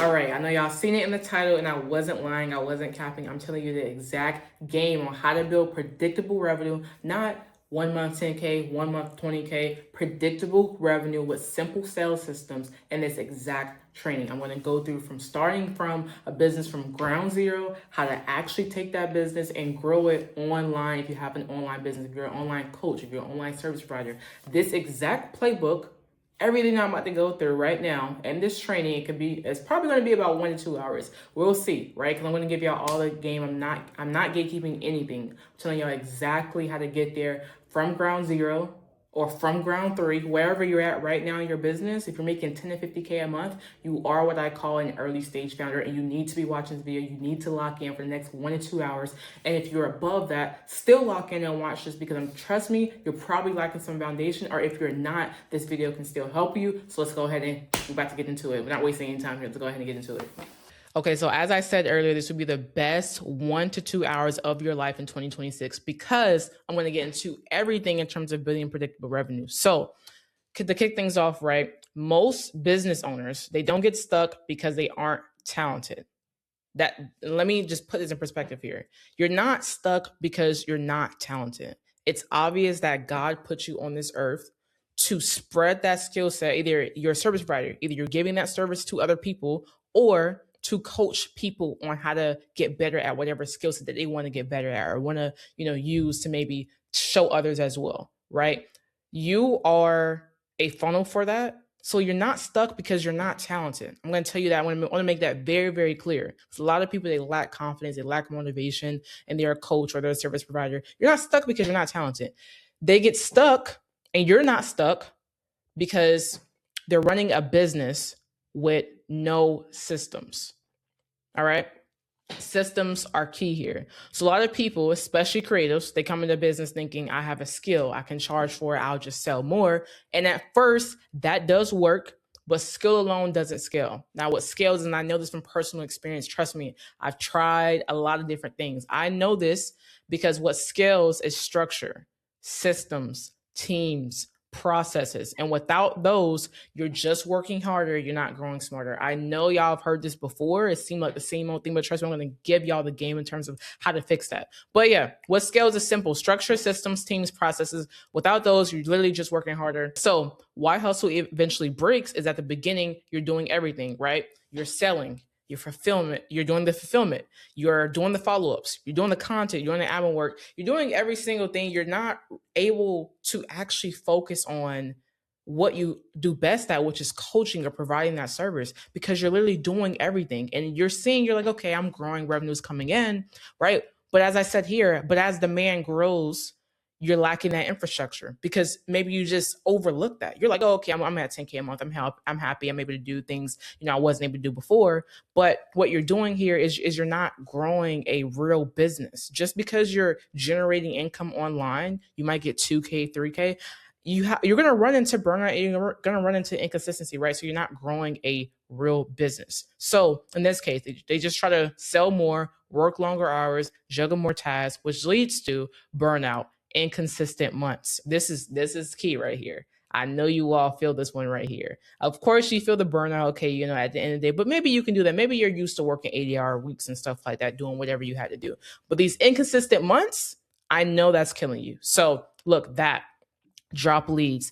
All right, I know y'all seen it in the title, and I wasn't lying, I wasn't capping. I'm telling you the exact game on how to build predictable revenue, not 1 month 10K, 1 month 20K, predictable revenue with simple sales systems and this exact training. I'm gonna go through from starting from a business from ground zero, how to actually take that business and grow it online if you have an online business, if you're an online coach, if you're an online service provider. This exact playbook, everything I'm about to go through right now and this training, it's probably going to be about 1 to 2 hours. We'll see, right? Because I'm going to give y'all all the game. I'm not gatekeeping anything. I'm telling y'all exactly how to get there from ground zero or from ground three, wherever you're at right now in your business. If you're making 10 to 50K a month, you are what I call an early stage founder, and you need to be watching this video. You need to lock in for the next 1 to 2 hours. And if you're above that, still lock in and watch this, because trust me, you're probably lacking some foundation, or if you're not, this video can still help you. So let's go ahead and we're about to get into it. We're not wasting any time here. Let's go ahead and get into it. Okay, so as I said earlier, this would be the best 1 to 2 hours of your life in 2026, because I'm going to get into everything in terms of building predictable revenue. So to kick things off, right, most business owners, they don't get stuck because they aren't talented. Let me just put this in perspective here. You're not stuck because you're not talented. It's obvious that God put you on this earth to spread that skill set. Either you're a service provider, either you're giving that service to other people, or to coach people on how to get better at whatever skill set that they want to get better at, or want to, use to maybe show others as well, right? You are a funnel for that. So you're not stuck because you're not talented. I'm going to tell you that. I want to make that very, very clear. There's a lot of people, they lack confidence, they lack motivation, and they're a coach or they're a service provider. You're not stuck because you're not talented. They get stuck, and you're not stuck because they're running a business with no systems. All right. Systems are key here. So a lot of people, especially creatives, they come into business thinking, I have a skill, I can charge for it, I'll just sell more. And at first that does work, but skill alone doesn't scale. Now what scales, and I know this from personal experience, trust me, I've tried a lot of different things. I know this because what scales is structure, systems, teams, processes. And without those, you're just working harder. You're not growing smarter. I know y'all have heard this before. It seemed like the same old thing, but trust me, I'm going to give y'all the game in terms of how to fix that. But yeah, what scales is simple: structure, systems, teams, processes. Without those, you're literally just working harder. So why hustle eventually breaks is at the beginning, you're doing everything, right? You're selling, your fulfillment, you're doing the fulfillment, you're doing the follow-ups, you're doing the content, you're doing the admin work, you're doing every single thing. You're not able to actually focus on what you do best at, which is coaching or providing that service, because you're literally doing everything. And you're like, okay, I'm growing, revenues coming in, right? But as I said here, but as demand grows, you're lacking that infrastructure, because maybe you just overlook that. You're like, oh, okay, I'm at 10K a month. I'm happy. I'm able to do things, I wasn't able to do before. But what you're doing here is you're not growing a real business. Just because you're generating income online, you might get 2K, 3K. You're going to run into burnout, and you're going to run into inconsistency, right? So you're not growing a real business. So in this case, they just try to sell more, work longer hours, juggle more tasks, which leads to burnout, inconsistent months. This is key right here. I know you all feel this one right here. Of course, you feel the burnout, okay, at the end of the day, but maybe you can do that. Maybe you're used to working 80-hour weeks and stuff like that, doing whatever you had to do. But these inconsistent months, I know that's killing you. So look, that drop leads,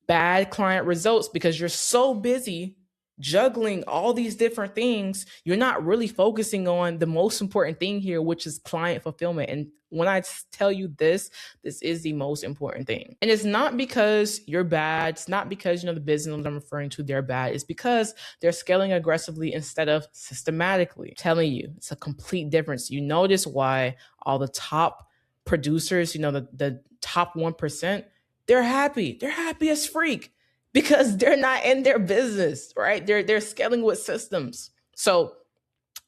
bad client results, because you're so busy juggling all these different things, you're not really focusing on the most important thing here, which is client fulfillment. And when I tell you this is the most important thing. And it's not because you're bad. It's not because, the business I'm referring to, they're bad. It's because they're scaling aggressively instead of systematically. I'm telling you, it's a complete difference. You notice why all the top producers, the top 1%, they're happy. They're happy as freak, because they're not in their business, right? They're scaling with systems. So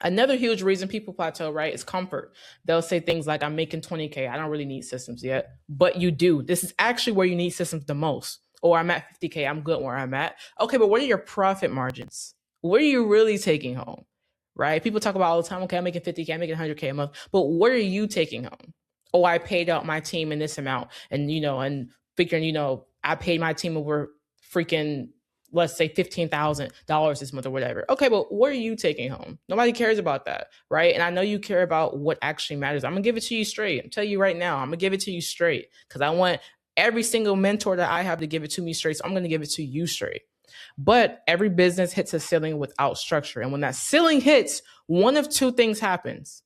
another huge reason people plateau, right, is comfort. They'll say things like, I'm making 20K. I don't really need systems yet. But you do. This is actually where you need systems the most. Or I'm at 50K. I'm good where I'm at. Okay, but what are your profit margins? What are you really taking home, right? People talk about all the time, okay, I'm making 50K, I'm making 100K a month. But what are you taking home? Oh, I paid out my team in this amount. And, and figuring, I paid my team over freaking let's say $15,000 this month or whatever. Okay, but what are you taking home? Nobody cares about that, right? And I know you care about what actually matters. I'm gonna give it to you straight. I'm telling you right now, I'm gonna give it to you straight because I want every single mentor that I have to give it to me straight. So I'm gonna give it to you straight. But every business hits a ceiling without structure. And when that ceiling hits, one of two things happens.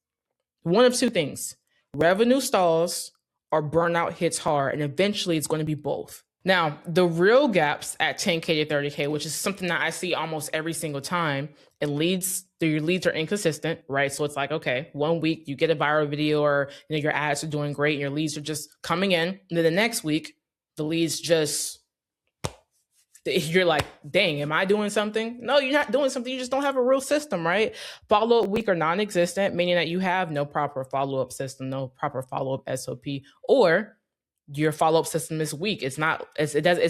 One of two things. Revenue stalls or burnout hits hard. And eventually it's going to be both. Now, the real gaps at 10K to 30K, which is something that I see almost every single time, your leads are inconsistent, right? So it's like, okay, 1 week you get a viral video or your ads are doing great and your leads are just coming in. And then the next week, the leads just, you're like, dang, am I doing something? No, you're not doing something. You just don't have a real system, right? Follow-up week are non-existent, meaning that you have no proper follow-up system, no proper follow-up SOP, or your follow-up system is weak. It's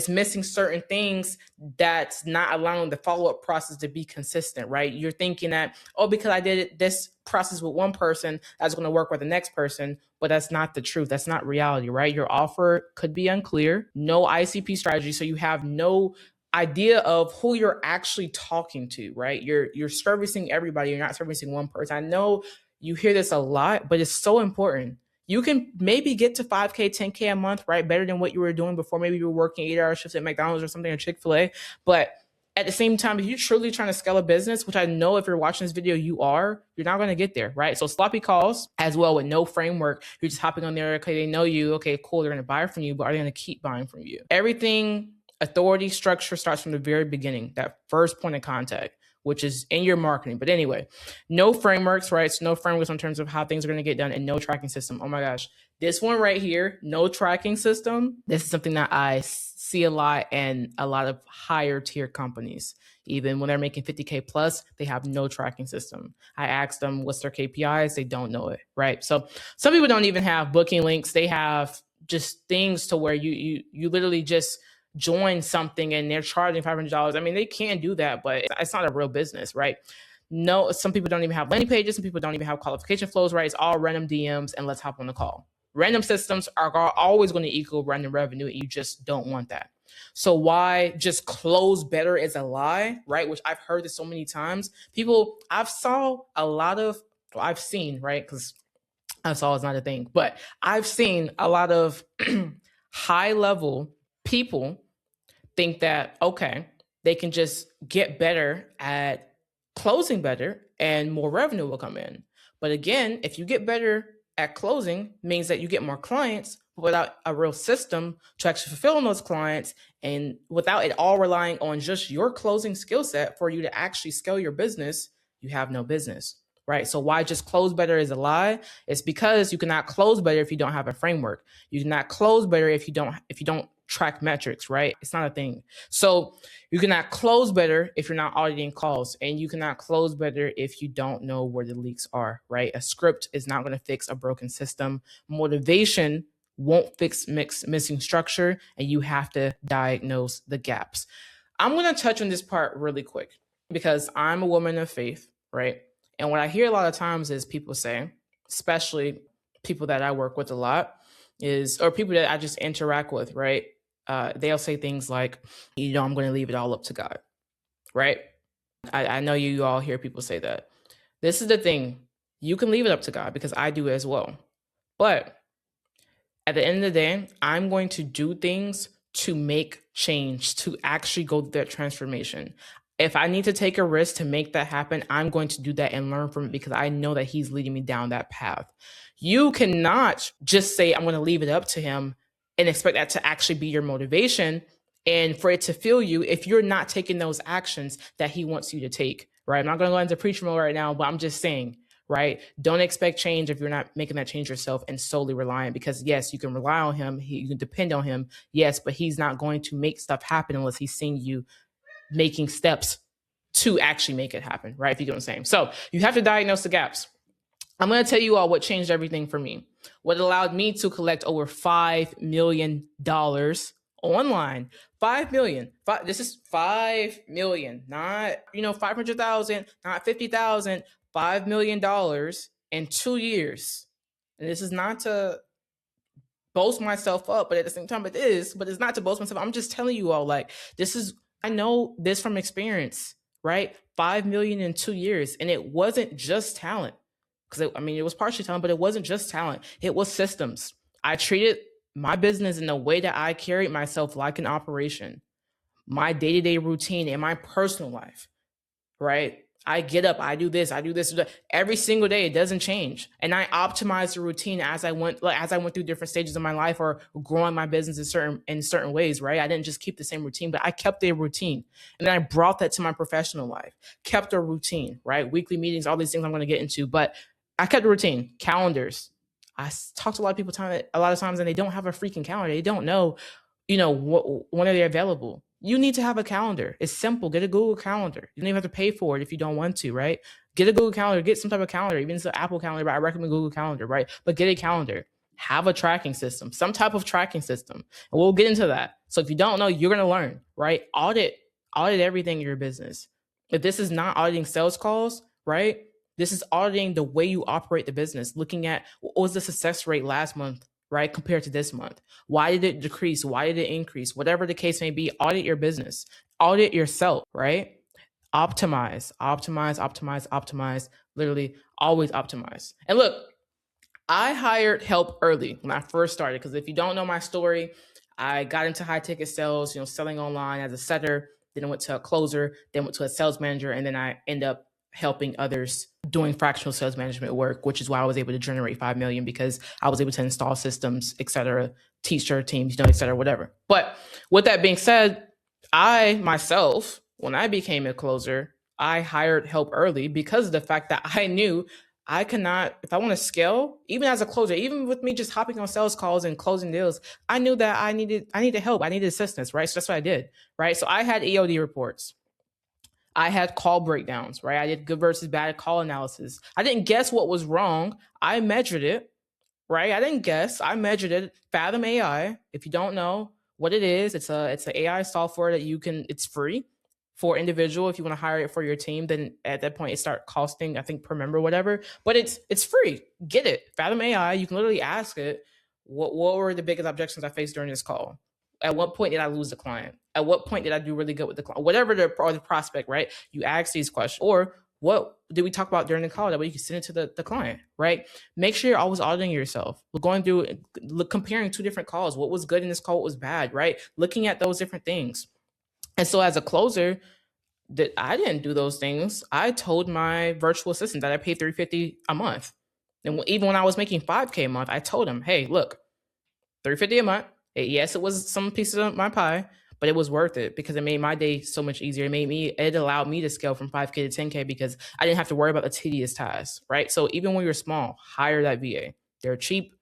missing certain things that's not allowing the follow-up process to be consistent, right? You're thinking that, oh, because I did this process with one person, that's going to work with the next person, but that's not the truth. That's not reality, right? Your offer could be unclear, no ICP strategy, so you have no idea of who you're actually talking to, right? You're servicing everybody. You're not servicing one person. I know you hear this a lot, but it's so important. You can maybe get to 5K, 10K a month, right? Better than what you were doing before. Maybe you were working 8-hour shifts at McDonald's or something, or Chick-fil-A. But at the same time, if you're truly trying to scale a business, which I know if you're watching this video, you're not going to get there, right? So sloppy calls as well with no framework. You're just hopping on there. Okay, they know you. Okay, cool. They're going to buy from you, but are they going to keep buying from you? Everything authority structure starts from the very beginning, that first point of contact, which is in your marketing. But anyway, no frameworks, right? So no frameworks in terms of how things are going to get done, and no tracking system. Oh my gosh. This one right here, no tracking system. This is something that I see a lot in a lot of higher tier companies. Even when they're making 50K plus, they have no tracking system. I asked them what's their KPIs. They don't know it, right? So some people don't even have booking links. They have just things to where you literally just join something and they're charging $500. I mean, they can do that, but it's not a real business, right? No, some people don't even have landing pages. Some people don't even have qualification flows, right? It's all random DMs and let's hop on the call. Random systems are always going to equal random revenue, and you just don't want that. So why just close better is a lie, right? Which I've heard this so many times. I've seen, right? Because I saw is not a thing, but I've seen a lot of high level people think that, okay, they can just get better at closing better and more revenue will come in. But again, if you get better at closing, means that you get more clients without a real system to actually fulfill those clients, and without it all relying on just your closing skill set for you to actually scale your business, you have no business, right? So why just close better is a lie? It's because you cannot close better if you don't have a framework. You cannot close better if you don't track metrics, right? It's not a thing. So you cannot close better if you're not auditing calls, and you cannot close better if you don't know where the leaks are, right? A script is not going to fix a broken system. Motivation won't fix missing structure, and you have to diagnose the gaps. I'm going to touch on this part really quick because I'm a woman of faith, right? And what I hear a lot of times is people say, especially people that I work with a lot, or people that I just interact with, right? They'll say things like, I'm going to leave it all up to God, right? I know you all hear people say that. This is the thing. You can leave it up to God because I do as well. But at the end of the day, I'm going to do things to make change, to actually go through that transformation. If I need to take a risk to make that happen, I'm going to do that and learn from it because I know that he's leading me down that path. You cannot just say, I'm going to leave it up to him and expect that to actually be your motivation and for it to fuel you if you're not taking those actions that he wants you to take, right? I'm not going to go into preacher mode right now, but I'm just saying, right? Don't expect change if you're not making that change yourself and solely relying, because yes, you can rely on him. You can depend on him. Yes, but he's not going to make stuff happen unless he's seeing you making steps to actually make it happen, right? If you get what I'm saying. So you have to diagnose the gaps. I'm going to tell you all what changed everything for me. What allowed me to collect over $5 million online. 5 million. This is 5 million, not 500,000, not 50,000. $5 million in 2 years. And this is not to boast myself up, but at the same time it is, but it's not to boast myself. I'm just telling you all, like, this is I know this from experience, right? 5 million in 2 years. And it wasn't just talent. Because it was partially talent, but it wasn't just talent. It was systems. I treated my business in the way that I carried myself like an operation, my day-to-day routine in my personal life, right? I get up, I do this, every single day. It doesn't change, and I optimize the routine as I went through different stages of my life or growing my business in certain ways. Right? I didn't just keep the same routine, but I kept a routine, and then I brought that to my professional life. Kept a routine, right? Weekly meetings, all these things I'm going to get into, but I kept a routine. Calendars. I talk to a lot of people a lot of times, and they don't have a freaking calendar. They don't know, when are they available? You need to have a calendar. It's simple. Get a Google Calendar. You don't even have to pay for it if you don't want to, right? Get a Google Calendar. Get some type of calendar. Even if it's an Apple Calendar, but I recommend Google Calendar, right? But get a calendar. Have a tracking system, some type of tracking system. And we'll get into that. So if you don't know, you're going to learn, right? Audit everything in your business. If this is not auditing sales calls, right? This is auditing the way you operate the business, looking at what was the success rate last month, right, compared to this month. Why did it decrease? Why did it increase? Whatever the case may be, audit your business, audit yourself, right? Optimize, literally always optimize. And look, I hired help early when I first started, because if you don't know my story, I got into high ticket sales, selling online as a setter, then I went to a closer, then went to a sales manager, and then I end up helping others doing fractional sales management work, which is why I was able to generate 5 million, because I was able to install systems, et cetera, teach their teams, et cetera, whatever. But with that being said, I myself, when I became a closer, I hired help early because of the fact that I knew I cannot, if I want to scale, even as a closer, even with me just hopping on sales calls and closing deals, I knew that I needed help. I needed assistance, right? So that's what I did, right? So I had EOD reports. I had call breakdowns, right? I did good versus bad call analysis. I didn't guess what was wrong. I measured it, right? I didn't guess. I measured it. Fathom AI. If you don't know what it is, it's an AI software that it's free for individual. If you want to hire it for your team, then at that point it start costing, I think, per member, whatever. But it's free. Get it. Fathom AI. You can literally ask it, what were the biggest objections I faced during this call? At what point did I lose the client? At what point did I do really good with the client? Whatever the prospect, right? You ask these questions. Or what did we talk about during the call? That way you can send it to the client, right? Make sure you're always auditing yourself. We're going through, comparing two different calls. What was good in this call? What was bad, right? Looking at those different things. And so as a closer, that I didn't do those things. I told my virtual assistant that I paid $350 a month. And even when I was making $5K a month, I told him, hey, look, $350 a month. Yes, it was some pieces of my pie, but it was worth it because it made my day so much easier. It allowed me to scale from 5K to 10K because I didn't have to worry about the tedious tasks, right? So even when you're small, hire that VA. They're cheap.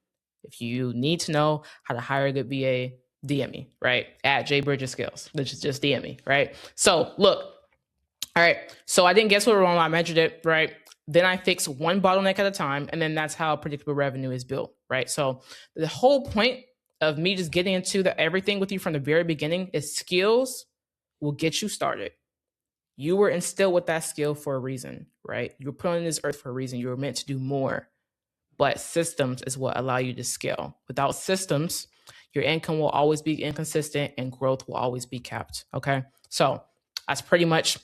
If you need to know how to hire a good VA, DM me, right? At J Bridges Skills. Just DM me, right? So look, all right. So I didn't guess what was wrong. I measured it, right? Then I fix one bottleneck at a time, and then that's how predictable revenue is built, right? So the whole point of me just getting into everything with you from the very beginning is skills will get you started. You were instilled with that skill for a reason, right? You were put on this earth for a reason. You were meant to do more, but systems is what allow you to scale. Without systems, your income will always be inconsistent and growth will always be capped, okay? So that's pretty much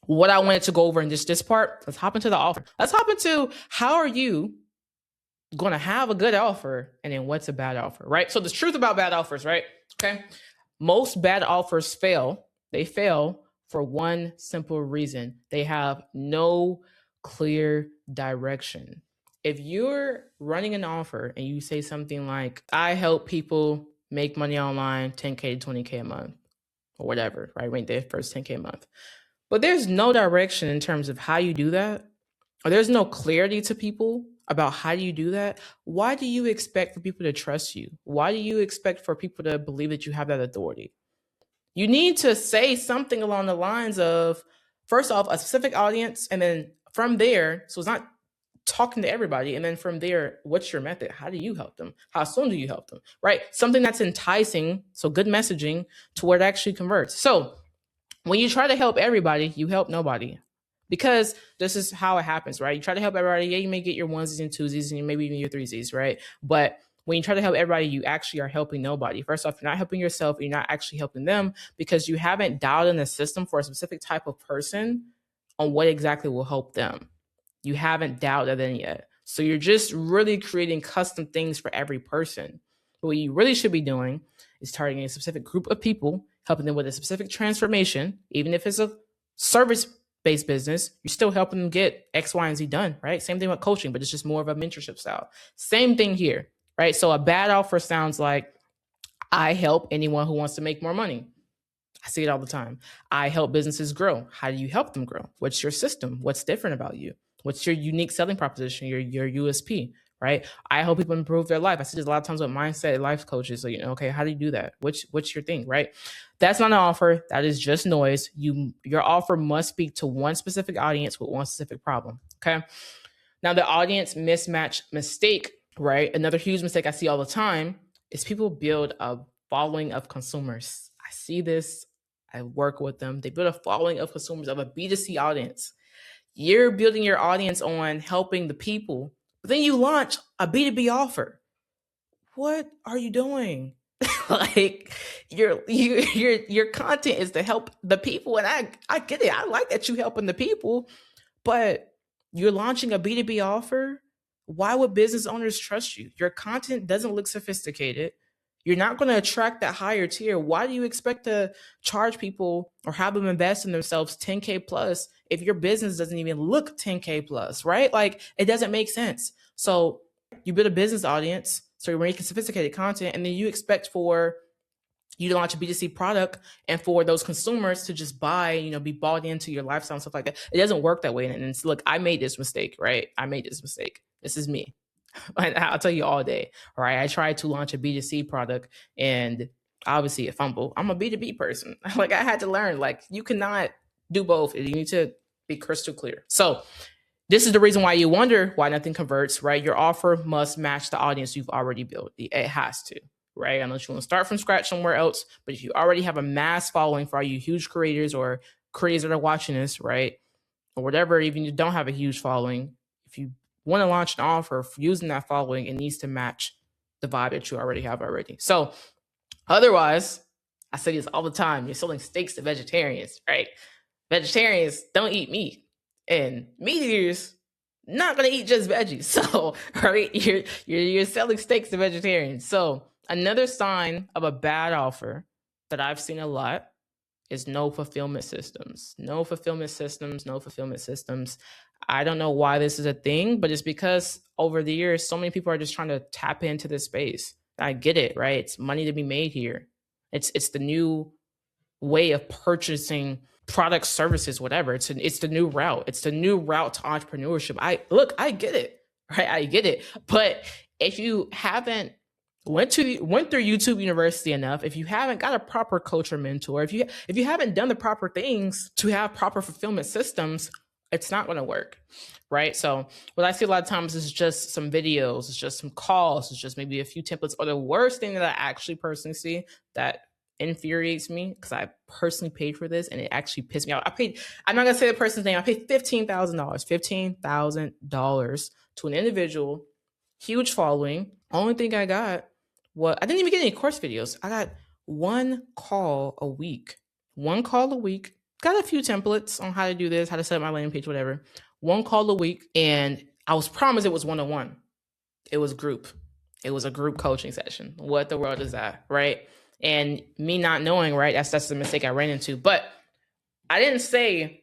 what I wanted to go over in this part. Let's hop into the offer. Let's hop into how are you going to have a good offer, and then what's a bad offer, right? So the truth about bad offers, right? Okay. Most bad offers fail. They fail for one simple reason. They have no clear direction. If you're running an offer and you say something like, I help people make money online, 10K to 20K a month or whatever, right? Rank their first 10K a month. But there's no direction in terms of how you do that, or there's no clarity to people about how do you do that. Why do you expect for people to trust you? Why do you expect for people to believe that you have that authority? You need to say something along the lines of, first off, a specific audience, and then from there, so it's not talking to everybody, and then from there, what's your method? How do you help them? How soon do you help them, right? Something that's enticing, so good messaging to where it actually converts. So when you try to help everybody, you help nobody. Because this is how it happens, right? You try to help everybody. Yeah, you may get your onesies and twosies and maybe even your threesies, right? But When you try to help everybody, you actually are helping nobody. First off, you're not helping yourself. You're not actually helping them because you haven't dialed in the system for a specific type of person on what exactly will help them. You haven't dialed that in yet. So you're just really creating custom things for every person. But what you really should be doing is targeting a specific group of people, helping them with a specific transformation, even if it's a service based business, you're still helping them get X, Y, and Z done, right? Same thing with coaching, but it's just more of a mentorship style. Same thing here, right? So a bad offer sounds like, I help anyone who wants to make more money. I see it all the time. I help businesses grow. How do you help them grow? What's your system? What's different about you? What's your unique selling proposition, your USP, right? I help people improve their life. I see this a lot of times with mindset life coaches. So, okay, how do you do that? What's your thing, right? That's not an offer. That is just noise. Your offer must speak to one specific audience with one specific problem, okay? Now, the audience mismatch mistake, right? Another huge mistake I see all the time is people build a following of consumers. I see this. I work with them. They build a following of consumers of a B2C audience. You're building your audience on helping the people, but then you launch a B2B offer. What are you doing? Like your content is to help the people, and I get it. I like that you helping the people, but you're launching a B2B offer. Why would business owners trust you? Your content doesn't look sophisticated. You're not going to attract that higher tier. Why do you expect to charge people or have them invest in themselves 10K plus if your business doesn't even look 10K plus, right? Like, it doesn't make sense. So you build a business audience, so you're making sophisticated content, and then you expect for you to launch a B2C product and for those consumers to just buy, be bought into your lifestyle and stuff like that. It doesn't work that way. And it's, look, I made this mistake, right? I made this mistake. This is me. I'll tell you all day, right? I tried to launch a B2C product and obviously it fumbled. I'm a B2B person. Like, I had to learn, like, you cannot do both. You need to be crystal clear. So this is the reason why you wonder why nothing converts, right? Your offer must match the audience you've already built. It has to, right? Unless you want to start from scratch somewhere else. But if you already have a mass following for all you huge creators or creators that are watching this, right? Or whatever, even you don't have a huge following, if you want to launch an offer using that following, it needs to match the vibe that you already have already. So otherwise, I say this all the time, you're selling steaks to vegetarians, right? Vegetarians don't eat meat, and meat eaters not going to eat just veggies. So, right, you're selling steaks to vegetarians. So another sign of a bad offer that I've seen a lot is no fulfillment systems. No fulfillment systems, no fulfillment systems. I don't know why this is a thing, but it's because over the years, so many people are just trying to tap into this space. I get it, right? It's money to be made here. It's the new way of purchasing products, services, whatever. It's the new route. It's the new route to entrepreneurship. I get it, right? I get it. But if you haven't went through YouTube University enough, if you haven't got a proper coach or mentor, if you haven't done the proper things to have proper fulfillment systems, it's not going to work, right? So what I see a lot of times is just some videos, it's just some calls, it's just maybe a few templates. Or the worst thing that I actually personally see that infuriates me, because I personally paid for this and it actually pissed me off. I'm not going to say the person's name, I paid $15,000 to an individual, huge following. Only thing I got, I didn't even get any course videos. I got one call a week. Got a few templates on how to do this, how to set up my landing page, whatever. One call a week, and I was promised it was one-on-one. It was group. It was a group coaching session. What the world is that, right? And me not knowing, right, that's the mistake I ran into. But I did say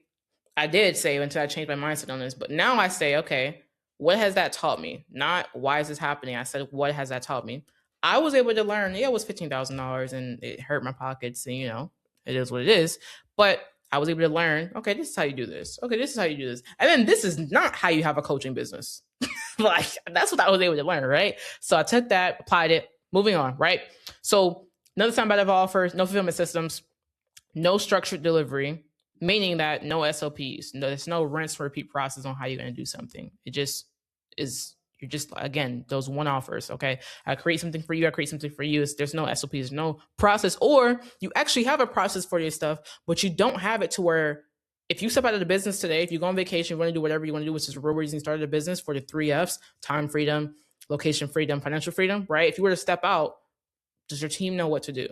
until I changed my mindset on this, but now I say, okay, what has that taught me? Not why is this happening? I said, what has that taught me? I was able to learn, it was $15,000 and it hurt my pockets, and it is what it is. But I was able to learn, okay, this is how you do this. Okay, this is how you do this. And then this is not how you have a coaching business. Like, that's what I was able to learn, right? So I took that, applied it, moving on, right? So another sign bad offers, no fulfillment systems, no structured delivery, meaning that no SOPs. There's no rinse repeat process on how you're going to do something. It just is, you're just, again, those one offers, okay? I create something for you, there's no SOPs, no process. Or you actually have a process for your stuff, but you don't have it to where if you step out of the business today, if you go on vacation, you want to do whatever you want to do, which is the real reason you started a business, for the 3 Fs, time, freedom, location freedom, financial freedom, right? If you were to step out, does your team know what to do?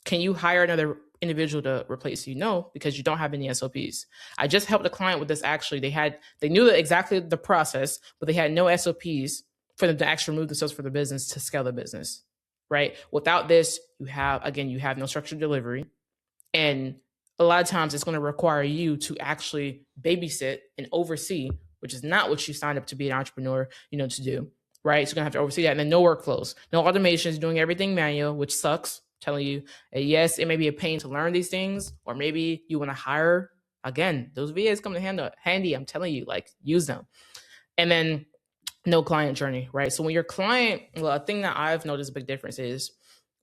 Can you hire another individual to replace you? No, because you don't have any SOPs. I just helped a client with this. Actually, they knew exactly the process, but they had no SOPs for them to actually remove themselves for the business to scale the business, right? Without this, you have no structured delivery, and a lot of times it's going to require you to actually babysit and oversee, which is not what you signed up to be an entrepreneur, to do, right? So you're going to have to oversee that. And then no workflows, no automations, doing everything manual, which sucks. Telling you, yes, it may be a pain to learn these things, or maybe you want to hire. Again, those VAs come in handy. I'm telling you, like, use them. And then no client journey, right? So when your client, well, a thing that I've noticed a big difference is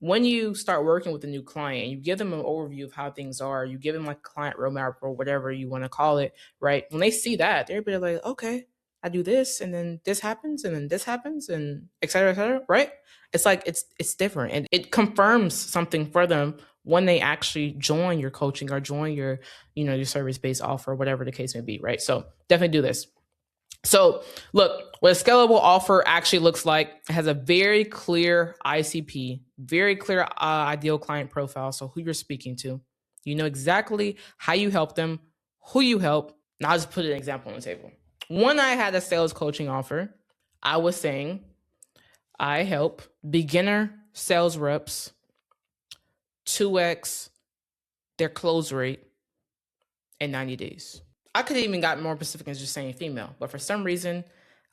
when you start working with a new client, you give them an overview of how things are, you give them like a client roadmap or whatever you want to call it, right? When they see that, they're like, okay, I do this, and then this happens, and then this happens, and et cetera, right? It's like it's different, and it confirms something for them when they actually join your coaching or join your your service-based offer, whatever the case may be, right? So definitely do this. So look, what a scalable offer actually looks like, it has a very clear ICP, very clear ideal client profile. So who you're speaking to, you know exactly how you help them, who you help. Now I'll just put an example on the table. When I had a sales coaching offer, I was saying I help beginner sales reps 2x their close rate in 90 days. I could have even gotten more specific than just saying female, but for some reason,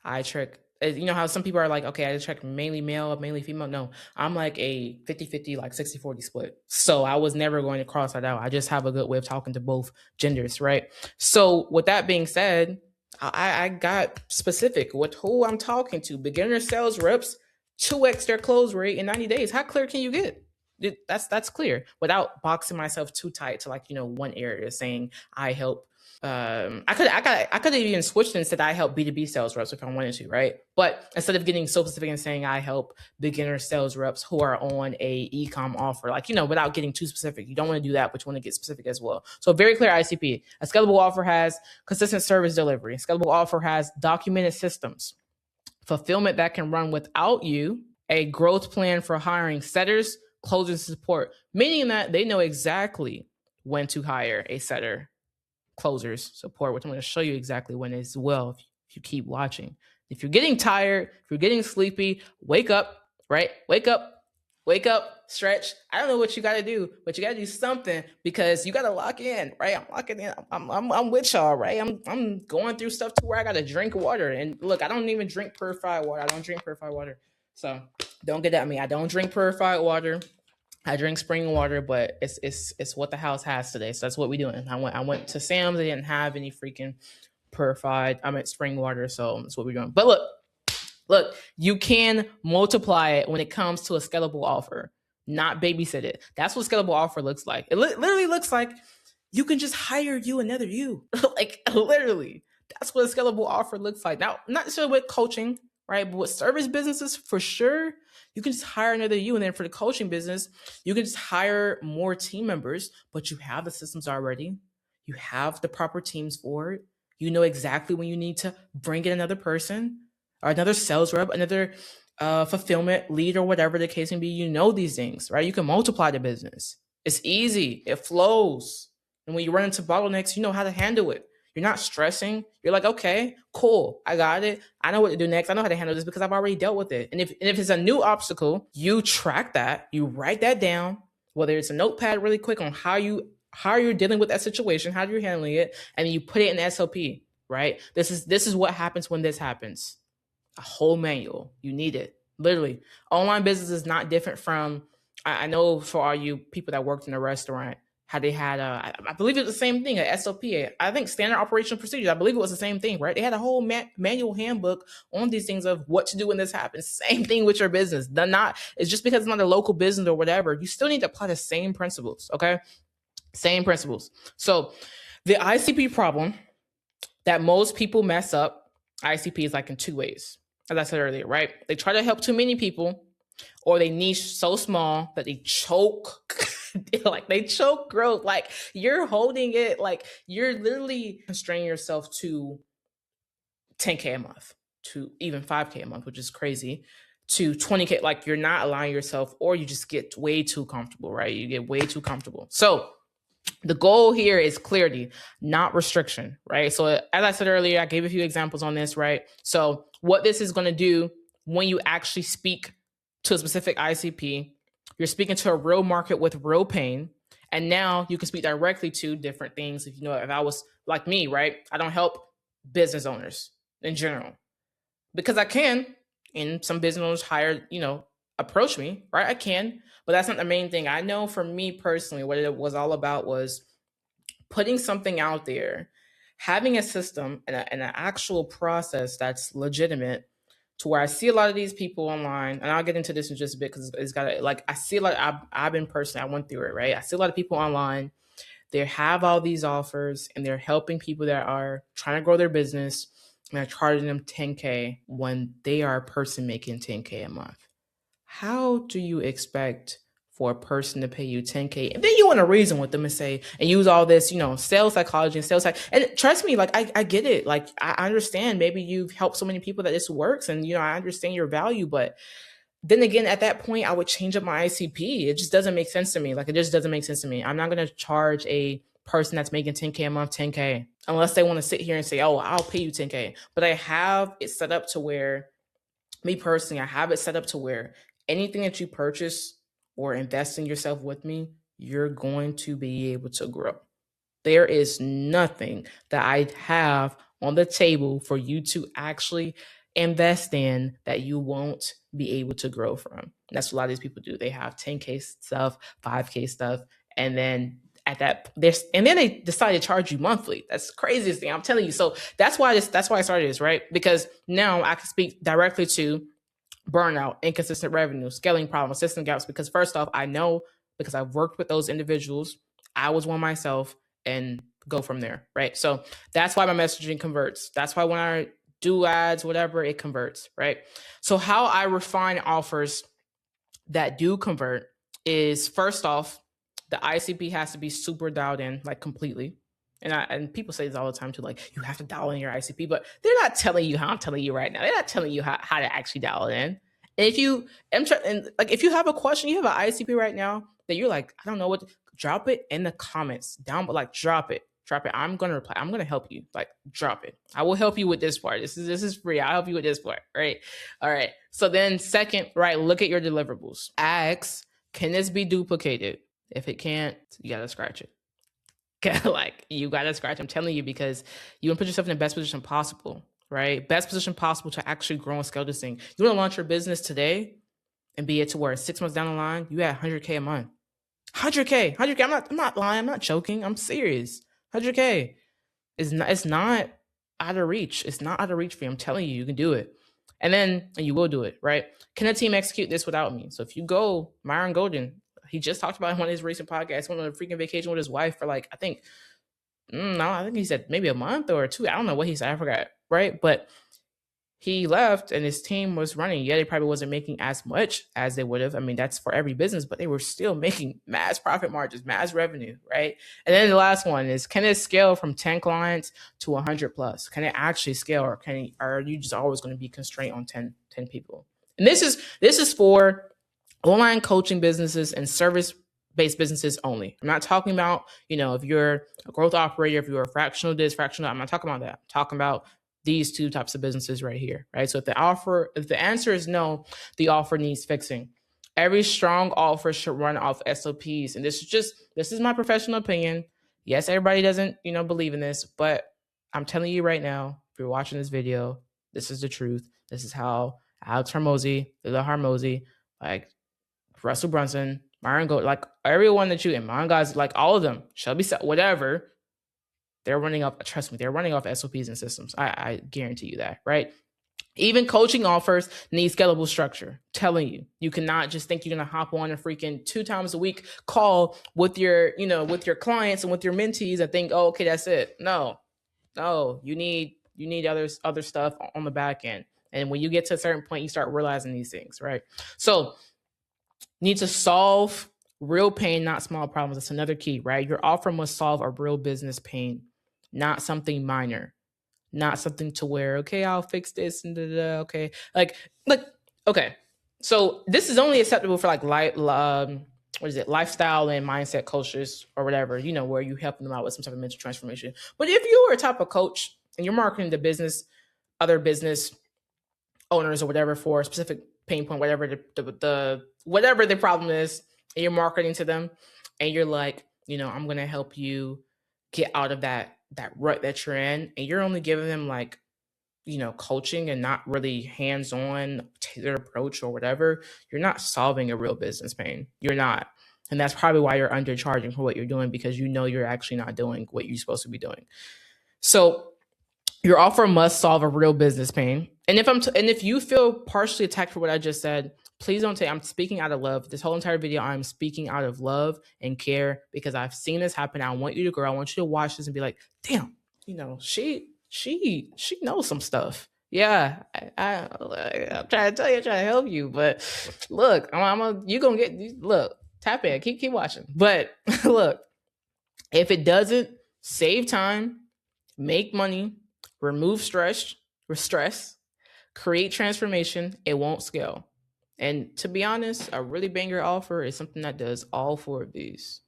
I trick. You know how some people are like, okay, I attract mainly male, mainly female. No, I'm like a 50-50, like 60-40 split. So I was never going to cross that out. I just have a good way of talking to both genders, right? So with that being said, I got specific with who I'm talking to. Beginner sales reps, 2x their close rate in 90 days. How clear can you get? That's clear without boxing myself too tight to, like, one area, saying I help. I could have even switched and said I help B2B sales reps if I wanted to, right? But instead of getting so specific and saying I help beginner sales reps who are on a e-com offer, like, without getting too specific. You don't want to do that, but you want to get specific as well. So very clear ICP. A scalable offer has consistent service delivery. A scalable offer has documented systems, fulfillment that can run without you, a growth plan for hiring setters, closers, support, meaning that they know exactly when to hire a setter, closers, support, which I'm going to show you exactly when as well if you keep watching. If you're getting tired, if you're getting sleepy, wake up, right? Wake up, stretch. I don't know what you got to do, but you got to do something, because you got to lock in, right? I'm locking in. I'm with y'all, right? I'm going through stuff to where I got to drink water. And look, I don't even drink purified water. I don't drink purified water. So don't get at me. I don't drink purified water. I drink spring water, but it's what the house has today. So that's what we're doing. I went to Sam's. They didn't have any freaking purified, spring water. So that's what we're doing. But look, you can multiply it when it comes to a scalable offer, not babysit it. That's what scalable offer looks like. It literally looks like you can just hire another you. Like, literally, that's what a scalable offer looks like. Now, not necessarily with coaching, right? But with service businesses, for sure, you can just hire another you. And then for the coaching business, you can just hire more team members, but you have the systems already. You have the proper teams for it. You know exactly when you need to bring in another person or another sales rep, another fulfillment lead, or whatever the case may be. You know these things, right? You can multiply the business. It's easy. It flows. And when you run into bottlenecks, you know how to handle it. You're not stressing. You're like, okay, cool. I got it. I know what to do next. I know how to handle this because I've already dealt with it. And if it's a new obstacle, you track that, you write that down, whether it's a notepad really quick on how you're dealing with that situation, how you're handling it, and you put it in SOP, right? This is what happens when this happens. A whole manual. You need it. Literally. Online business is not different from, I know for all you people that worked in a restaurant, how they had I believe it was the same thing, a SOP. I think standard operational procedures. I believe it was the same thing, right? They had a whole manual handbook on these things of what to do when this happens. Same thing with your business. It's just because it's not a local business or whatever, you still need to apply the same principles, okay? Same principles. So the ICP problem that most people mess up, ICP is like in two ways, as I said earlier, right? They try to help too many people, or they niche so small that they choke. Like, they choke growth. Like, you're holding it, like you're literally constraining yourself to 10K a month, to even 5K a month, which is crazy, to 20K. Like you're not allowing yourself, or you just get way too comfortable, right? You get way too comfortable. So the goal here is clarity, not restriction, right? So as I said earlier, I gave a few examples on this, right? So what this is going to do when you actually speak to a specific ICP, you're speaking to a real market with real pain. And now you can speak directly to different things. If I was like me, right? I don't help business owners in general because I can, and some business owners approach me, right? I can, but that's not the main thing. I know for me personally, what it was all about was putting something out there, having a system and an actual process that's legitimate, to where I see a lot of these people online, and I'll get into this in just a bit because it's got like I see a lot. I've been personally, I went through it, right? I see a lot of people online. They have all these offers and they're helping people that are trying to grow their business, and they're charging them 10K when they are a person making 10K a month. How do you expect for a person to pay you 10K? And then you want to reason with them and say, and use all this, sales psychology and and trust me, like I get it. Like I understand maybe you've helped so many people that this works, and I understand your value, but then again, at that point, I would change up my ICP. It just doesn't make sense to me. Like it just doesn't make sense to me. I'm not going to charge a person that's making 10K a month 10K unless they want to sit here and say, oh, I'll pay you 10K. But I have it set up to where, me personally, I have it set up to where anything that you purchase or invest in yourself with me, you're going to be able to grow. There is nothing that I have on the table for you to actually invest in that you won't be able to grow from. That's what a lot of these people do. They have 10K stuff, 5K stuff, and then they decide to charge you monthly. That's the craziest thing, I'm telling you. So that's why I started this, right? Because now I can speak directly to burnout, inconsistent revenue, scaling problems, system gaps. Because first off, I know, because I've worked with those individuals, I was one myself, and go from there, right? So that's why my messaging converts. That's why when I do ads, whatever, it converts, right? So how I refine offers that do convert is, first off, the ICP has to be super dialed in, like completely. And people say this all the time too, like you have to dial in your ICP, but they're not telling you how I'm telling you right now. They're not telling you how to actually dial it in. And if you if you have a question, you have an ICP right now that you're like, I don't know what, drop it in the comments down, but like drop it. I'm gonna reply. I'm gonna help you. Like drop it. I will help you with this part. This is free. I'll help you with this part. Right. All right. So then second, right, look at your deliverables. Ask, can this be duplicated? If it can't, you gotta scratch it. Like you gotta scratch. I'm telling you, because you want to put yourself in the best position possible, right? Best position possible to actually grow and scale this thing. You want to launch your business today and be it to where 6 months down the line, you at 100K a month. 100K. I'm not lying. I'm not joking. I'm serious. 100K is not. It's not out of reach. It's not out of reach for you. I'm telling you, you can do it. And you will do it, right? Can a team execute this without me? So if you go, Myron Golden, he just talked about in one of his recent podcasts, went on a freaking vacation with his wife for like, I think he said maybe a month or 2. I don't know what he said. I forgot, right? But he left and his team was running. Yeah, they probably wasn't making as much as they would have. I mean, that's for every business, but they were still making mass profit margins, mass revenue, right? And then the last one is, can it scale from 10 clients to 100 plus? Can it actually scale, or are you just always going to be constrained on 10 people? And this is for online coaching businesses and service-based businesses only. I'm not talking about, if you're a growth operator, if you're a fractional this, fractional, I'm not talking about that. I'm talking about these two types of businesses right here, right? So if the answer is no, the offer needs fixing. Every strong offer should run off SOPs. And this is my professional opinion. Yes, everybody doesn't, believe in this, but I'm telling you right now, if you're watching this video, this is the truth. This is how Alex Hormozy, Lila Hormozy, like Russell Brunson, Myron Gold, like everyone that and my guys, like all of them, Shelby, whatever, they're running off, trust me, they're running off SOPs and systems. I guarantee you that, right? Even coaching offers need scalable structure. I'm telling you, you cannot just think you're going to hop on a freaking 2 times a week call with your clients and with your mentees and think, oh, okay, that's it. No, you need other stuff on the back end. And when you get to a certain point, you start realizing these things, right? So need to solve real pain, not small problems. That's another key, right? Your offer must solve a real business pain, not something minor. not something to where, okay, I'll fix this and da, da, da, okay. Like, okay. So this is only acceptable for like what is it, lifestyle and mindset coaches or whatever, where you helping them out with some type of mental transformation. But if you are a type of coach and you're marketing the business, other business owners or whatever for a specific pain point, whatever whatever the problem is, and you're marketing to them, and you're like, I'm gonna help you get out of that rut that you're in, and you're only giving them like, coaching and not really hands-on tailored approach or whatever, you're not solving a real business pain. You're not. And that's probably why you're undercharging for what you're doing, because you're actually not doing what you're supposed to be doing. So your offer must solve a real business pain. And if you feel partially attacked for what I just said, please don't say I'm speaking out of love. This whole entire video, I'm speaking out of love and care, because I've seen this happen. I want you to grow. I want you to watch this and be like, damn, she knows some stuff. Yeah, I'm trying to tell you, I'm trying to help you, but look, you gonna look, tap in, keep watching. But look, if it doesn't save time, make money, remove stress, create transformation, it won't scale. And to be honest, a really banger offer is something that does all four of these.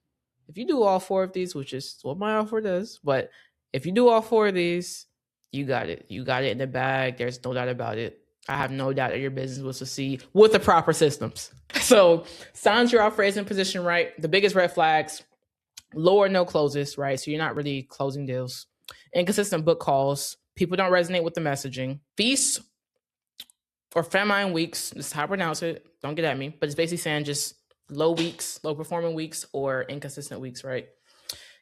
If you do all four of these, which is what my offer does, but if you do all four of these, you got it. You got it in the bag. There's no doubt about it. I have no doubt that your business will succeed with the proper systems. So signs your offer isn't positioned right. The biggest red flags: low or no closes, right? So you're not really closing deals. Inconsistent book calls. People don't resonate with the messaging. Feast or famine weeks. This is how I pronounce it. Don't get at me. But it's basically saying just low weeks, low performing weeks, or inconsistent weeks, right?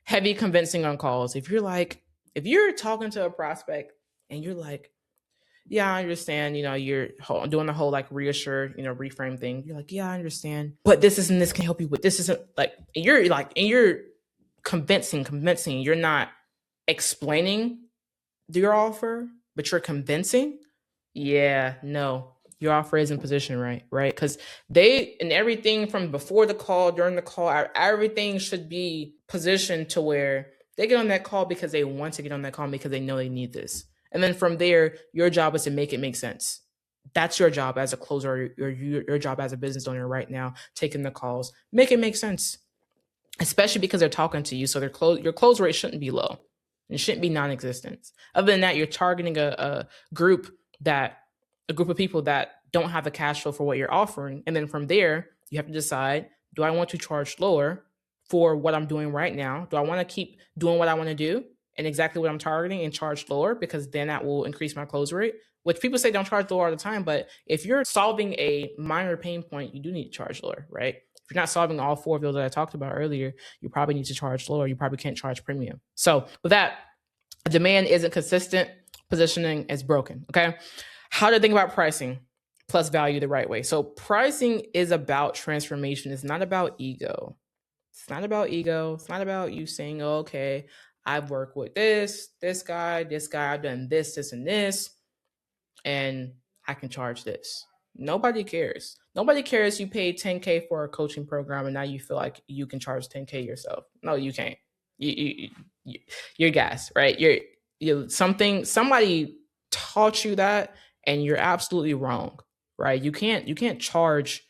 Heavy convincing on calls. If you're talking to a prospect and you're like, yeah, I understand, you're doing the whole like reassure, reframe thing. You're like, yeah, I understand, but this can help you with this isn't like, and you're convincing, you're not explaining your offer, but you're convincing. Yeah, no, your offer isn't positioned right? Because and everything from before the call, during the call, everything should be positioned to where they get on that call because they want to get on that call, because they know they need this. And then from there, your job is to make it make sense. That's your job as a closer, or your job as a business owner right now, taking the calls. Make it make sense, especially because they're talking to you. So your close rate shouldn't be low. It shouldn't be non-existent. Other than that, you're targeting a group of people that don't have the cash flow for what you're offering. And then from there, you have to decide, do I want to charge lower for what I'm doing right now? Do I want to keep doing what I want to do and exactly what I'm targeting and charge lower, because then that will increase my close rate? Which people say don't charge lower all the time, but if you're solving a minor pain point, you do need to charge lower, right? If you're not solving all four of those that I talked about earlier, you probably need to charge lower. You probably can't charge premium. So with that, demand isn't consistent, positioning is broken, okay? How to think about pricing plus value the right way. So pricing is about transformation. It's not about ego. It's not about ego. It's not about you saying, oh, okay, I've worked with this guy, I've done this, and this, and I can charge this. Nobody cares. Nobody cares you paid $10K for a coaching program and now you feel like you can charge $10K yourself. No, you can't. You're gas, right? Somebody taught you that, and you're absolutely wrong, right? You can't charge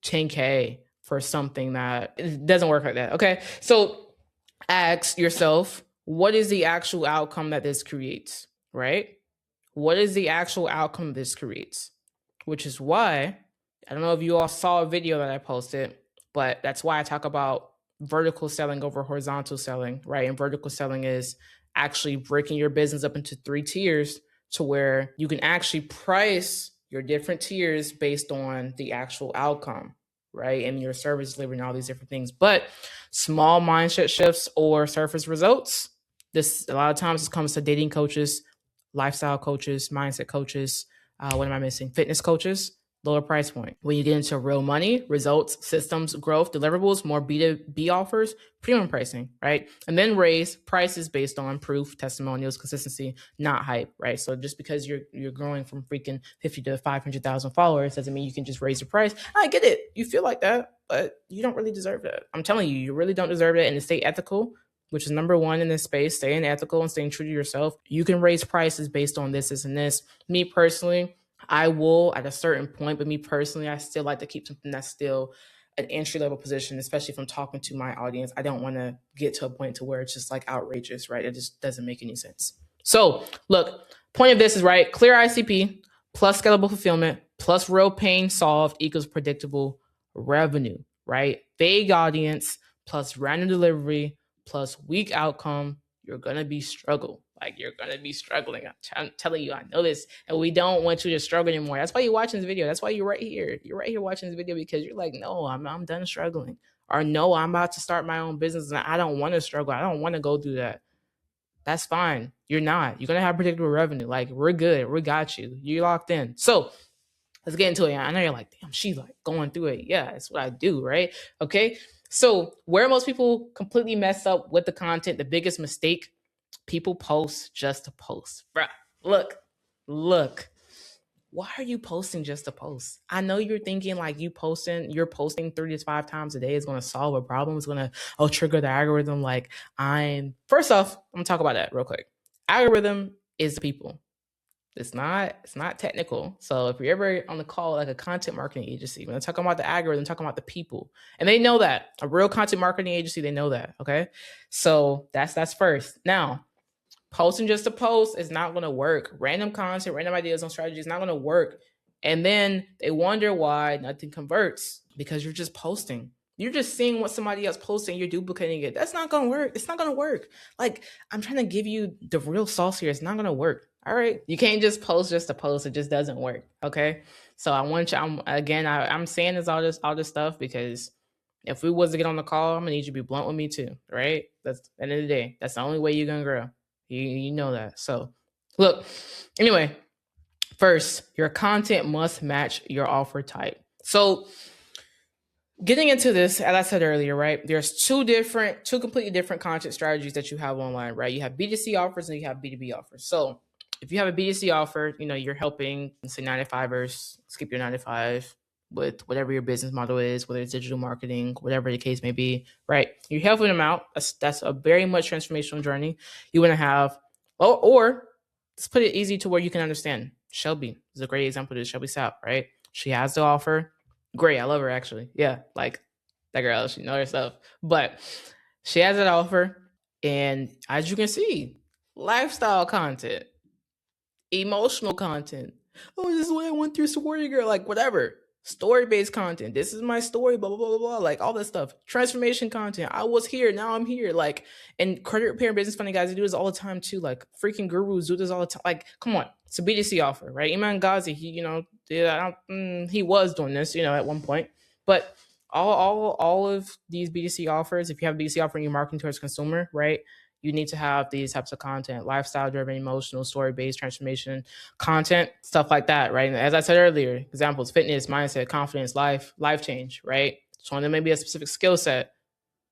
$10K for something that it doesn't work like that. Okay. So ask yourself, what is the actual outcome that this creates, right? What is the actual outcome this creates? Which is why, I don't know if you all saw a video that I posted, but that's why I talk about vertical selling over horizontal selling, right? And vertical selling is actually breaking your business up into 3 tiers to where you can actually price your different tiers based on the actual outcome, right? And your service delivery and all these different things. But small mindset shifts or surface results, this a lot of times it comes to dating coaches, lifestyle coaches, mindset coaches, what am I missing? Fitness coaches, lower price point. When you get into real money, results, systems, growth, deliverables, more B2B offers, premium pricing, right? And then raise prices based on proof, testimonials, consistency, not hype, right? So just because you're growing from freaking 50 to 500,000 followers doesn't mean you can just raise the price. I get it. You feel like that, but you don't really deserve that. I'm telling you, you really don't deserve it. And to stay ethical, which is number one in this space, staying ethical and staying true to yourself. You can raise prices based on this, and this. Me personally, I will at a certain point, but me personally, I still like to keep something that's still an entry level position, especially if I'm talking to my audience. I don't want to get to a point to where it's just like outrageous, right? It just doesn't make any sense. So look, point of this is right, clear ICP plus scalable fulfillment plus real pain solved equals predictable revenue, right? Vague audience plus random delivery plus weak outcome, you're gonna be struggle. Like you're gonna be struggling. I'm telling you, I know this, and we don't want you to struggle anymore. That's why you're watching this video. That's why you're right here. You're right here watching this video because you're like, no, I'm done struggling, or no, I'm about to start my own business and I don't want to struggle. I don't want to go through that. That's fine. You're not. You're gonna have predictable revenue. Like we're good. We got you. You're locked in. So let's get into it. I know you're like, damn, she's like going through it. Yeah, that's what I do, right? Okay. So where most people completely mess up with the content, the biggest mistake, people post just to post. Bruh, look. Why are you posting just to post? I know you're thinking like you're posting 3 to 5 times a day is going to solve a problem. It's going to trigger the algorithm. Like first off, I'm going to talk about that real quick. Algorithm is the people. It's not technical. So if you're ever on the call like a content marketing agency, when I'm talking about the algorithm, I'm talking about the people. And they know that. A real content marketing agency, they know that. Okay. So that's first. Now, posting just to post is not going to work. Random content, random ideas on strategy is not going to work. And then they wonder why nothing converts because you're just posting. You're just seeing what somebody else posting, you're duplicating it. That's not going to work. It's not going to work. Like, I'm trying to give you the real sauce here. It's not going to work. All right. You can't just post just to post. It just doesn't work. Okay. So I want you, I'm saying this all this stuff because if we was to get on the call, I'm gonna need you to be blunt with me too. Right. That's at the end of the day. That's the only way you're gonna grow. You know that. So look, anyway, first, your content must match your offer type. So getting into this, as I said earlier, right, there's two completely different content strategies that you have online, right? You have B2C offers and you have B2B offers. So if you have a B2C offer, you're helping, say, 9-to-5ers skip your 9 to 5 with whatever your business model is, whether it's digital marketing, whatever the case may be, right? You're helping them out. That's a very much transformational journey. You want to have, or let's put it easy to where you can understand. Shelby is a great example of this. Shelby Sapp, right? She has the offer. Great. I love her, actually. Yeah, like that girl, she knows her stuff. But she has that offer. And as you can see, lifestyle content, emotional content. Oh, this is what I went through, sorority girl, like whatever. Story-based content. This is my story, blah, blah, blah, blah, like all this stuff. Transformation content. I was here, now I'm here. Like, and credit repair business funny guys, they do this all the time too. Like freaking gurus do this all the time. Like, come on. It's a B2C offer, right? Iman Ghazi, he was doing this, at one point. But all of these B2C offers, if you have a B2C offer and you're marketing towards consumer, right? You need to have these types of content, lifestyle driven, emotional, story based transformation content, stuff like that, right? And as I said earlier, examples, fitness, mindset, confidence, life change, right? Showing them maybe a specific skill set.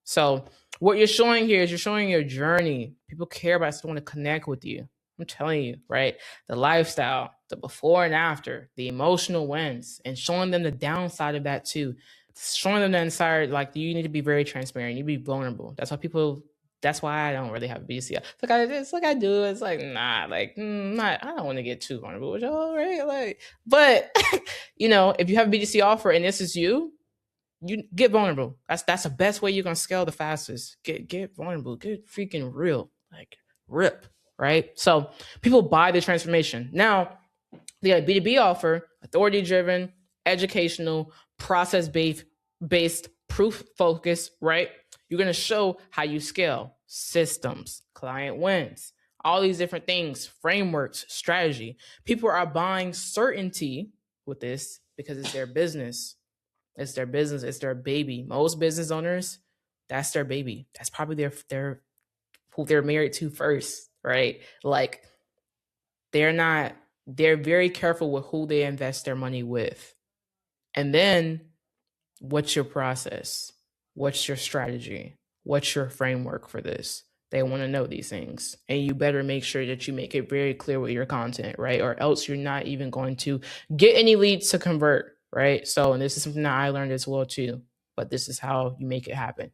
So what you're showing here is you're showing your journey. People care about it, so they want to connect with you. I'm telling you, right? The lifestyle, the before and after, the emotional wins, and showing them the downside of that too. Showing them the inside, like you need to be very transparent. You need to be vulnerable. That's why I don't really have a BC. It's like I do. It's like, nah, like, I don't want to get too vulnerable with y'all, right? Like, but, if you have a BDC offer and this is you get vulnerable. That's the best way you're going to scale the fastest. Get vulnerable. Get freaking real. Like, rip, right? So people buy the transformation. Now, they got a B2B offer, authority-driven, educational, process-based, proof-focused, right? You're going to show how you scale, systems, client wins, all these different things, frameworks, strategy. People are buying certainty with this because it's their business. It's their business. It's their baby. Most business owners, that's their baby. That's probably their who they're married to first, right? Like they're very careful with who they invest their money with. And then what's your process? What's your strategy? What's your framework for this? They want to know these things. And you better make sure that you make it very clear with your content, right? Or else you're not even going to get any leads to convert, right? So, and this is something that I learned as well too, but this is how you make it happen.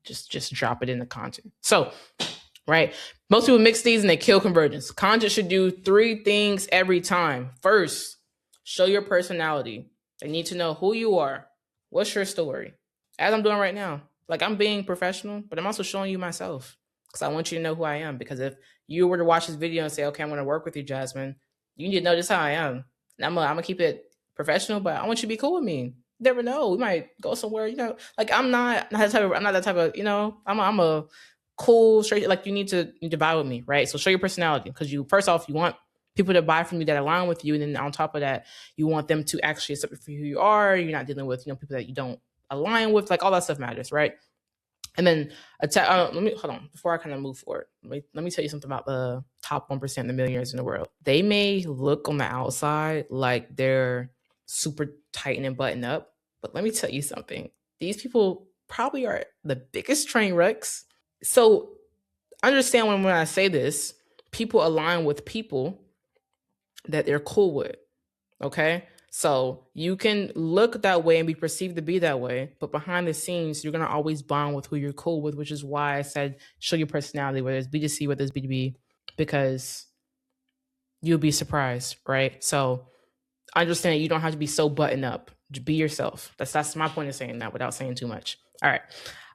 Just drop it in the content. So, right, most people mix these and they kill conversions. Content should do 3 things every time. First, show your personality. They need to know who you are. What's your story? As I'm doing right now. Like, I'm being professional, but I'm also showing you myself because I want you to know who I am. Because if you were to watch this video and say, okay, I'm going to work with you, Jasmine, you need to know just how I am. And I'm going to keep it professional, but I want you to be cool with me. You never know. We might go somewhere, like I'm not that type of, I'm a cool, straight, like you need to buy with me, right? So show your personality because first off, you want people to buy from you that align with you. And then on top of that, you want them to actually accept you for who you are. You're not dealing with, people that you don't align with, like all that stuff matters, right? And then let me hold on before I kind of move forward. Let me tell you something about the top 1% of the millionaires in the world. They may look on the outside like they're super tight and buttoned up, but let me tell you something. These people probably are the biggest train wrecks. So understand when I say this, people align with people that they're cool with. Okay? So you can look that way and be perceived to be that way, but behind the scenes, you're going to always bond with who you're cool with, which is why I said show your personality, whether it's B2C, whether it's B2B, because you'll be surprised, right? So understand that you don't have to be so buttoned up. Be yourself. That's my point of saying that without saying too much. All right.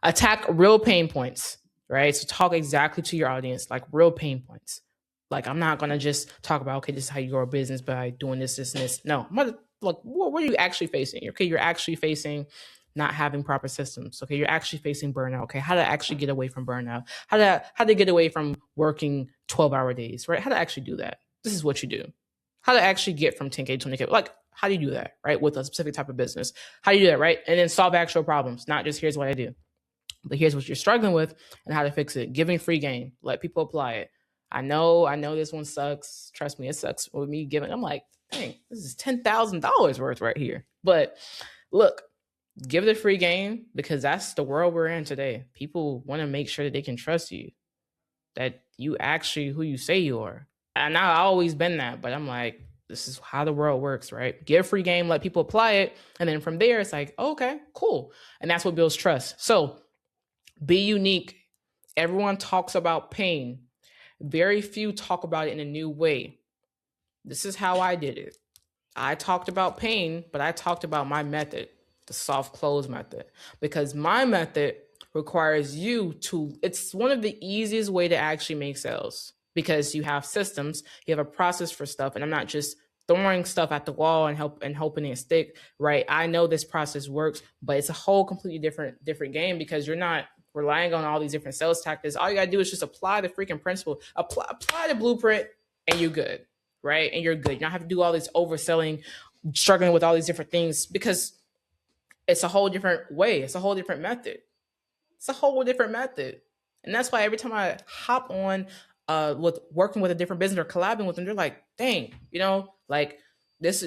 Attack real pain points, right? So talk exactly to your audience, like real pain points. Like, I'm not going to just talk about, okay, this is how you grow a business by doing this, and this. No, I'm going to look, what are you actually facing? Okay, you're actually facing not having proper systems. Okay, you're actually facing burnout. Okay, how to actually get away from burnout. How to get away from working 12-hour days, right? How to actually do that. This is what you do. How to actually get from 10K to 20K. Like, how do you do that, right? With a specific type of business. How do you do that, right? And then solve actual problems, not just here's what I do. But here's what you're struggling with and how to fix it. Giving free game. Let people apply it. I know this one sucks. Trust me, it sucks with me giving. I'm like, dang, this is $10,000 worth right here. But look, give the free game because that's the world we're in today. People want to make sure that they can trust you, that you actually who you say you are. And I've always been that, but I'm like, this is how the world works, right? Give free game, let people apply it. And then from there, it's like, oh, okay, cool. And that's what builds trust. So be unique. Everyone talks about pain. Very few talk about it in a new way. This is how I did it. I talked about pain, but I talked about my method, the soft close method, because my method requires you to, it's one of the easiest way to actually make sales because you have systems, you have a process for stuff. And I'm not just throwing stuff at the wall and hoping it stick, right? I know this process works, but it's a whole completely different game because you're not relying on all these different sales tactics. All you gotta do is just apply the freaking principle, apply the blueprint, and you're good, right? And you're good. You don't have to do all this overselling, struggling with all these different things because it's a whole different way. It's a whole different method. It's a whole different method. And that's why every time I hop on with working with a different business or collabing with them, they're like, dang, like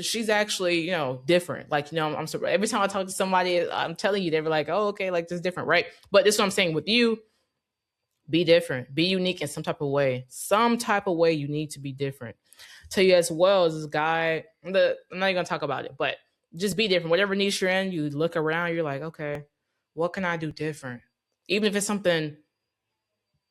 she's actually, different. Like, I'm surprised. Every time I talk to somebody, I'm telling you, they were like, oh, okay, like this is different, right? But this is what I'm saying with you, be different, be unique in some type of way. Some type of way you need to be different. Tell you as well as this guy, I'm not even gonna talk about it, but just be different. Whatever niche you're in, you look around, you're like, okay, what can I do different? Even if it's something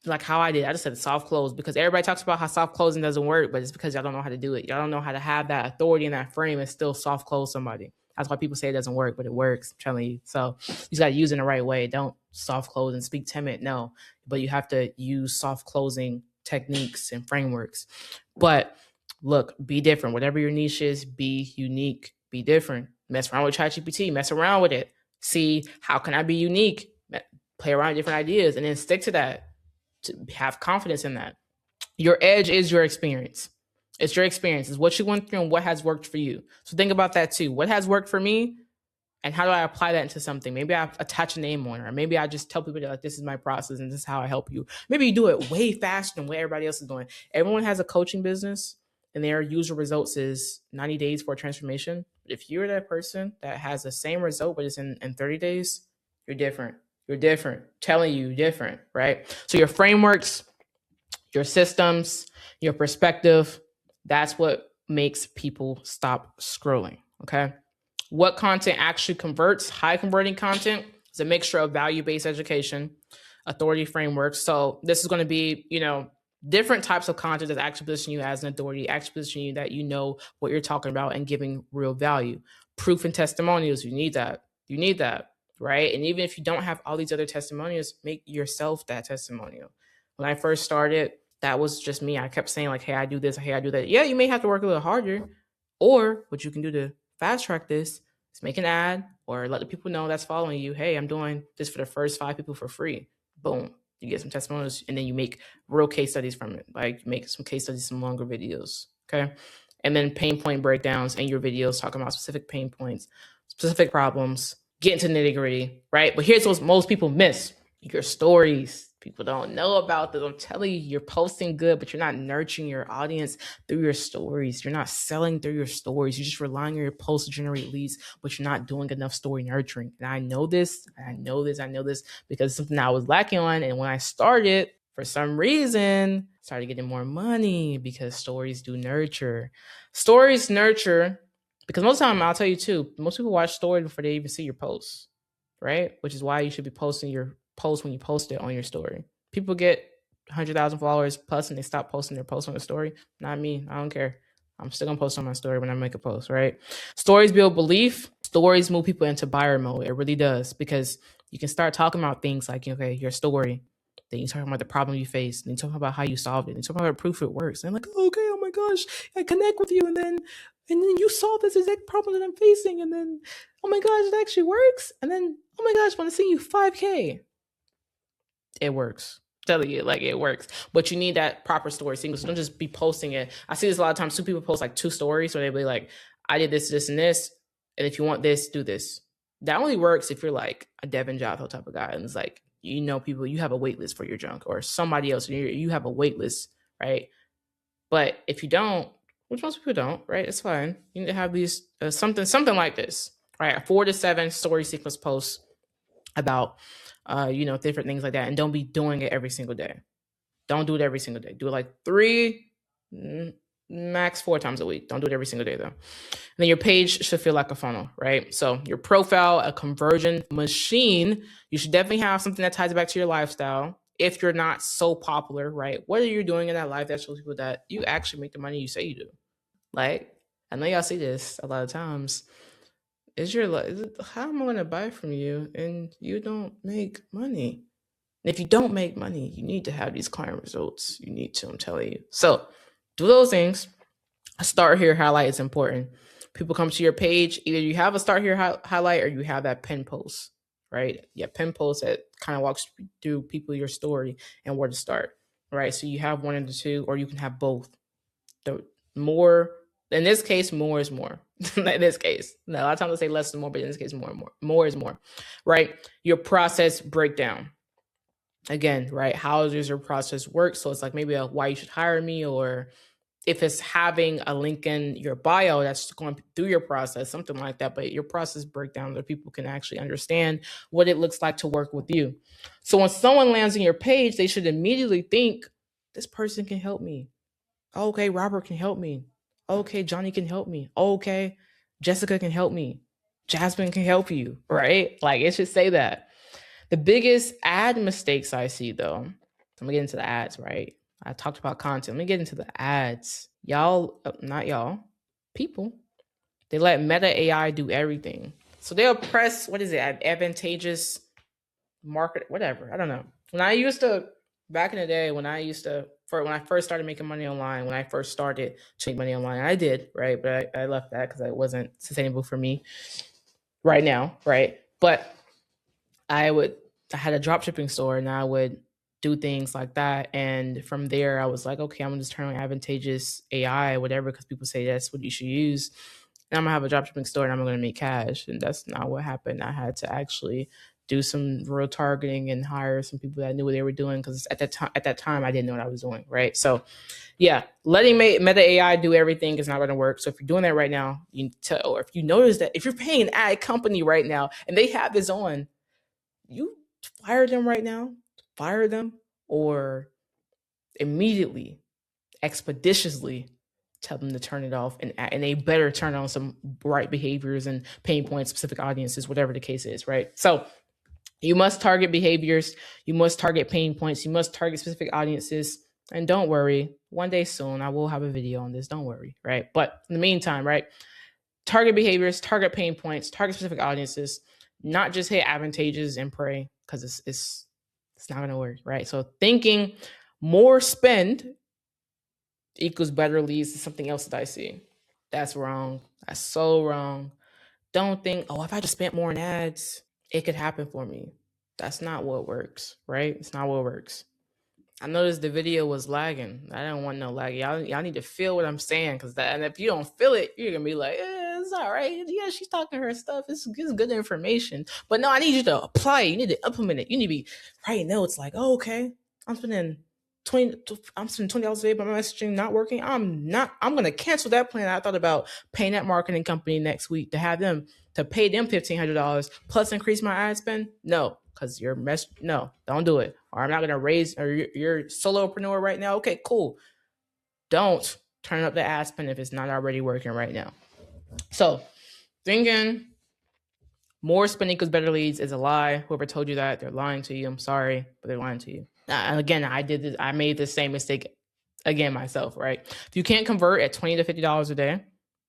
like how I did. I just said soft close because everybody talks about how soft closing doesn't work, but it's because y'all don't know how to do it. Y'all don't know how to have that authority in that frame and still soft close somebody. That's why people say it doesn't work, but it works. I'm telling you. So you just got to use it in the right way. Don't soft close and speak timid. No, but you have to use soft closing techniques and frameworks. But look, be different. Whatever your niche is, be unique, be different. Mess around with ChatGPT, mess around with it. See, how can I be unique? Play around with different ideas and then stick to that. To have confidence in that. Your edge is your experience. It's your experience. It's what you went through and what has worked for you. So think about that too. What has worked for me and how do I apply that into something? Maybe I attach a name on it, or maybe I just tell people that like, this is my process and this is how I help you. Maybe you do it way faster than what everybody else is doing. Everyone has a coaching business and their user results is 90 days for a transformation. But if you're that person that has the same result, but it's in 30 days, you're different. You're different. Telling you different, right? So your frameworks, your systems, your perspective, that's what makes people stop scrolling, okay? What content actually converts? High converting content is a mixture of value-based education, authority framework. So this is going to be, different types of content that actually position you as an authority, actually position you that you know what you're talking about and giving real value. Proof and testimonials, you need that. You need that, right? And even if you don't have all these other testimonials, make yourself that testimonial. When I first started, that was just me. I kept saying like, hey, I do this, hey, I do that. Yeah, you may have to work a little harder. Or what you can do to fast track this is make an ad or let the people know that's following you. Hey, I'm doing this for the first 5 people for free. Boom. You get some testimonials and then you make real case studies from it. Like make some case studies, some longer videos. Okay. And then pain point breakdowns in your videos talking about specific pain points, specific problems, get into nitty gritty, right? But here's what most people miss: your stories. People don't know about this. I'm telling you, you're posting good, but you're not nurturing your audience through your stories. You're not selling through your stories. You're just relying on your posts to generate leads, but you're not doing enough story nurturing. And I know this, because it's something I was lacking on. And when I started, for some reason, I started getting more money because stories do nurture. Stories nurture because most of the time, I'll tell you too, most people watch stories before they even see your posts, right? Which is why you should be posting your post when you post it on your story. People get 100,000 followers plus and they stop posting their post on the story. Not me. I don't care. I'm still gonna post on my story when I make a post, right? Stories build belief. Stories move people into buyer mode. It really does, because you can start talking about things like, okay, your story. Then you talk about the problem you face. Then you talk about how you solved it. Then you talk about proof it works. And like, okay, oh my gosh, I connect with you. And then you solve this exact problem that I'm facing. And then, oh my gosh, it actually works. And then, oh my gosh, when I see you 5K, it works. Telling you, like, it works. But you need that proper story sequence. So don't just be posting it. I see this a lot of times. 2 people post like 2 stories, so they'll be like, I did this, this, and this. And if you want this, do this. That only works if you're like a Devin Jotho type of guy. And it's like, people, you have a wait list for your junk, or somebody else, you have a wait list, right? But if you don't, which most people don't, right? It's fine. You need to have these something like this, right? 4 to 7 story sequence posts about different things like that. And don't be doing it every single day. Don't do it every single day. Do it like 3, max 4 times a week. Don't do it every single day though. And then your page should feel like a funnel, right? So your profile, a conversion machine. You should definitely have something that ties back to your lifestyle. If you're not so popular, right? What are you doing in that life that shows people that you actually make the money you say you do? Like, I know y'all see this a lot of times. How am I going to buy from you and you don't make money? And if you don't make money, you need to have these client results. You need to, I'm telling you. So do those things. A start here highlight is important. People come to your page, either you have a start here highlight or you have that pin post, right? Yeah, pin post that kind of walks through people your story and where to start, right? So you have one of the two, or you can have both. The more, in this case, more is more. In this case, now, a lot of times I say less is more, but in this case, more and more. More is more, right? Your process breakdown. Again, right? How does your process work? So it's like maybe a why you should hire me, or if it's having a link in your bio that's going through your process, something like that. But your process breakdown that people can actually understand what it looks like to work with you. So when someone lands on your page, they should immediately think, this person can help me. Okay, Robert can help me. Okay, Johnny can help me. Okay, Jessica can help me. Jasmine can help you, right? Like, it should say that. The biggest ad mistakes I see, though, I'm gonna get into the ads, right? I talked about content. Let me get into the ads. Y'all, not y'all, people, they let Meta AI do everything. So they'll press, what is it, advantageous market, whatever. I don't know. Back in the day, when I first started making money online, when I first started to make money online, I did, right? But I left that because it wasn't sustainable for me right now, right? But I had a drop shipping store, and I would do things like that. And from there, I was like, okay, I'm gonna just turn on advantageous AI, whatever, because people say that's what you should use. And I'm gonna have a drop shipping store and I'm gonna make cash. And that's not what happened. I had to actually do some real targeting and hire some people that knew what they were doing, because at that time I didn't know what I was doing, right? So yeah, letting Meta AI do everything is not going to work. So if you're doing that right now, or if you notice that if you're paying an ad company right now and they have this on, you fire them right now, or immediately, expeditiously tell them to turn it off, and they better turn on some right behaviors and pain points, specific audiences, whatever the case is, right? So You must target behaviors. You must target pain points. You must target specific audiences. And don't worry, one day soon I will have a video on this. Don't worry, right? But in the meantime, right? Target behaviors, target pain points, target specific audiences, not just hit advantages and pray because it's not gonna work, right? So thinking more spend equals better leads to something else that I see. That's wrong. That's so wrong. Don't think, oh, if I just spent more in ads, it could happen for me. That's not what works, right? It's not what works. I noticed the video was lagging. I don't want no lag. Y'all need to feel what I'm saying, because that, and if you don't feel it, you're gonna be like, it's all right. Yeah, she's talking her stuff. It's good information. But no, I need you to apply it. You need to implement it. You need to be right now. It's like, oh, okay, I'm spending 20. I'm spending $20 a day, but my messaging not working. I'm gonna cancel that plan. I thought about paying that marketing company next week to have them to pay them $1,500 plus increase my ad spend. No, because no, don't do it. Or I'm not gonna raise. Or you're solopreneur right now. Okay, cool. Don't turn up the ad spend if it's not already working right now. So thinking more spending equals better leads is a lie. Whoever told you that, they're lying to you. I'm sorry, but they're lying to you. And again, I made the same mistake again myself, right? If you can't convert at $20 to $50 a day,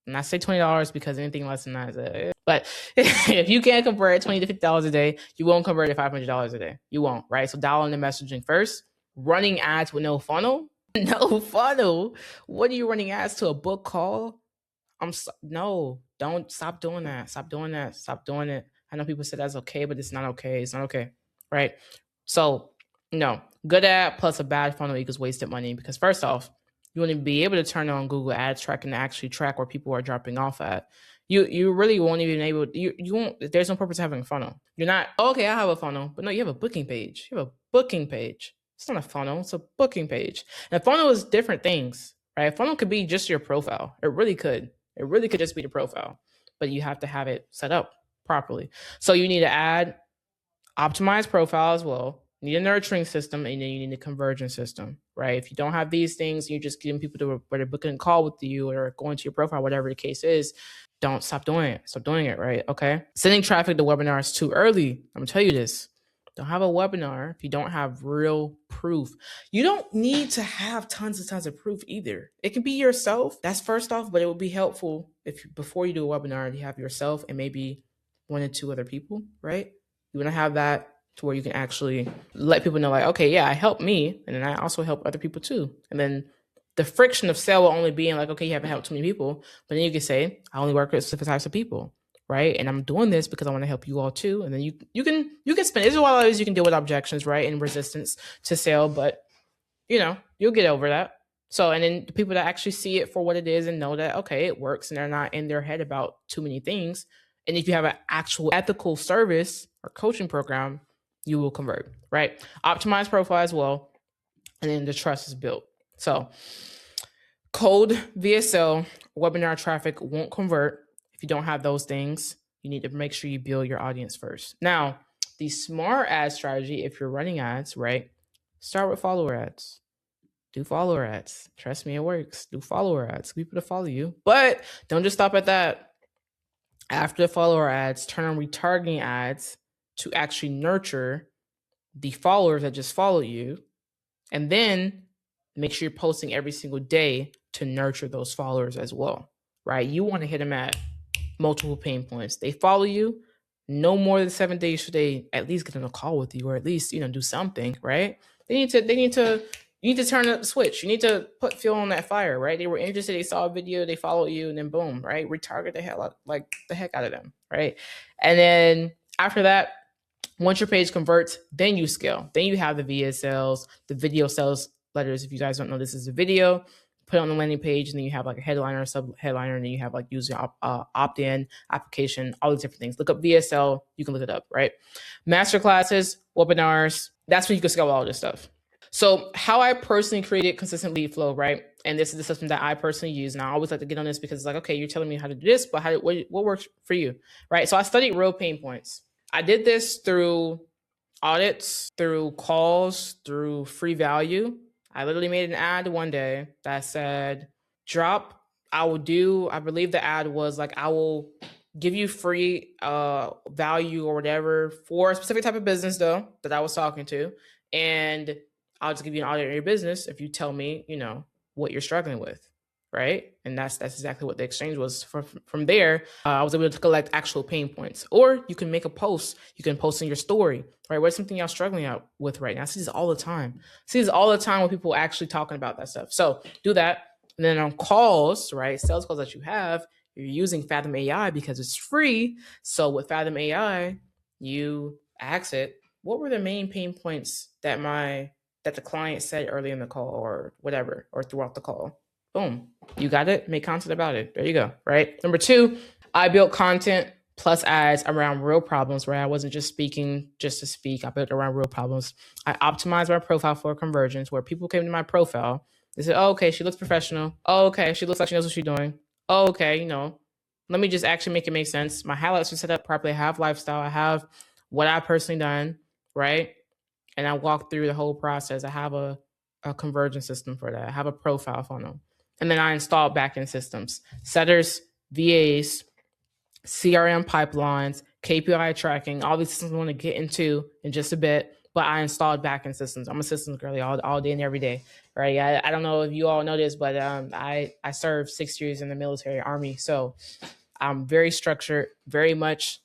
and I say $20 because anything less than that is but if you can't convert at $20 to $50 a day, you won't convert at $500 a day. You won't, right? So dial in the messaging first. Running ads with no funnel. No funnel. What are you running ads to, a book call? No, don't stop doing that. Stop doing that. Stop doing it. I know people say that's okay, but it's not okay. It's not okay. Right? So, no. Good ad plus a bad funnel equals wasted money, because first off, you want to be able to turn on Google Ads tracking to actually track where people are dropping off at. You really won't even able you won't. There's no purpose of having a funnel. You're not, okay, I have a funnel, but no, you have a booking page. You have a booking page. It's not a funnel, it's a booking page. And a funnel is different things, right? A funnel could be just your profile. It really could. It really could just be the profile, but you have to have it set up properly. So you need to add optimized profile as well. You need a nurturing system, and then you need a conversion system, right? If you don't have these things, you're just getting people to whether booking a call with you or going to your profile, whatever the case is. Don't stop doing it. Stop doing it, right? Okay. Sending traffic to webinars too early. I'm gonna tell you this. Don't have a webinar if you don't have real proof. You don't need to have tons of proof either. It can be yourself. That's first off, but it would be helpful if before you do a webinar, you have yourself and maybe one or two other people, right? You want to have that to where you can actually let people know, like, okay, yeah, I helped me, and then I also help other people too. And then the friction of sale will only be in like, okay, you haven't helped too many people, but then you can say, I only work with specific types of people, right? And I'm doing this because I want to help you all too. And then you can spend. There's a lot of ways you can deal with objections, right, and resistance to sale, but you'll get over that. So, and then the people that actually see it for what it is and know that, okay, it works, and they're not in their head about too many things. And if you have an actual ethical service or coaching program, you will convert, right? Optimized profile as well. And then the trust is built. So cold VSL webinar traffic won't convert if you don't have those things. You need to make sure you build your audience first. Now, the smart ad strategy, if you're running ads, right? Start with follower ads. Do follower ads. Trust me, it works. Do follower ads. People to follow you. But don't just stop at that. After the follower ads, turn on retargeting ads to actually nurture the followers that just follow you. And then make sure you're posting every single day to nurture those followers as well, right? You want to hit them at multiple pain points. They follow you no more than 7 days should they at least get on a call with you, or at least, do something, right? You need to turn up the switch. You need to put fuel on that fire, right? They were interested, they saw a video, they followed you, and then boom, right? Retarget the heck out of them, right? And then after that, once your page converts, then you scale. Then you have the VSLs, the video sales letters. If you guys don't know, this is a video. Put it on the landing page, and then you have like a headliner, sub headliner, and then you have like user opt-in, application, all these different things. Look up VSL, you can look it up, right? Masterclasses, webinars, that's when you can scale all this stuff. So how I personally created consistent lead flow, right? And this is the system that I personally use. And I always like to get on this because it's like, okay, you're telling me how to do this, but what works for you, right? So I studied real pain points. I did this through audits, through calls, through free value. I literally made an ad one day that said, I believe the ad was like, I will give you free value or whatever for a specific type of business though that I was talking to, and I'll just give you an audit of your business if you tell me, what you're struggling with, right? And that's exactly what the exchange was. From there, I was able to collect actual pain points. Or you can make a post. You can post in your story, right? What's something y'all struggling out with right now? I see this all the time. I see this all the time when people actually talking about that stuff. So do that. And then on calls, right? Sales calls that you have, you're using Fathom AI because it's free. So with Fathom AI, you ask it, what were the main pain points that the client said early in the call or whatever, or throughout the call? Boom. You got it. Make content about it. There you go. Right. Number 2, I built content plus ads around real problems where I wasn't just speaking just to speak. I built around real problems. I optimized my profile for conversions where people came to my profile. They said, oh, okay, she looks professional. Oh, okay, she looks like she knows what she's doing. Oh, okay, let me just actually make it make sense. My highlights are set up properly. I have lifestyle. I have what I've personally done, right? And I walk through the whole process. I have a conversion system for that. I have a profile funnel. And then I install backend systems, setters, VAs, CRM pipelines, KPI tracking, all these systems I want to get into in just a bit. But I installed backend systems. I'm a systems girly all day and every day, right? I don't know if you all know this, but I served 6 years in the military army. So I'm very structured, very much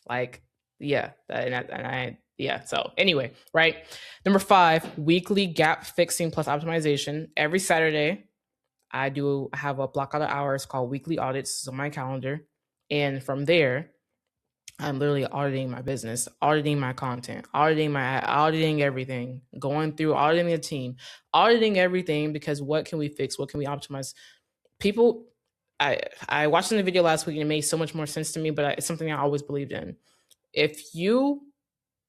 like, yeah. So anyway, right? Number 5, weekly gap fixing plus optimization. Every Saturday, I have a block out of hours called weekly audits on my calendar. And from there, I'm literally auditing my business, auditing my content, auditing everything, going through auditing the team, auditing everything, because what can we fix? What can we optimize? People, I watched in the video last week and it made so much more sense to me, but it's something I always believed in. If you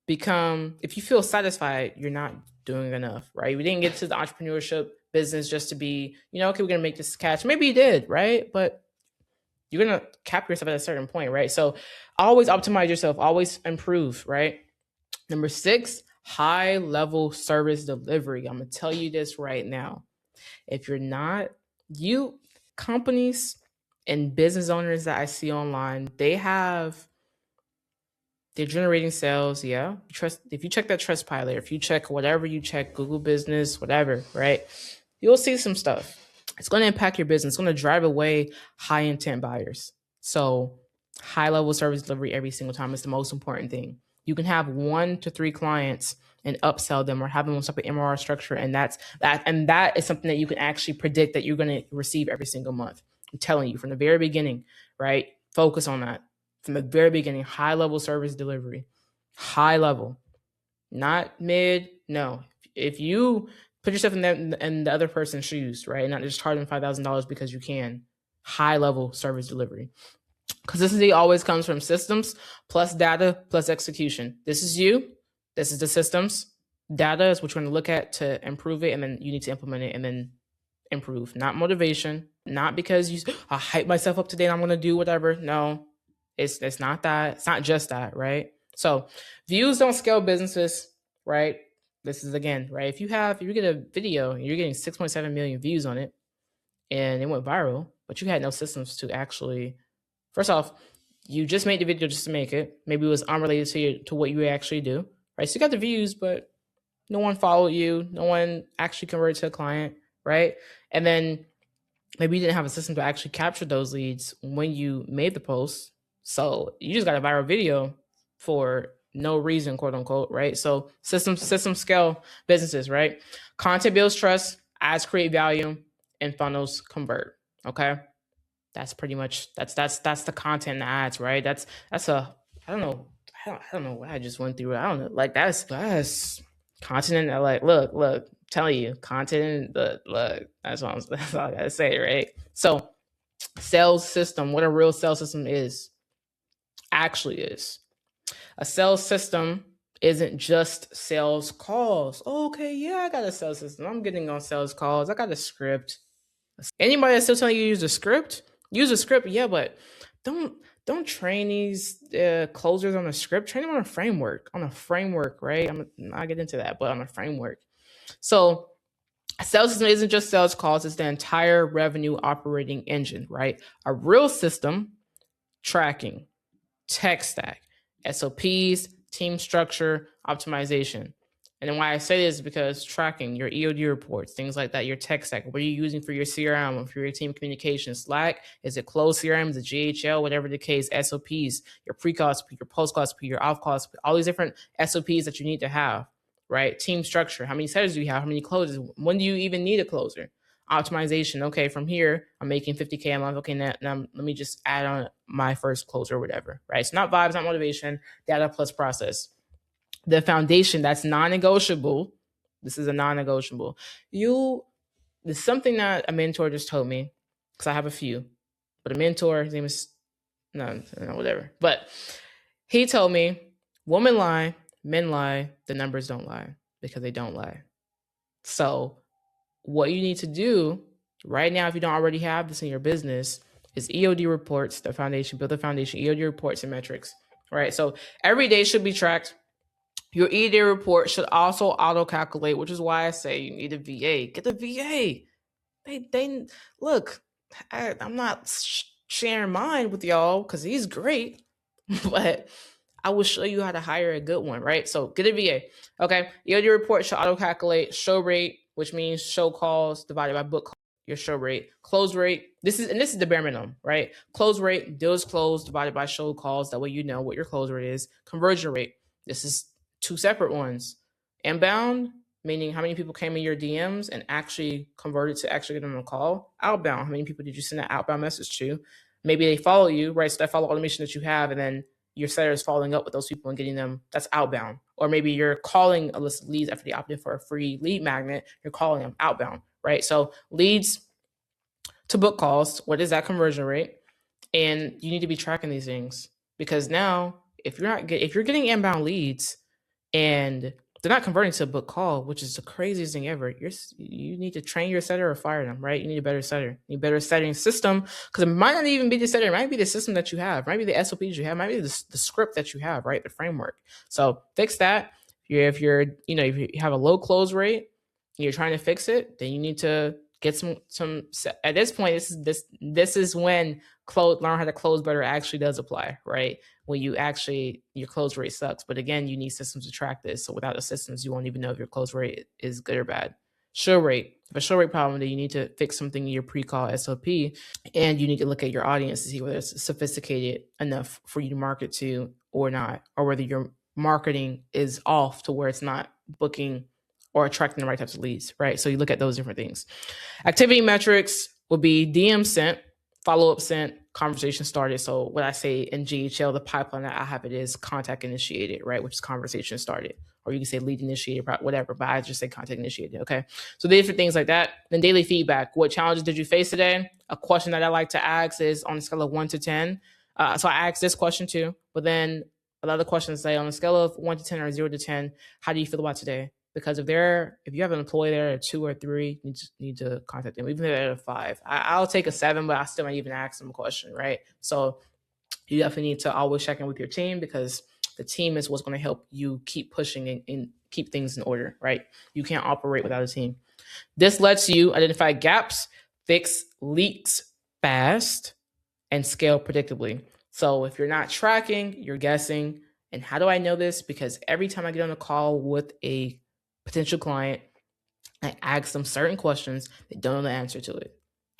feel satisfied, you're not doing enough, right? We didn't get to the entrepreneurship business just to be, okay, we're going to make this cash. Maybe you did, right? But you're going to cap yourself at a certain point, right? So always optimize yourself, always improve, right? Number 6, high level service delivery. I'm going to tell you this right now. If you're not, companies and business owners that I see online, they're generating sales. Yeah. If you check that Trustpilot, if you check whatever you check, Google Business, whatever, right? You'll see some stuff. It's going to impact your business. It's going to drive away high intent buyers. So high level service delivery every single time is the most important thing. You can have 1 to 3 clients and upsell them or have them on some type of MRR structure. And that is something that you can actually predict that you're going to receive every single month. I'm telling you from the very beginning, right? Focus on that. From the very beginning, high level service delivery, high level, not mid. No, if you put yourself in the other person's shoes, right, not just charging $5,000 because you can, high level service delivery. Consistency always comes from systems plus data plus execution. This is you. This is the systems. Data is what you're going to look at to improve it, and then you need to implement it and then improve. Not motivation. Not because I hype myself up today and I'm going to do whatever. No. It's not that. It's not just that, right? So views don't scale businesses, right? This is again, right? If you get a video and you're getting 6.7 million views on it and it went viral, but you had no systems to actually, first off, you just made the video just to make it. Maybe it was unrelated to what you actually do, right? So you got the views, but no one followed you. No one actually converted to a client, right? And then maybe you didn't have a system to actually capture those leads when you made the post. So you just got a viral video for no reason, quote unquote, right? So system scale businesses, right? Content builds trust, ads create value, and funnels convert. Okay, that's pretty much that's the content and the ads, right? That's I don't know what I just went through. I don't know, like that's content and like look, I'm telling you, content. Look, that's all I gotta say, right? So sales system, what a real sales system actually is. A sales system isn't just sales calls. Oh, okay, yeah, I got a sales system. I'm getting on sales calls. I got a script. Anybody that's still telling you use a script, yeah, but don't train these closers on a script. Train them on a framework, right? I'll get into that, but on a framework. So a sales system isn't just sales calls, it's the entire revenue operating engine, right? A real system tracking, tech stack, SOPs, team structure, optimization. And then why I say this is because tracking your EOD reports, things like that, your tech stack, what are you using for your CRM, for your team communication? Slack, is it closed CRM, is it GHL, whatever the case, SOPs, your pre-call SP, your post-call SP, your off-call SP, all these different SOPs that you need to have, right? Team structure, how many setters do you have, how many closes, when do you even need a closer? Optimization, okay, from here, I'm making 50K a month. Okay, now let me just add on my first closer or whatever, right? It's not vibes, not motivation, data plus process. The foundation that's non-negotiable. This is a non-negotiable. There's something that a mentor just told me, because I have a few, but a mentor, his name is, no, whatever. But he told me, women lie, men lie, the numbers don't lie, because they don't lie. So what you need to do right now, if you don't already have this in your business, is EOD reports, the foundation, build the foundation, EOD reports and metrics, right? So every day should be tracked. Your EOD report should also auto calculate, which is why I say you need a VA. Get the VA. They look, I'm not sharing mine with y'all because he's great, but I will show you how to hire a good one, right? So get a VA. Okay. EOD report should auto calculate show rate, which means show calls divided by book calls, your show rate, close rate. This is the bare minimum, right? Close rate, deals closed divided by show calls. That way you know what your close rate is. Conversion rate. This is two separate ones. Inbound, meaning how many people came in your DMs and actually converted to actually getting on a call. Outbound, how many people did you send that outbound message to? Maybe they follow you, right? So that follow automation that you have, and then your seller is following up with those people and getting them. That's outbound. Or maybe you're calling a list of leads after they opt in for a free lead magnet. You're calling them outbound, right? So leads to book calls. What is that conversion rate? And you need to be tracking these things, because now if you're getting inbound leads and they're not converting to a book call, which is the craziest thing ever, you need to train your setter or fire them, right? You need a better setter. You need a better setting system, because it might not even be the setter. It might be the system that you have. It might be the SOPs you have. It might be the script that you have, right? The framework. So fix that. If you have a low close rate and you're trying to fix it, then you need to get some. At this point, this is when learn how to close better actually does apply, right? When your close rate sucks. But again, you need systems to track this. So without the systems, you won't even know if your close rate is good or bad. Show rate. If a show rate problem, then you need to fix something in your pre-call SOP, and you need to look at your audience to see whether it's sophisticated enough for you to market to or not, or whether your marketing is off to where it's not booking or attracting the right types of leads, right? So you look at those different things. Activity metrics will be DM sent, follow-up sent, conversation started. So what I say in GHL, the pipeline that I have it is contact initiated, right? Which is conversation started. Or you can say lead initiated, whatever, but I just say contact initiated, okay? So different things like that. Then daily feedback. What challenges did you face today? A question that I like to ask is on a scale of 1 to 10. So I asked this question too, but then a lot of questions say on a scale of 1 to 10 or 0 to 10, how do you feel about today? Because if you have an employee there at 2 or 3, you just need to contact them. Even if they're at a 5, I'll take a 7, but I still might even ask them a question, right? So you definitely need to always check in with your team, because the team is what's going to help you keep pushing and keep things in order, right? You can't operate without a team. This lets you identify gaps, fix leaks fast, and scale predictably. So if you're not tracking, you're guessing. And how do I know this? Because every time I get on a call with a potential client, I ask them certain questions, they don't know the answer to it,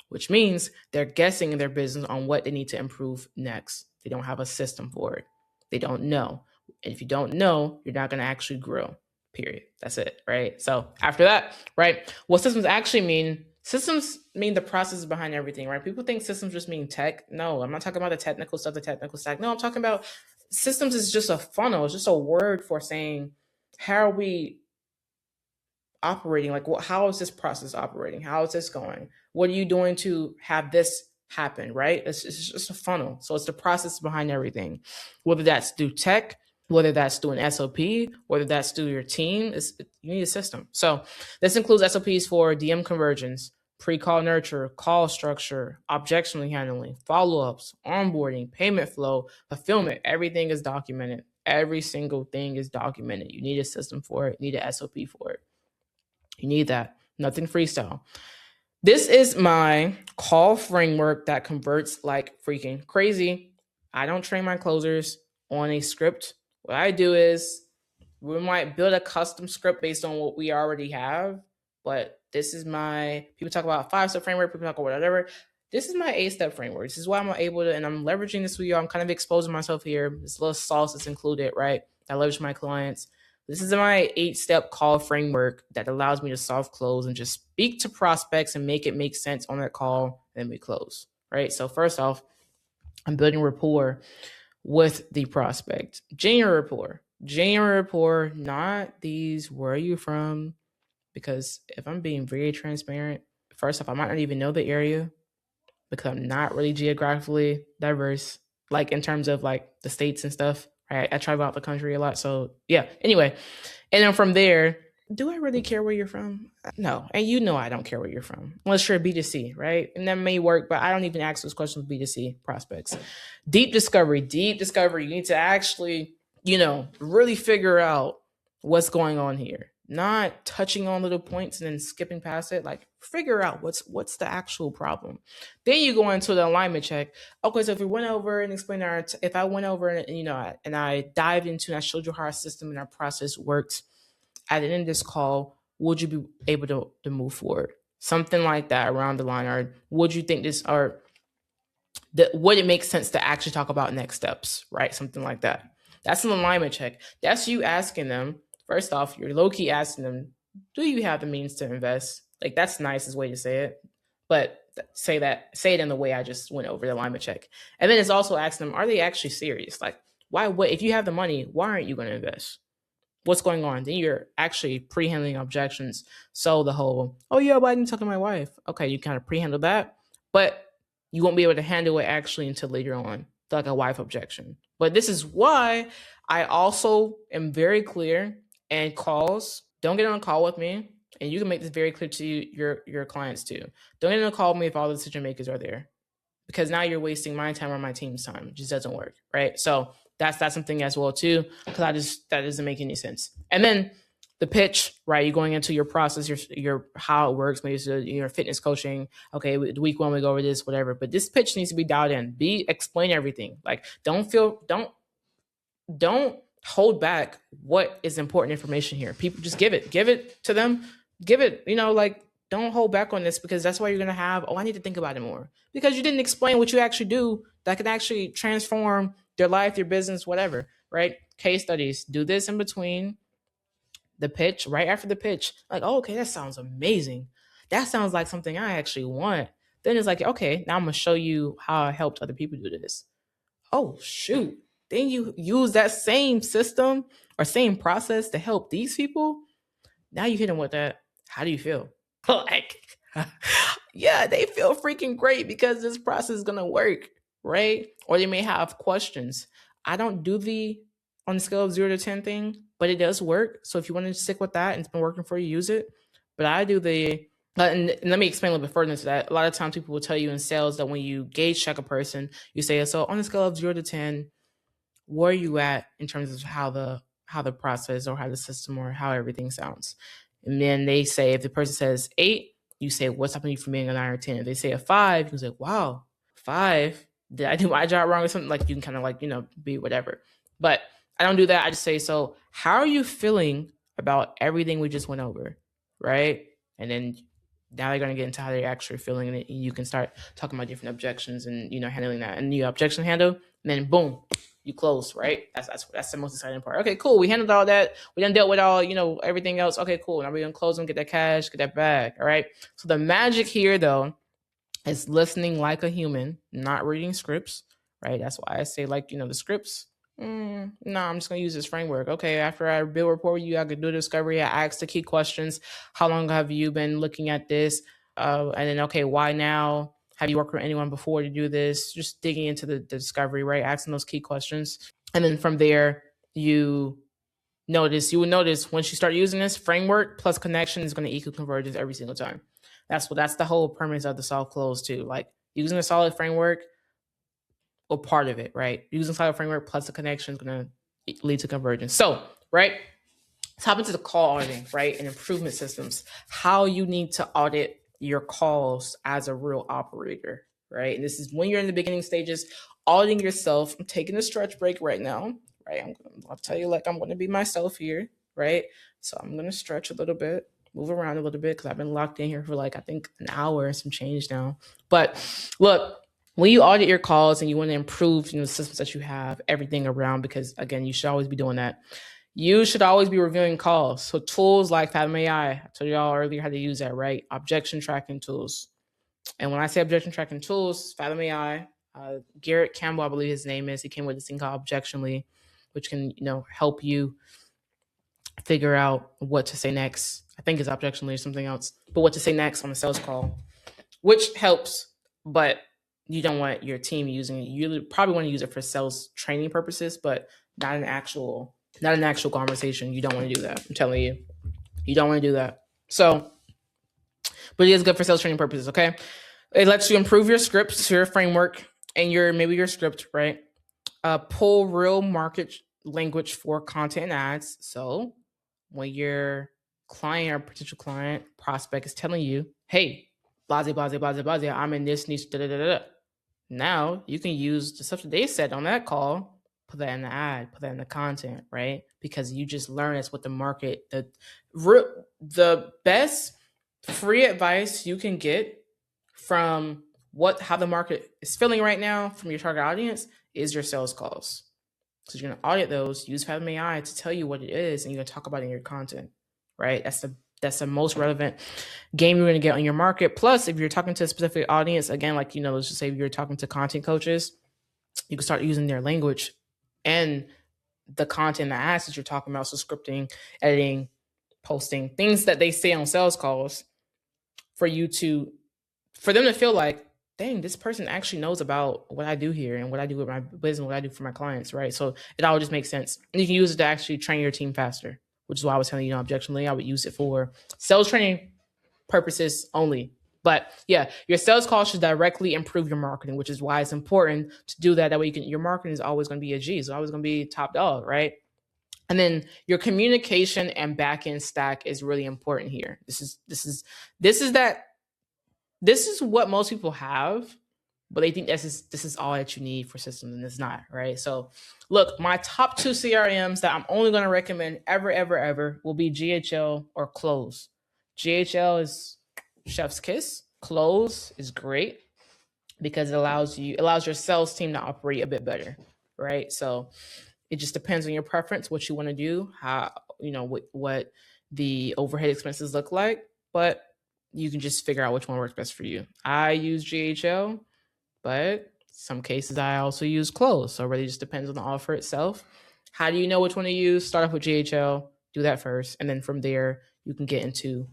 which means they're guessing in their business on what they need to improve next. They don't have a system for it. They don't know. And if you don't know, you're not going to actually grow, period. That's it, right? So after that, right, what systems actually mean? Systems mean the process behind everything, right? People think systems just mean tech. No, I'm not talking about the technical stuff, the technical stack. No, I'm talking about systems is just a funnel. It's just a word for saying, how are we operating? Like, how is this process operating? How is this going? What are you doing to have this happen, right? It's just a funnel. So it's the process behind everything, whether that's through tech, whether that's through an SOP, whether that's through your team. You need a system. So this includes SOPs for DM conversions, pre-call nurture, call structure, objection handling, follow-ups, onboarding, payment flow, fulfillment. Everything is documented. Every single thing is documented. You need a system for it. You need an SOP for it. You need that. Nothing freestyle. This is my call framework that converts like freaking crazy. I don't train my closers on a script. What I do is we might build a custom script based on what we already have, but this is my, people talk about 5-step framework, people talk about whatever. This is my 8-step framework. This is why I'm able to, and I'm leveraging this with you. I'm kind of exposing myself here. This little sauce is included, right? I leverage my clients. This is my 8-step call framework that allows me to soft close and just speak to prospects and make it make sense on that call, and then we close, right? So first off, I'm building rapport with the prospect. Genuine rapport, not these, where are you from? Because if I'm being very transparent, first off, I might not even know the area because I'm not really geographically diverse, like in terms of like the states and stuff. Right? I travel out the country a lot. So yeah, anyway. And then from there, do I really care where you're from? No. And you know I don't care where you're from. Unless you're a B2C, right? And that may work, but I don't even ask those questions with B2C prospects. Deep discovery. You need to actually, really figure out what's going on here. Not touching on little points and then skipping past it. Like figure out what's the actual problem. Then you go into the alignment check. Okay, so if we went over and explained if I went over and I dived into and I showed you how our system and our process works, at the end of this call, would you be able to move forward? Something like that around the line, or would you think this, or would it make sense to actually talk about next steps, right? Something like that. That's an alignment check. That's you asking them, first off, you're low-key asking them, do you have the means to invest? Like that's the nicest way to say it. But say it in the way I just went over the alignment check. And then it's also asking them, are they actually serious? Like, if you have the money, why aren't you going to invest? What's going on? Then you're actually pre-handling objections. So the whole, oh yeah, but I didn't talk to my wife. Okay, you kind of pre-handle that, but you won't be able to handle it actually until later on, like a wife objection. But this is why I also am very clear, and calls, don't get on a call with me. And you can make this very clear to your clients too. Don't get on a call with me if all the decision makers are there, because now you're wasting my time or my team's time. It just doesn't work, right? So that's something as well too, because that doesn't make any sense. And then the pitch, right? You're going into your process, your how it works, maybe it's your fitness coaching. Okay, week 1 we go over this, whatever. But this pitch needs to be dialed in. Explain everything. Like don't hold back what is important information here. People just give it to them. Give it, like don't hold back on this, because that's why you're going to have, I need to think about it more, because you didn't explain what you actually do that can actually transform their life, their business, whatever, right? Case studies, do this in between the pitch, right after the pitch. Like, oh, okay, that sounds amazing. That sounds like something I actually want. Then it's like, okay, now I'm going to show you how I helped other people do this. Oh, shoot. Then you use that same system or same process to help these people. Now you hit them with that. How do you feel? Like, yeah, they feel freaking great because this process is going to work, right? Or they may have questions. I don't do the on the scale of 0 to 10 thing, but it does work. So if you want to stick with that and it's been working for you, use it. But I do and let me explain a little bit further into that. A lot of times people will tell you in sales that when you gauge check a person, you say, so on a scale of 0 to 10, where are you at in terms of how the process or how the system or how everything sounds? And then they say, if the person says 8, you say, what's happening from being a 9 or 10? If they say a 5, you say, wow, 5. Did I do my job wrong or something? Like you can kind of be whatever. But I don't do that. I just say, so how are you feeling about everything we just went over? Right? And then now they're going to get into how they're actually feeling, and you can start talking about different objections and, handling that. And you objection handle, and then boom, you close, right? That's the most exciting part. Okay, cool. We handled all that. We done dealt with all, everything else. Okay, cool. Now we're going to close them, get that cash, get that bag. All right. So the magic here, though, is listening like a human, not reading scripts, right? That's why I say, the scripts. No, I'm just going to use this framework. Okay, after I build rapport with you, I could do discovery. I ask the key questions. How long have you been looking at this? And then, okay, why now? Have you worked with anyone before to do this? Just digging into the discovery, right? Asking those key questions. And then from there, you will notice once you start using this framework plus connection is going to equal convergence every single time. That's the whole premise of the soft close too. Like using a solid framework or part of it, right? Using solid framework plus the connection is going to lead to convergence. So, right? Let's hop into the call auditing, right? And improvement systems. How you need to audit your calls as a real operator, right? And this is when you're in the beginning stages, auditing yourself. I'm taking a stretch break right now, right? I'll tell you, like, I'm going to be myself here, right? So I'm going to stretch a little bit, move around a little bit because I've been locked in here for like, I think an hour and some change now. But look, when you audit your calls and you want to improve, the systems that you have, everything around, because again, you should always be doing that. You should always be reviewing calls. So tools like Fathom AI, I told y'all earlier how to use that, right? Objection tracking tools. And when I say objection tracking tools, Fathom AI, Garrett Campbell, I believe his name is, he came with this thing called Objectionly, which can, help you figure out what to say next. I think it's Objectionly or something else, but what to say next on a sales call, which helps, but you don't want your team using it. You probably want to use it for sales training purposes, but not an actual conversation. You don't want to do that. I'm telling you, you don't want to do that. So, but it is good for sales training purposes. Okay, it lets you improve your scripts, your framework, and your script, right? Pull real market language for content and ads. So when your client or potential client prospect is telling you, hey, blah, blah, blah, blah, blah, I'm in this niche, da, da, da, da. Now you can use the stuff that they said on that call, put that in the ad, put that in the content, right? Because you just learn that's what the market, the best free advice you can get from how the market is feeling right now from your target audience is your sales calls. So you're going to audit those, use Fathom AI to tell you what it is, and you're going to talk about it in your content, right? That's the most relevant game you're going to get on your market. Plus, if you're talking to a specific audience, again, like, let's just say if you're talking to content coaches, you can start using their language and the content, the ads that you're talking about. So scripting, editing, posting, things that they say on sales calls for them to feel like, dang, this person actually knows about what I do here and what I do with my business, what I do for my clients, right? So it all just makes sense. And you can use it to actually train your team faster, which is why I was telling you, Objectionly, I would use it for sales training purposes only. But yeah, your sales call should directly improve your marketing, which is why it's important to do that. That way your marketing is always going to be a G. It's always going to be top dog, right? And then your communication and back-end stack is really important here. This is what most people have, but they think this is all that you need for systems, and it's not, right? So look, my top 2 CRMs that I'm only going to recommend ever will be GHL or Close. GHL is chef's kiss. Close is great because it allows your sales team to operate a bit better, right? So it just depends on your preference, what you want to do, how, what the overhead expenses look like, but you can just figure out which one works best for you. I use GHL, but some cases I also use Close. So it really just depends on the offer itself. How do you know which one to use? Start off with GHL, do that first, and then from there you can get into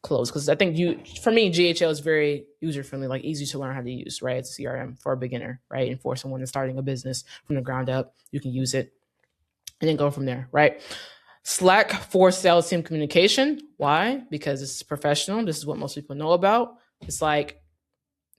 Close. Because I think for me, GHL is very user-friendly, like easy to learn how to use, right? It's a CRM for a beginner, right? And for someone that's starting a business from the ground up, you can use it and then go from there, right? Slack for sales team communication. Why? Because it's professional. This is what most people know about. It's like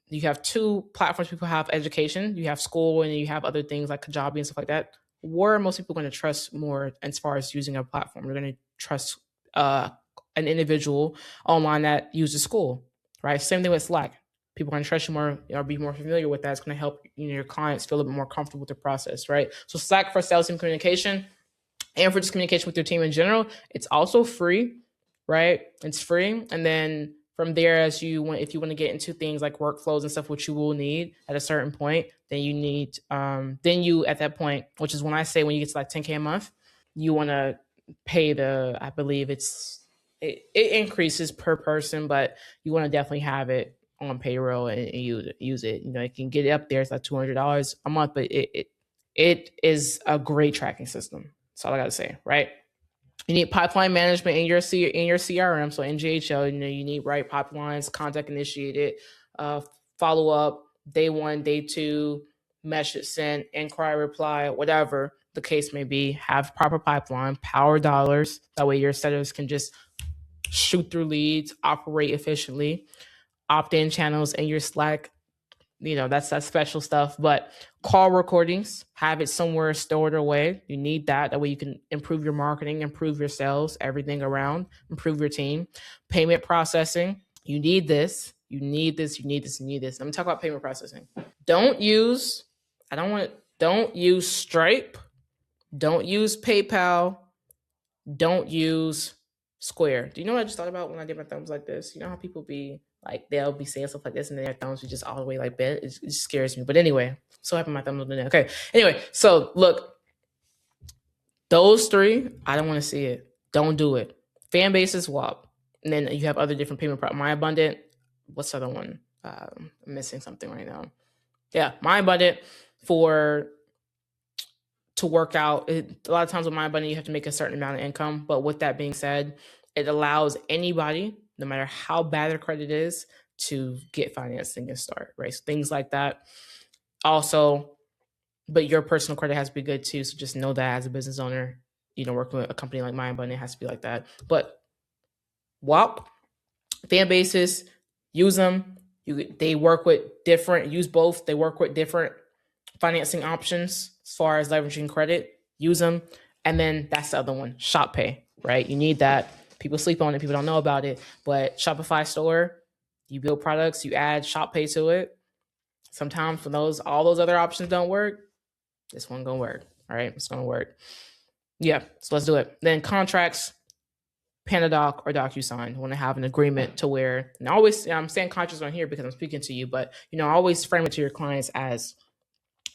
you have 2 platforms people have: education, you have school, and you have other things like Kajabi and stuff like that. Where are most people going to trust more as far as using a platform? They're going to trust an individual online that uses school, right? Same thing with Slack. People are going to trust you more or be more familiar with that. It's going to help your clients feel a little bit more comfortable with the process, right? So Slack for sales team communication. And for just communication with your team in general, it's also free, right? It's free. And then from there, if you want to get into things like workflows and stuff, which you will need at a certain point, then you need, at that point, which is when I say when you get to like 10K a month, you want to pay I believe it increases per person, but you want to definitely have it on payroll and use it. It can get up there. It's like $200 a month, but it is a great tracking system. That's all I got to say, right? You need pipeline management in your CRM. So in GHL, you need right pipelines, contact initiated, follow up, day 1, day 2, message sent, inquiry reply, whatever the case may be. Have proper pipeline, power dollars. That way your setters can just shoot through leads, operate efficiently. Opt-in channels in your Slack. That's that special stuff. But call recordings, have it somewhere stored away. You need that. That way you can improve your marketing, improve your sales, everything around, improve your team. Payment processing, you need this. You need this, you need this, you need this. Let me talk about payment processing. Don't use Stripe, don't use PayPal, don't use Square. Do you know what I just thought about when I did my thumbs like this? You know how people be like, they'll be saying stuff like this and then their thumbs be just all the way like bent? It just scares me. But anyway, so happy my thumbs are there. Okay. Anyway, so look, those three, I don't want to see it. Don't do it. Fanbase is WAP. And then you have other different payment My Abundant. What's the other one? I'm missing something right now. Yeah, My Abundant to work out. A lot of times with My Abundant, you have to make a certain amount of income. But with that being said, it allows anybody, no matter how bad their credit is, to get financing and start, right? So things like that. Also, but your personal credit has to be good too. So just know that as a business owner, working with a company like My Abundant, it has to be like that. But WAP, fan bases, use them. They work with different, use both. They work with different financing options as far as leveraging credit. Use them. And then that's the other one, Shop Pay, right? You need that. People sleep on it. People don't know about it. But Shopify store, you build products, you add Shop Pay to it. Sometimes when all those other options don't work, this one gonna work. All right, it's gonna work. Yeah, so let's do it. Then contracts, Panadoc or DocuSign. Want to have an agreement to where, and I'm saying contracts on here because I'm speaking to you, but I always frame it to your clients as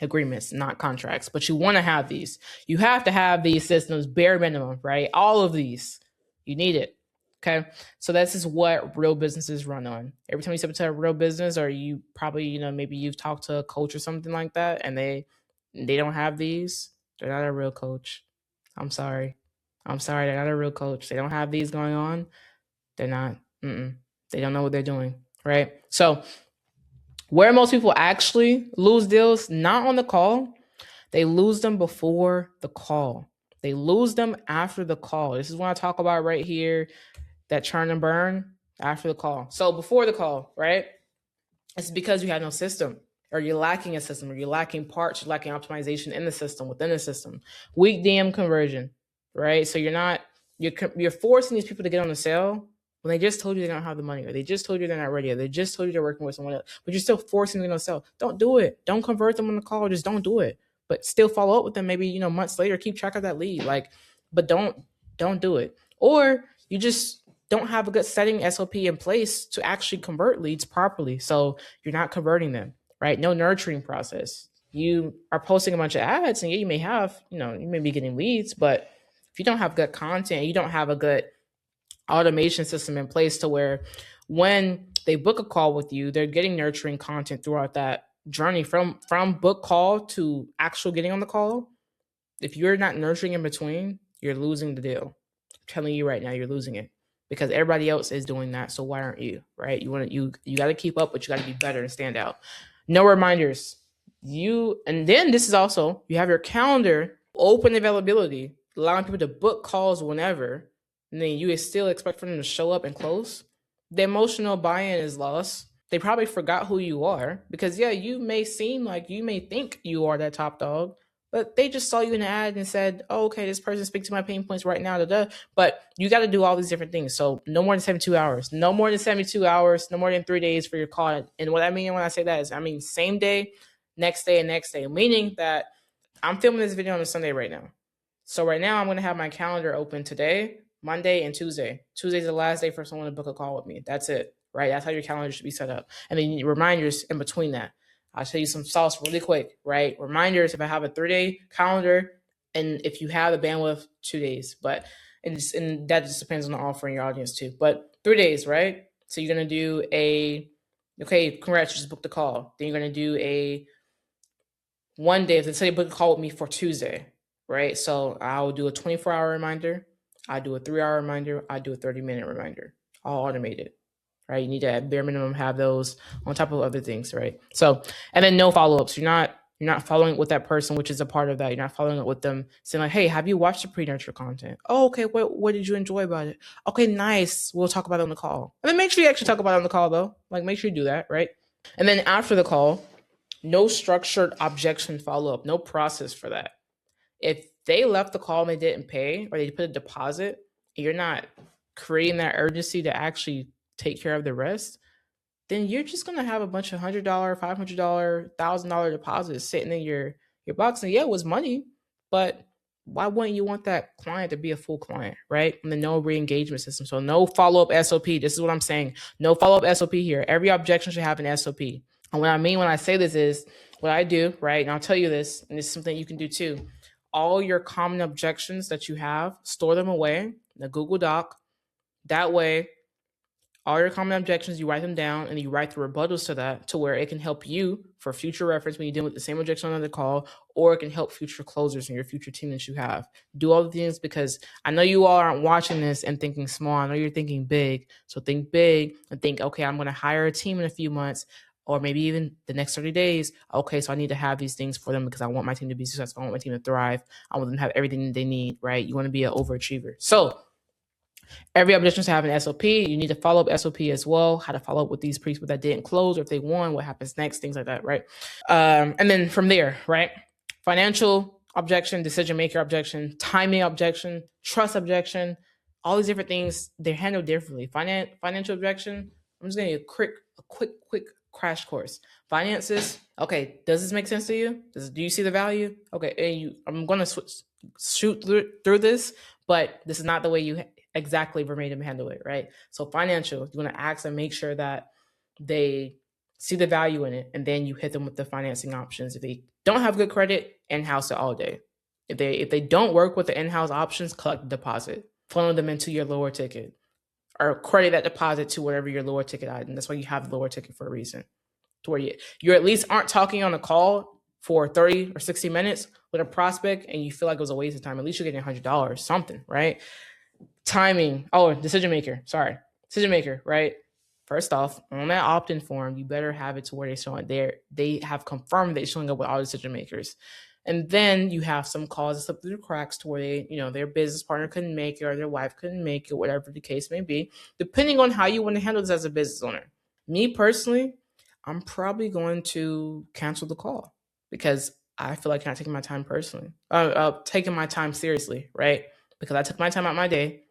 agreements, not contracts. But you want to have these. You have to have these systems, bare minimum, right? All of these, you need it. Okay, so this is what real businesses run on. Every time you step into a real business, or you probably, maybe you've talked to a coach or something like that, and they don't have these, they're not a real coach. I'm sorry, they're not a real coach. They don't have these going on. They're not. They don't know what they're doing, right? So where most people actually lose deals, not on the call. They lose them before the call. They lose them after the call. This is what I talk about right here, that churn and burn after the call. So before the call, right? It's because you have no system, or you're lacking a system, or you're lacking parts, you're lacking optimization in the system, within the system. Weak DM conversion, right? So you're forcing these people to get on the sale when they just told you they don't have the money, or they just told you they're not ready, or they just told you they're working with someone else, but you're still forcing them to sell. Don't do it. Don't convert them on the call. Just don't do it. But still follow up with them maybe, months later, keep track of that lead. But don't do it. Or you just don't have a good setting SOP in place to actually convert leads properly. So you're not converting them, right? No nurturing process. You are posting a bunch of ads, and you may have, you may be getting leads, but if you don't have good content, you don't have a good automation system in place to where when they book a call with you, they're getting nurturing content throughout that journey from book call to actual getting on the call. If you're not nurturing in between, you're losing the deal. I'm telling you right now, you're losing it because everybody else is doing that. So why aren't you, right? You got to keep up, but you got to be better and stand out. No reminders. And then this is also, you have your calendar, open availability, allowing people to book calls whenever, and then you still expect for them to show up and close. The emotional buy-in is lost. They probably forgot who you are because, yeah, you may think you are that top dog, but they just saw you in the ad and said, oh, okay, this person speaks to my pain points right now. But you got to do all these different things. So no more than 72 hours. No more than 72 hours. No more than 3 days for your call. And what I mean when I say that is, same day, next day, and next day. Meaning that I'm filming this video on a Sunday right now. So right now I'm going to have my calendar open today, Monday, and Tuesday. Tuesday's the last day for someone to book a call with me. That's it, right? That's how your calendar should be set up. And then you need reminders in between that. I'll tell you some sauce really quick, right? Reminders, if I have a 3-day calendar, and if you have the bandwidth, 2 days. But and that just depends on the offer and your audience too. But 3 days, right? So you're going to do okay, congrats, you just booked the call. Then you're going to do one day, if they say book a call with me for Tuesday, right? So I'll do a 24-hour reminder. I do a 3-hour reminder. I do a 30-minute reminder, all automated. Right? You need to at bare minimum have those on top of other things, right? So, and then no follow-ups. You're not following up with that person, which is a part of that. You're not following up with them saying like, hey, have you watched the pre-nurture content? Oh, okay. What did you enjoy about it? Okay, nice. We'll talk about it on the call. And then make sure you actually talk about it on the call though. Make sure you do that, right? And then after the call, no structured objection follow-up, no process for that. If they left the call and they didn't pay, or they put a deposit, you're not creating that urgency to actually take care of the rest, then you're just gonna have a bunch of $100, $500, $1,000 deposits sitting in your box. And yeah, it was money, but why wouldn't you want that client to be a full client, right? And the no re-engagement system. So no follow-up SOP. This is what I'm saying. No follow-up SOP here. Every objection should have an SOP. And what I mean when I say this is what I do, right? And I'll tell you this, and this is something you can do too. All your common objections that you have, store them away in a Google Doc. That way, all your common objections, you write them down and you write the rebuttals to that to where it can help you for future reference when you deal with the same objection on another call, or it can help future closers and your future team that you have. Do all the things, because I know you all aren't watching this and thinking small. I know you're thinking big. So think big and think, okay, I'm going to hire a team in a few months or maybe even the next 30 days. Okay, so I need to have these things for them because I want my team to be successful. I want my team to thrive. I want them to have everything they need, right? You want to be an overachiever. So every objection to have an SOP. You need to follow up SOP as well. How to follow up with these people that didn't close, or if they won, what happens next, things like that, right? And then from there, right? Financial objection, decision maker objection, timing objection, trust objection, all these different things, they're handled differently. Financial objection, I'm just gonna give you a quick crash course. Finances, okay, does this make sense to you? Do you see the value? Okay, and I'm gonna shoot through this, but this is not the way you exactly verbatim handle it, right? So financial, you want to ask and make sure that they see the value in it, and then you hit them with the financing options. If they don't have good credit, in-house it all day. If they don't work with the in-house options, collect the deposit, funnel them into your lower ticket, or credit that deposit to whatever your lower ticket item. That's why you have the lower ticket for a reason, to where you at least aren't talking on a call for 30 or 60 minutes with a prospect and you feel like it was a waste of time. At least you're getting $100, something, right? Timing. Oh, decision maker, right? First off, on that opt-in form, you better have it to where they have confirmed they're showing up with all decision makers. And then you have some calls that slip through the cracks to where their business partner couldn't make it or their wife couldn't make it, whatever the case may be, depending on how you want to handle this as a business owner. Me personally, I'm probably going to cancel the call because I feel like I'm not taking my time personally, taking my time seriously, right? Because I took my time out my day.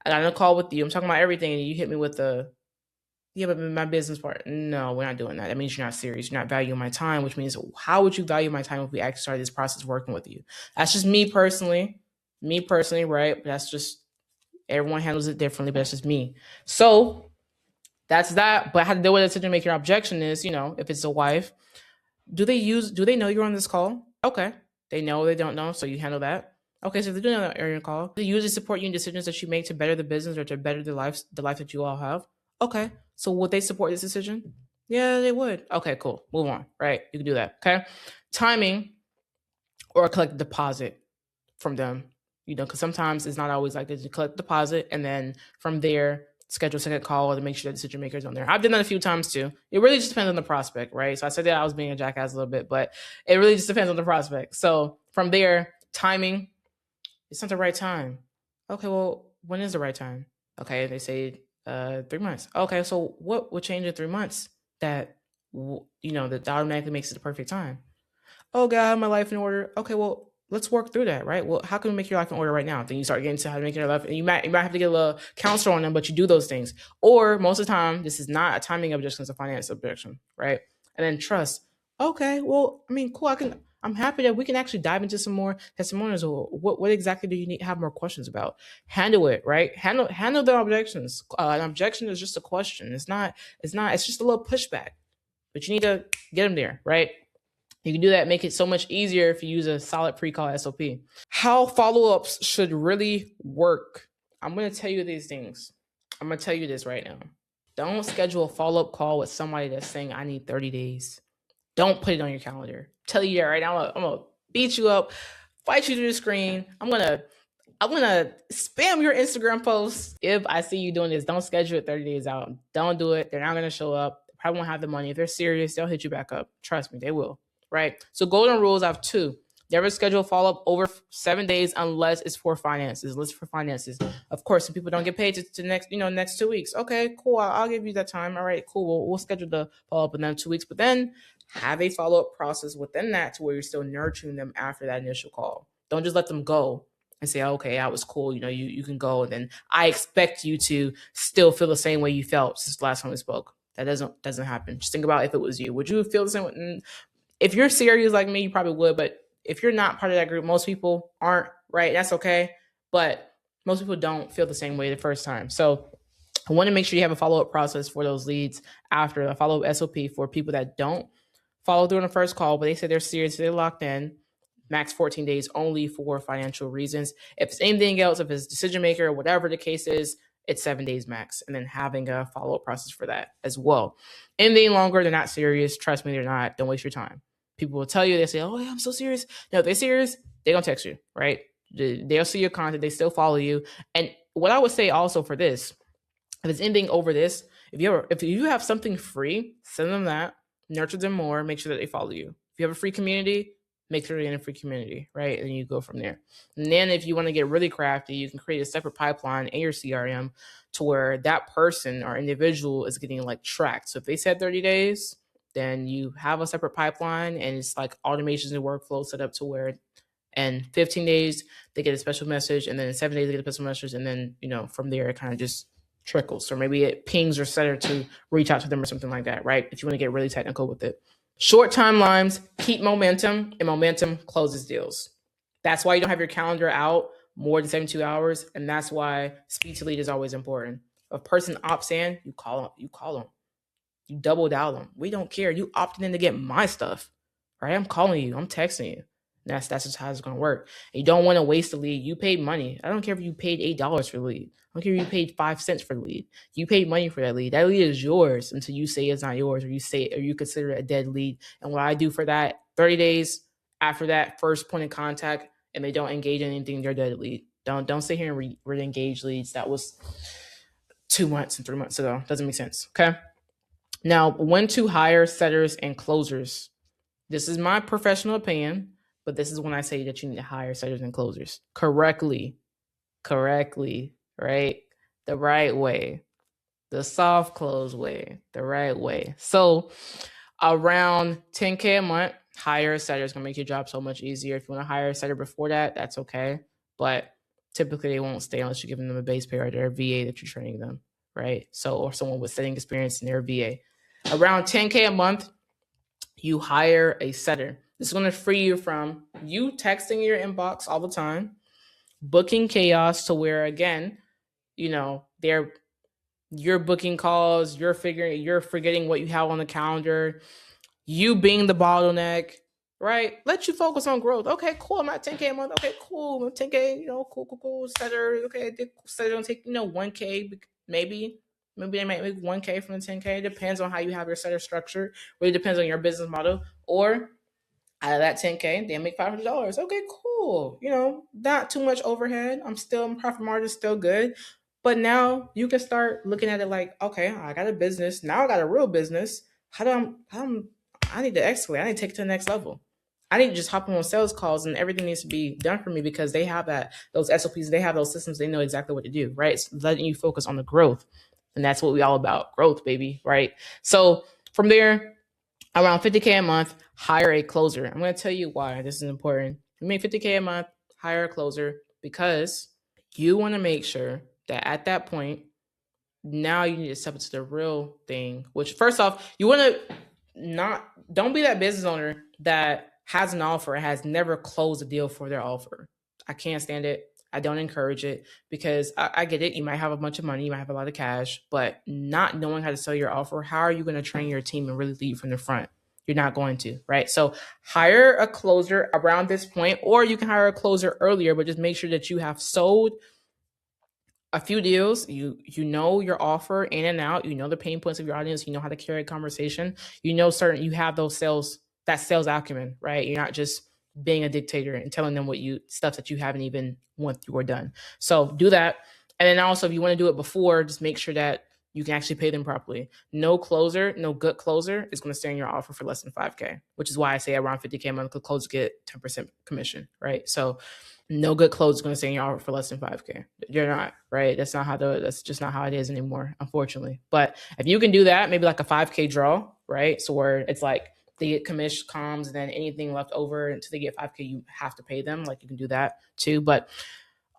I got on a call with you. I'm talking about everything, and you hit me with but my business partner. No, we're not doing that. That means you're not serious. You're not valuing my time, which means how would you value my time if we actually started this process working with you? That's just me personally, right? But that's just, everyone handles it differently, but that's just me. So that's that. But how to deal with a decision maker objection is, if it's a wife, do they know you're on this call? Okay. They know, they don't know, so you handle that. Okay, so if they're doing an area call, they usually support you in decisions that you make to better the business or to better the life that you all have. Okay, so would they support this decision? Yeah, they would. Okay, cool. Move on. Right, you can do that. Okay, timing or collect deposit from them. Because sometimes it's not always like this. You collect deposit and then from there schedule a second call to make sure that decision makers on there. I've done that a few times too. It really just depends on the prospect, right? So I said that I was being a jackass a little bit, but it really just depends on the prospect. So from there, timing. It's not the right time. Okay, well, when is the right time? Okay, they say 3 months. Okay, so what will change in 3 months that that automatically makes it the perfect time? Oh, God, I have my life in order. Okay, well, let's work through that, right? Well, how can we make your life in order right now? Then you start getting to how to make your life, and you might have to get a little counselor on them, but you do those things. Or most of the time, this is not a timing objection; it's a finance objection, right? And then trust. Okay, well, I mean, cool. I'm happy that we can actually dive into some more testimonials. Or what exactly do you need have more questions about? Handle it, right? Handle the objections. An objection is just a question. It's not. It's just a little pushback, but you need to get them there, right? You can do that, make it so much easier if you use a solid pre-call SOP. How follow-ups should really work. I'm going to tell you these things. I'm going to tell you this right now. Don't schedule a follow-up call with somebody that's saying, I need 30 days. Don't put it on your calendar. Tell you that right now. I'm going to beat you up, fight you to the screen. I'm going to spam your Instagram posts. If I see you doing this, don't schedule it 30 days out. Don't do it. They're not going to show up. They probably won't have the money. If they're serious, they'll hit you back up. Trust me, they will. Right? So golden rules, I have 2. Never schedule follow-up over 7 days unless it's for finances. Of course, if people don't get paid to next 2 weeks. Okay, cool. I'll give you that time. All right, cool. We'll schedule the follow-up in them 2 weeks. But then have a follow-up process within that to where you're still nurturing them after that initial call. Don't just let them go and say, okay, that was cool. You can go. And then I expect you to still feel the same way you felt since the last time we spoke. That doesn't happen. Just think about if it was you. Would you feel the same? If you're serious like me, you probably would. But if you're not part of that group, most people aren't, right? That's okay. But most people don't feel the same way the first time. So I want to make sure you have a follow-up process for those leads after a follow-up SOP for people that don't follow through on the first call, but they say they're serious, they're locked in. Max 14 days only for financial reasons. If it's anything else, if it's decision maker, whatever the case is, it's 7 days max. And then having a follow-up process for that as well. Anything longer, they're not serious. Trust me, they're not. Don't waste your time. People will tell you, they say, oh, yeah, I'm so serious. No, if they're serious, they're going to text you, right? They'll see your content. They still follow you. And what I would say also for this, if it's anything over this, if you have something free, send them that, nurture them more, make sure that they follow you. If you have a free community, make sure you're in a free community, right? And you go from there. And then if you want to get really crafty, you can create a separate pipeline in your CRM to where that person or individual is getting like tracked. So if they said 30 days, then you have a separate pipeline and it's like automations and workflow set up to where and 15 days they get a special message, and then in 7 days they get a special message, and then from there it kind of just trickles, or maybe it pings your setter to reach out to them or something like that, right? If you want to get really technical with it. Short timelines keep momentum, and momentum closes deals. That's why you don't have your calendar out more than 72 hours, and that's why speed to lead is always important. If a person opts in, you call them. You double dial them. We don't care. You opted in to get my stuff, right? I'm calling you. I'm texting you. That's just how it's going to work. And you don't want to waste the lead. You paid money. I don't care if you paid $8 for the lead. I don't care if you paid 5 cents for the lead. You paid money for that lead. That lead is yours until you say it's not yours, or you consider it a dead lead. And what I do for that, 30 days after that first point of contact, and they don't engage in anything, they're dead lead. Don't sit here and re-engage leads. That was 2 months and 3 months ago. Doesn't make sense. Okay. Now, when to hire setters and closers. This is my professional opinion, but this is when I say that you need to hire setters and closers correctly, right? The right way, the soft close way, the right way. So around 10K a month, hire a setter is going to make your job so much easier. If you want to hire a setter before that, that's okay. But typically they won't stay unless you're giving them a base pay or their VA that you're training them, right? So, or someone with setting experience in their VA. Around 10K a month, you hire a setter. This is going to free you from you texting your inbox all the time, booking chaos to where, again, you're booking calls, you're forgetting what you have on the calendar, you being the bottleneck, right? Let you focus on growth. Okay, cool. I'm at 10K a month. Okay, cool. I'm 10K, cool. Setter. Okay, setter don't take, 1K, maybe. Maybe they might make 1K from the 10K. It depends on how you have your setter structure. Really depends on your business model. Or out of that 10K, they make $500. Okay, cool. Not too much overhead. My profit margin is still good. But now you can start looking at it like, okay, I got a business. Now I got a real business. I need to escalate. I need to take it to the next level. I need to just hop on sales calls and everything needs to be done for me because they have those SOPs, they have those systems, they know exactly what to do, right? It's letting you focus on the growth. And that's what we all about, growth, baby, right? So from there, around 50K a month, hire a closer. I'm going to tell you why this is important. You make 50K a month, hire a closer, because you want to make sure that at that point, now you need to step into the real thing, which first off, you want to don't be that business owner that has an offer and has never closed a deal for their offer. I can't stand it. I don't encourage it because I get it. You might have a bunch of money, you might have a lot of cash, but not knowing how to sell your offer, how are you going to train your team and really lead from the front? You're not going to, right? So hire a closer around this point, or you can hire a closer earlier, but just make sure that you have sold a few deals. You know your offer in and out. You know the pain points of your audience. You know how to carry a conversation. You have those sales acumen, right? You're not just being a dictator and telling them stuff that you haven't even went through or done. So do that. And then also, if you want to do it before, just make sure that you can actually pay them properly. No good closer is going to stay in your offer for less than 5K, which is why I say around 50K a month, the closers get 10% commission, right? So no good close is going to stay in your offer for less than 5K. You're not, right? That's just not how it is anymore, unfortunately. But if you can do that, maybe like a 5K draw, right? So where it's like they get commission comms and then anything left over until they get 5K, you have to pay them. Like you can do that too, but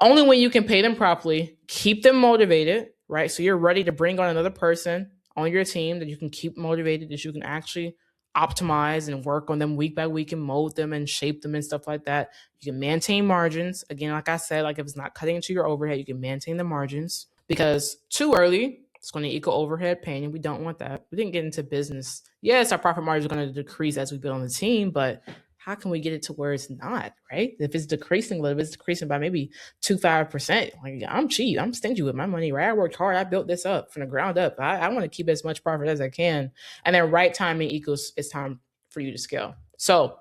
only when you can pay them properly, keep them motivated, right? So you're ready to bring on another person on your team that you can keep motivated, that you can actually optimize and work on them week by week and mold them and shape them and stuff like that. You can maintain margins. Again, like I said, like if it's not cutting into your overhead, you can maintain the margins, because too early, it's going to equal overhead pain, and we don't want that. We didn't get into business. Yes, our profit margin is going to decrease as we build on the team, but how can we get it to where it's not, right? If it's decreasing a little bit, it's decreasing by maybe 2-5%. Like, I'm cheap. I'm stingy with my money, right? I worked hard. I built this up from the ground up. I want to keep as much profit as I can. And then right timing equals it's time for you to scale. So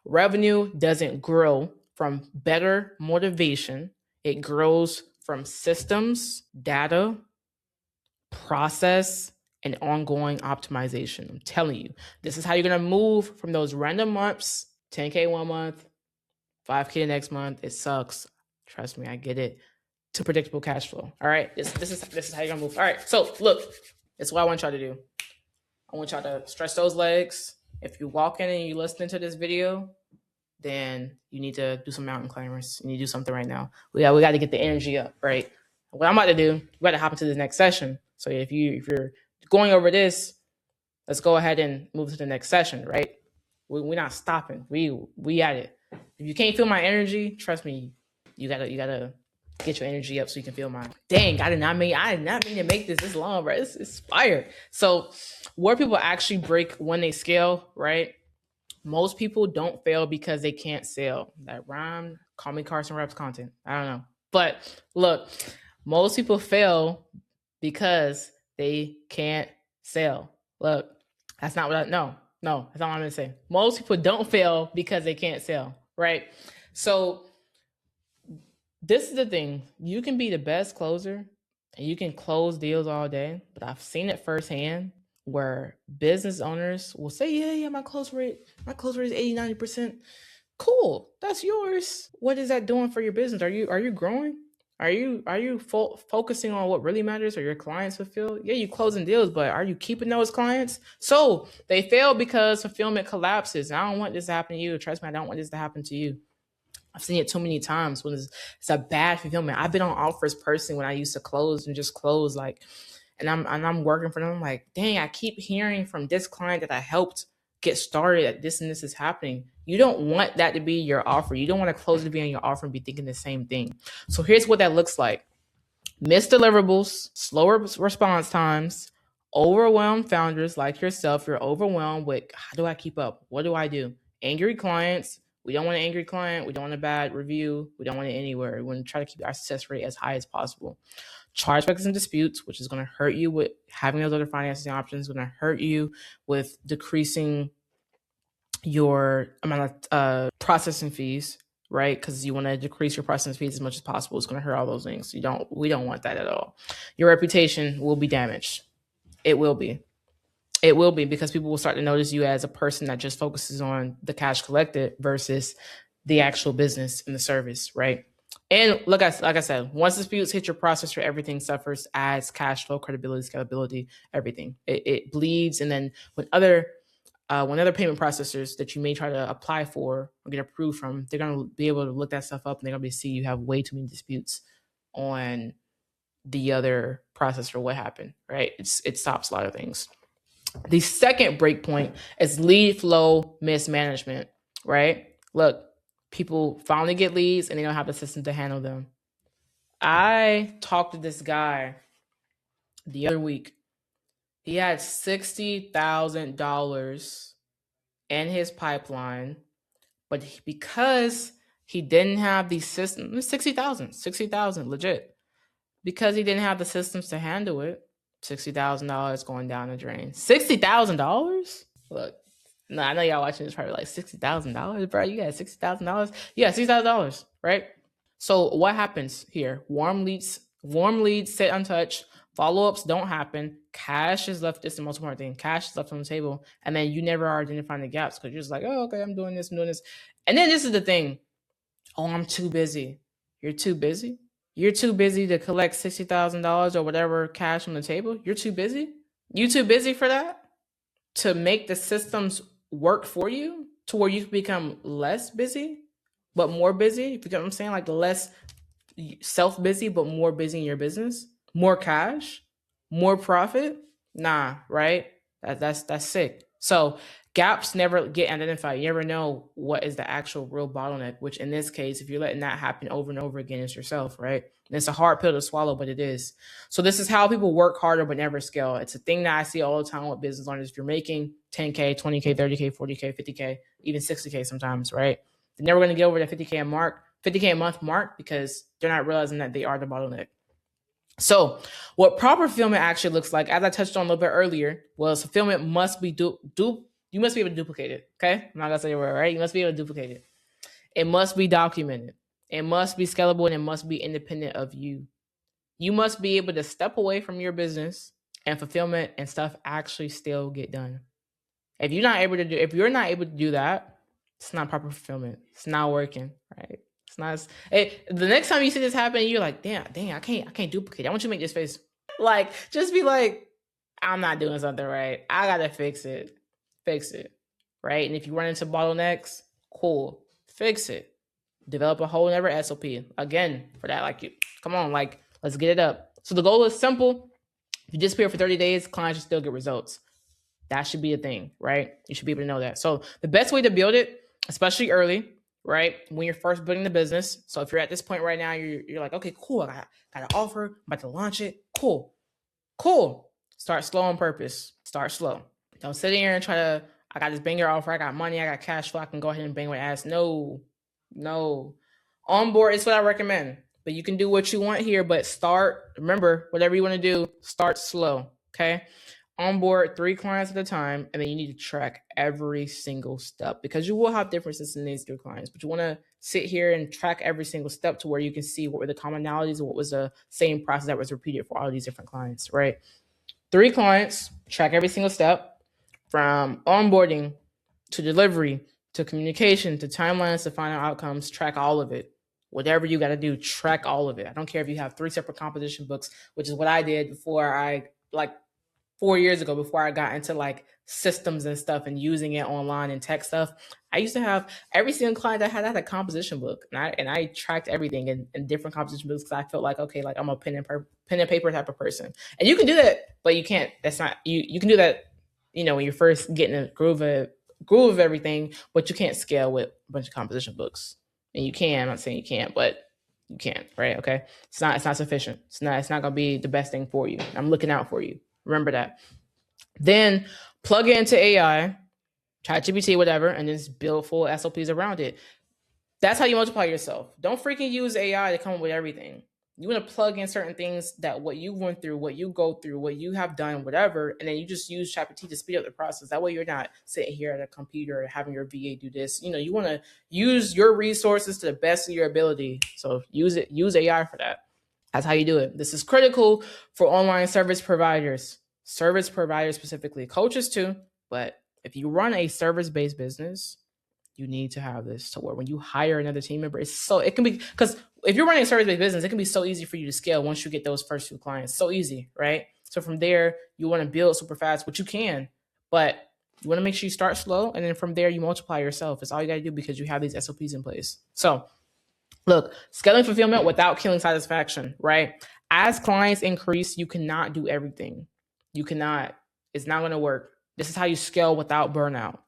revenue doesn't grow from better motivation. It grows from systems, data, process, and ongoing optimization. I'm telling you, this is how you're going to move from those random months, 10K one month, 5K the next month. It sucks. Trust me, I get it. To predictable cash flow. All right. This is how you're going to move. All right. So look, this is what I want y'all to do. I want y'all to stretch those legs. If you walk in and you listening to this video, then you need to do some mountain climbers. You need to do something right now. We got to get the energy up, right? What I'm about to do, we got to hop into the next session. So if you're going over this, let's go ahead and move to the next session, right? We're not stopping. We at it. If you can't feel my energy, trust me, you gotta get your energy up so you can feel mine. Dang, I did not mean to make this long, bro. It's fire. So where people actually break when they scale, right? Most people don't fail because they can't sell. That rhyme, call me Carson Reps content. I don't know. But look, most people fail because they can't sell. Look, that's not what no, that's not what I'm gonna say. Most people don't fail because they can't sell, right? So this is the thing. You can be the best closer and you can close deals all day, but I've seen it firsthand where business owners will say, yeah, my close rate is 80-90%. Cool, that's yours. What is that doing for your business? Are you growing? Are you focusing on what really matters? Are your clients fulfilled? Yeah, you closing deals, but are you keeping those clients? So they fail because fulfillment collapses. And I don't want this to happen to you. Trust me, I don't want this to happen to you. I've seen it too many times when it's a bad fulfillment. I've been on offers personally when I used to close and just close and I'm working for them. I'm like, dang, I keep hearing from this client that I helped get started that this and this is happening. You don't want that to be your offer. You don't want to close to be on your offer and be thinking the same thing. So here's what that looks like. Missed deliverables, slower response times, overwhelmed founders like yourself. You're overwhelmed with, how do I keep up? What do I do? Angry clients. We don't want an angry client. We don't want a bad review. We don't want it anywhere. We want to try to keep our success rate as high as possible. Chargebacks and disputes, which is going to hurt you with having those other financing options, going to hurt you with decreasing your amount of processing fees, right? Because you want to decrease your processing fees as much as possible. It's going to hurt all those things. We don't want that at all. Your reputation will be damaged. It will be. It will be, because people will start to notice you as a person that just focuses on the cash collected versus the actual business and the service, right? And like I said, once disputes hit your processor, everything suffers: ads, cash flow, credibility, scalability, everything. It bleeds. And then when other payment processors that you may try to apply for or get approved from, they're going to be able to look that stuff up, and they're going to be see you have way too many disputes on the other processor. What happened, right? It stops a lot of things. The second break point is lead flow mismanagement, right? Look, people finally get leads and they don't have the system to handle them. I talked to this guy the other week. He had $60,000 in his pipeline, but because he didn't have the system, 60,000 legit, because he didn't have the systems to handle it, $60,000 going down the drain. $60,000? Look, no, I know y'all watching this probably like $60,000, bro. You got $60,000? Yeah, $60,000, right? So what happens here? Warm leads sit untouched. Follow-ups don't happen. Cash is left. This is the most important thing. Cash is left on the table, and then you never are identifying the gaps because you're just like, oh, okay, I'm doing this. And then this is the thing. Oh, I'm too busy. You're too busy? You're too busy to collect $60,000 or whatever cash on the table? You're too busy? You too busy for that? To make the systems work for you to where you can become less busy, but more busy? You get what I'm saying? Like less self-busy, but more busy in your business? More cash? More profit? Nah, right? That's sick. So gaps never get identified. You never know what is the actual real bottleneck, which in this case, if you're letting that happen over and over again, it's yourself, right? And it's a hard pill to swallow, but it is. So this is how people work harder but never scale. It's a thing that I see all the time with business owners. If you're making 10K, 20K, 30K, 40K, 50K, even 60K sometimes, right? They're never going to get over that 50K mark, 50K a month mark because they're not realizing that they are the bottleneck. So, what proper fulfillment actually looks like, as I touched on a little bit earlier, was fulfillment must be you must be able to duplicate it. Okay, I'm not gonna say a word, right? You must be able to duplicate it. It must be documented. It must be scalable, and it must be independent of you. You must be able to step away from your business, and fulfillment and stuff actually still get done. If you're not able to do that, it's not proper fulfillment. It's not working, right? It's not. The next time you see this happen, you're like, damn, I can't duplicate. I want you to make this face. Like, just be like, I'm not doing something right. I gotta fix it. Fix it, right? And if you run into bottlenecks, cool, fix it. Develop a whole other SOP again for that. Like, come on, like, let's get it up. So the goal is simple. If you disappear for 30 days, clients should still get results. That should be a thing, right? You should be able to know that. So the best way to build it, especially early, right? When you're first building the business. So if you're at this point right now, you're like, okay, cool. I got an offer. I'm about to launch it. Cool. Start slow on purpose. Start slow. Don't sit here and try to, I got this banger offer. I got money. I got cash flow. I can go ahead and bang with ass. No. Onboard is what I recommend. But you can do what you want here, but remember, whatever you want to do, start slow. Okay. Onboard 3 clients at a time, and then you need to track every single step because you will have differences in these 3 clients, but you want to sit here and track every single step to where you can see what were the commonalities and what was the same process that was repeated for all these different clients, right? 3 clients, track every single step from onboarding to delivery to communication to timelines to final outcomes, track all of it. Whatever you got to do, track all of it. I don't care if you have 3 separate composition books, which is what I did before I 4 years ago, before I got into like systems and stuff and using it online and tech stuff. I used to have every single client I had a composition book, and I tracked everything in different composition books because I felt like, okay, like I'm a pen and paper type of person, and you can do that, but you can't. That's not you. You can do that, when you're first getting a groove of everything, but you can't scale with a bunch of composition books. And you can. I'm not saying you can't, but you can't, right? Okay, it's not sufficient. It's not gonna be the best thing for you. I'm looking out for you. Remember that. Then plug it into AI, ChatGPT, whatever, and just build full SOPs around it. That's how you multiply yourself. Don't freaking use AI to come up with everything. You want to plug in certain things that what you went through, what you go through, what you have done, whatever, and then you just use ChatGPT to speed up the process. That way you're not sitting here at a computer having your VA do this. You want to use your resources to the best of your ability. So use AI for that. That's how you do it. This is critical for online service providers specifically, coaches too. But if you run a service-based business, you need to have this to where when you hire another team member, it can be, because if you're running a service-based business, it can be so easy for you to scale once you get those first 2 clients. So easy, right? So from there, you want to build super fast, which you can, but you want to make sure you start slow, and then from there you multiply yourself. It's all you got to do because you have these SOPs in place. So look, scaling fulfillment without killing satisfaction, right? As clients increase, you cannot do everything. You cannot. It's not going to work. This is how you scale without burnout.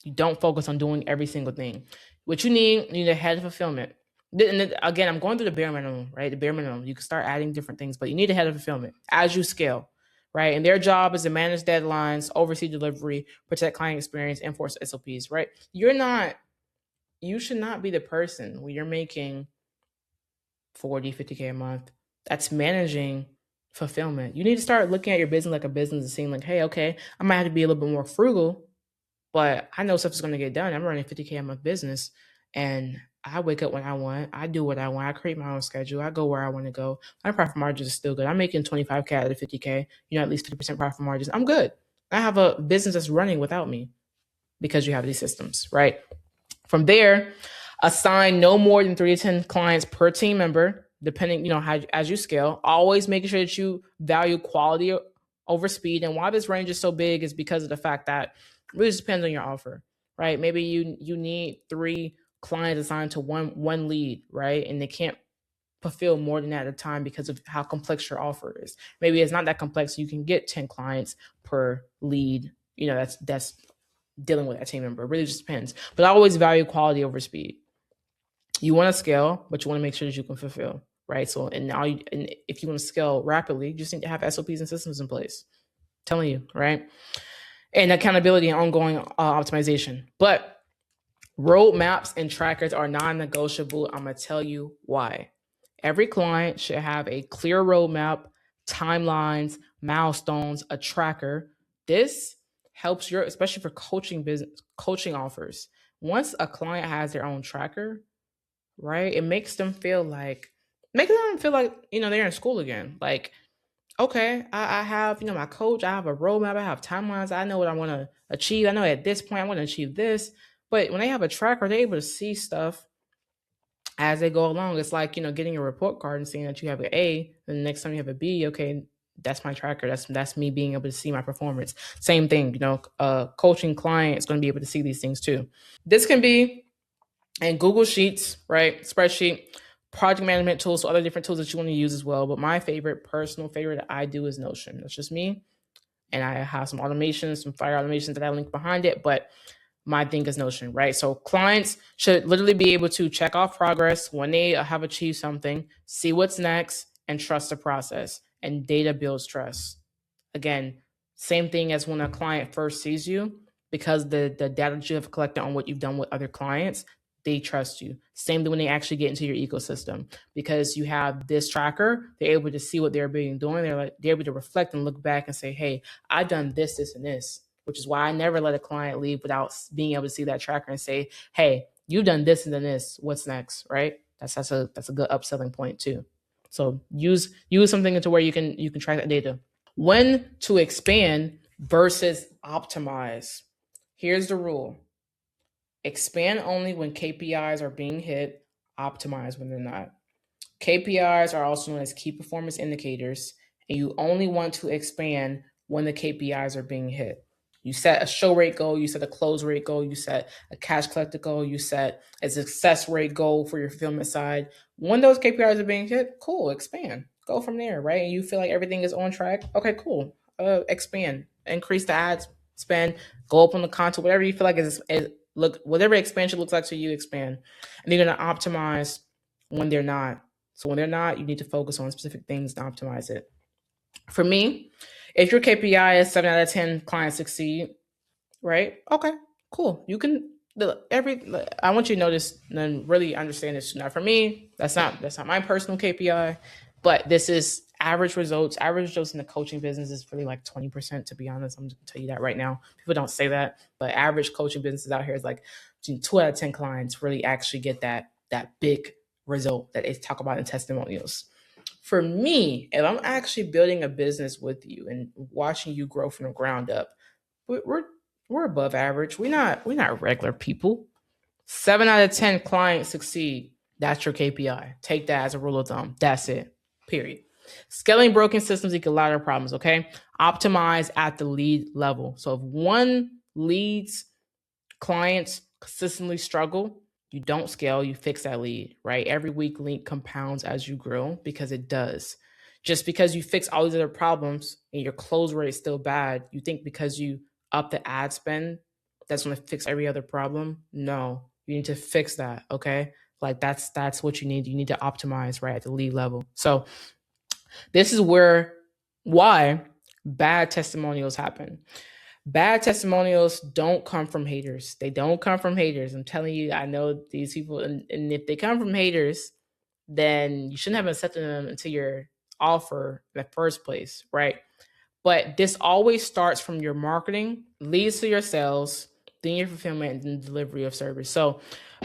You don't focus on doing every single thing. What you need a head of fulfillment. And again, I'm going through the bare minimum, right? The bare minimum. You can start adding different things, but you need a head of fulfillment as you scale, right? And their job is to manage deadlines, oversee delivery, protect client experience, enforce SOPs, right? You should not be the person when you're making 40, 50K a month that's managing fulfillment. You need to start looking at your business like a business and seeing like, hey, okay, I might have to be a little bit more frugal, but I know stuff is going to get done. I'm running 50K a month business, and I wake up when I want. I do what I want. I create my own schedule. I go where I want to go. My profit margins are still good. I'm making 25K out of 50K, at least 50% profit margins. I'm good. I have a business that's running without me because you have these systems, right? From there, assign no more than 3 to 10 clients per team member, depending, how, as you scale. Always making sure that you value quality over speed. And why this range is so big is because of the fact that it really just depends on your offer, right? Maybe you need 3 clients assigned to one lead, right? And they can't fulfill more than that at a time because of how complex your offer is. Maybe it's not that complex. You can get 10 clients per lead. That's dealing with that team member. It really just depends. But I always value quality over speed. You want to scale, but you want to make sure that you can fulfill, right? So, and if you want to scale rapidly, you just need to have SOPs and systems in place. I'm telling you, right? And accountability and ongoing optimization. But roadmaps and trackers are non-negotiable. I'm going to tell you why. Every client should have a clear roadmap, timelines, milestones, a tracker. This helps especially for coaching offers. Once a client has their own tracker, right, it makes them feel like, they're in school again. Like, okay, I have, my coach, I have a roadmap, I have timelines, I know what I want to achieve. I know at this point I want to achieve this. But when they have a tracker, they're able to see stuff as they go along. It's like, getting a report card and seeing that you have an A, and the next time you have a B, okay, that's my tracker. That's me being able to see my performance. Same thing, coaching client is going to be able to see these things too. This can be in Google Sheets, right? Spreadsheet, project management tools, so other different tools that you want to use as well. But my personal favorite that I do is Notion. That's just me. And I have some automations, some fire automations that I link behind it. But my thing is Notion, right? So clients should literally be able to check off progress when they have achieved something, see what's next, and trust the process. And data builds trust. Again, same thing as when a client first sees you, because the data that you have collected on what you've done with other clients, they trust you. Same thing when they actually get into your ecosystem, because you have this tracker, they're able to see what they're doing. They're able to reflect and look back and say, hey, I've done this, this, and this, which is why I never let a client leave without being able to see that tracker and say, hey, you've done this and then this, what's next, right? That's a good upselling point too. So use something into where you can track that data. When to expand versus optimize. Here's the rule. Expand only when KPIs are being hit, optimize when they're not. KPIs are also known as key performance indicators, and you only want to expand when the KPIs are being hit. You set a show rate goal, you set a close rate goal, you set a cash collected goal, you set a success rate goal for your fulfillment side. When those KPIs are being hit, cool, expand. Go from there, right? And you feel like everything is on track, okay, cool. Expand, increase the ad spend, go up on the content, whatever you feel like whatever expansion looks like to you, expand. And you're gonna optimize when they're not. So when they're not, you need to focus on specific things to optimize it. For me, if your KPI is 7 out of 10 clients succeed, right? Okay, cool. You can I want you to notice and really understand this. Now, for me, that's not my personal KPI, but this is average results. Average results in the coaching business is really like 20%, to be honest. I'm going to tell you that right now. People don't say that, but average coaching businesses out here is like 2 out of 10 clients really actually get that big result that they talk about in testimonials. For me, if I'm actually building a business with you and watching you grow from the ground up, we're above average. We're not regular people. 7 out of 10 clients succeed. That's your KPI. Take that as a rule of thumb. That's it. Period. Scaling broken systems equal ladder problems. Okay. Optimize at the lead level. So if one leads clients consistently struggle, you don't scale, you fix that lead, right? Every weak link compounds as you grow, because it does. Just because you fix all these other problems and your close rate is still bad, you think because you up the ad spend, that's going to fix every other problem? No, you need to fix that, okay? Like that's what you need. You need to optimize right at the lead level. So this is why bad testimonials happen. Bad testimonials don't come from haters. They don't come from haters. I'm telling you, I know these people, and if they come from haters, then you shouldn't have accepted them into your offer in the first place, right? But this always starts from your marketing, leads to your sales, then your fulfillment and delivery of service. So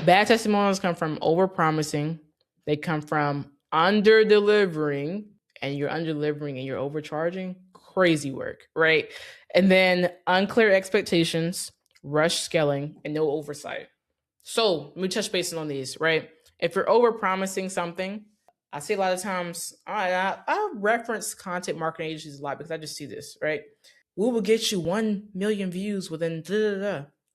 bad testimonials come from over-promising. They come from under-delivering, and you're under-delivering and you're overcharging. Crazy work, right? And then unclear expectations, rush scaling, and no oversight. So let me touch base on these, right? If you're over-promising something, I see a lot of times, I reference content marketing agencies a lot because I just see this, right? We will get you 1 million views within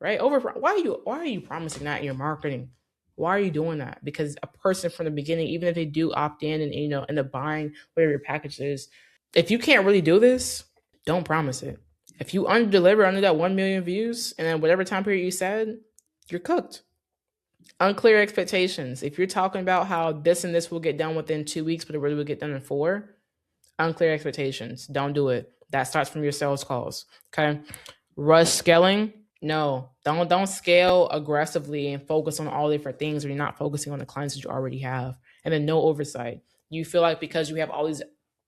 right? Why are you promising that in your marketing? Why are you doing that? Because a person from the beginning, even if they do opt in and, end up buying whatever your package is, if you can't really do this, don't promise it. If you under-deliver under that 1 million views and then whatever time period you said, you're cooked. Unclear expectations. If you're talking about how this and this will get done within 2 weeks, but it really will get done in 4, unclear expectations. Don't do it. That starts from your sales calls. Okay. Rush scaling. No, don't scale aggressively and focus on all different things when you're not focusing on the clients that you already have. And then no oversight. You feel like because you have all these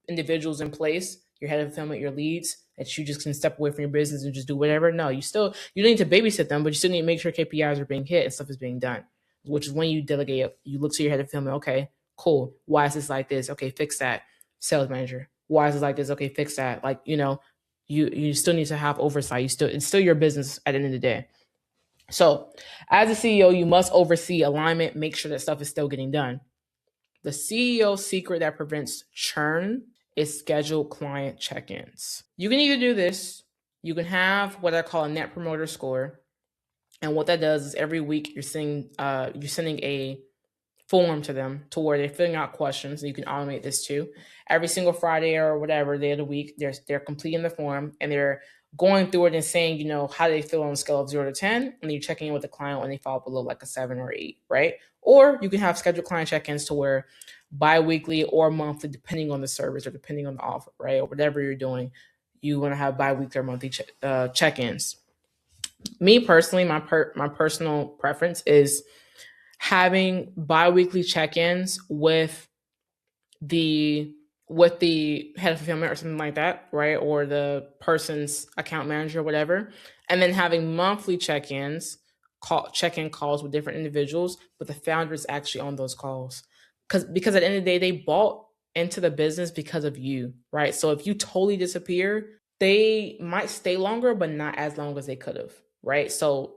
individuals in place, your head of fulfillment, your leads, that you just can step away from your business and just do whatever. No, you need to babysit them, but you still need to make sure KPIs are being hit and stuff is being done. Which is when you delegate, you look to your head of fulfillment. Okay, cool. Why is this like this? Okay, fix that. Sales manager. Why is it like this? Okay, fix that. Like, you still need to have oversight. It's still your business at the end of the day. So as a CEO, you must oversee alignment, make sure that stuff is still getting done. The CEO secret that prevents churn is scheduled client check-ins. You can either do this, you can have what I call a net promoter score. And what that does is every week you're sending a form to them to where they're filling out questions, and you can automate this too. Every single Friday or whatever day of the week, they're completing the form and they're going through it and saying, how they feel on a scale of 0 to 10, and then you're checking in with the client when they fall below like a 7 or 8, right? Or you can have scheduled client check-ins to where bi-weekly or monthly, depending on the service or depending on the offer, right? Or whatever you're doing, you want to have bi-weekly or monthly check-ins. Me personally, my personal preference is having bi-weekly check-ins with the head of fulfillment or something like that, right? Or the person's account manager or whatever. And then having monthly check-ins, check-in calls with different individuals, but the founder is actually on those calls. Because at the end of the day, they bought into the business because of you, right? So if you totally disappear, they might stay longer, but not as long as they could have, right? So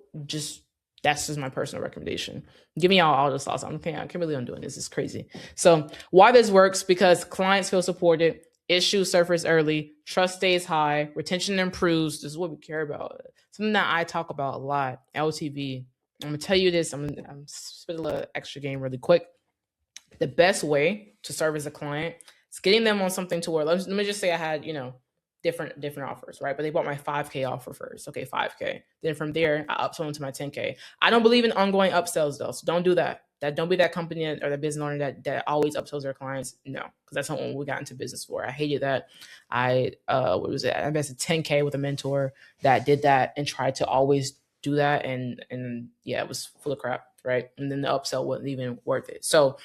that's just my personal recommendation. Giving y'all all the sauce. I can't believe I'm doing this. It's crazy. So why this works? Because clients feel supported, issues surface early, trust stays high, retention improves. This is what we care about. Something that I talk about a lot. LTV. I'm gonna tell you this. I'm spit a little extra game really quick. The best way to service a client is getting them on something to where let me just say I had different offers, right? But they bought my 5K offer first. Okay, 5K. Then from there, I upsold them to my 10K. I don't believe in ongoing upsells though, so don't do that. Don't be that company or the business owner that always upsells their clients. No, because that's not what we got into business for. I hated that. I invested 10K with a mentor that did that and tried to always do that, and yeah, it was full of crap, right? And then the upsell wasn't even worth it. So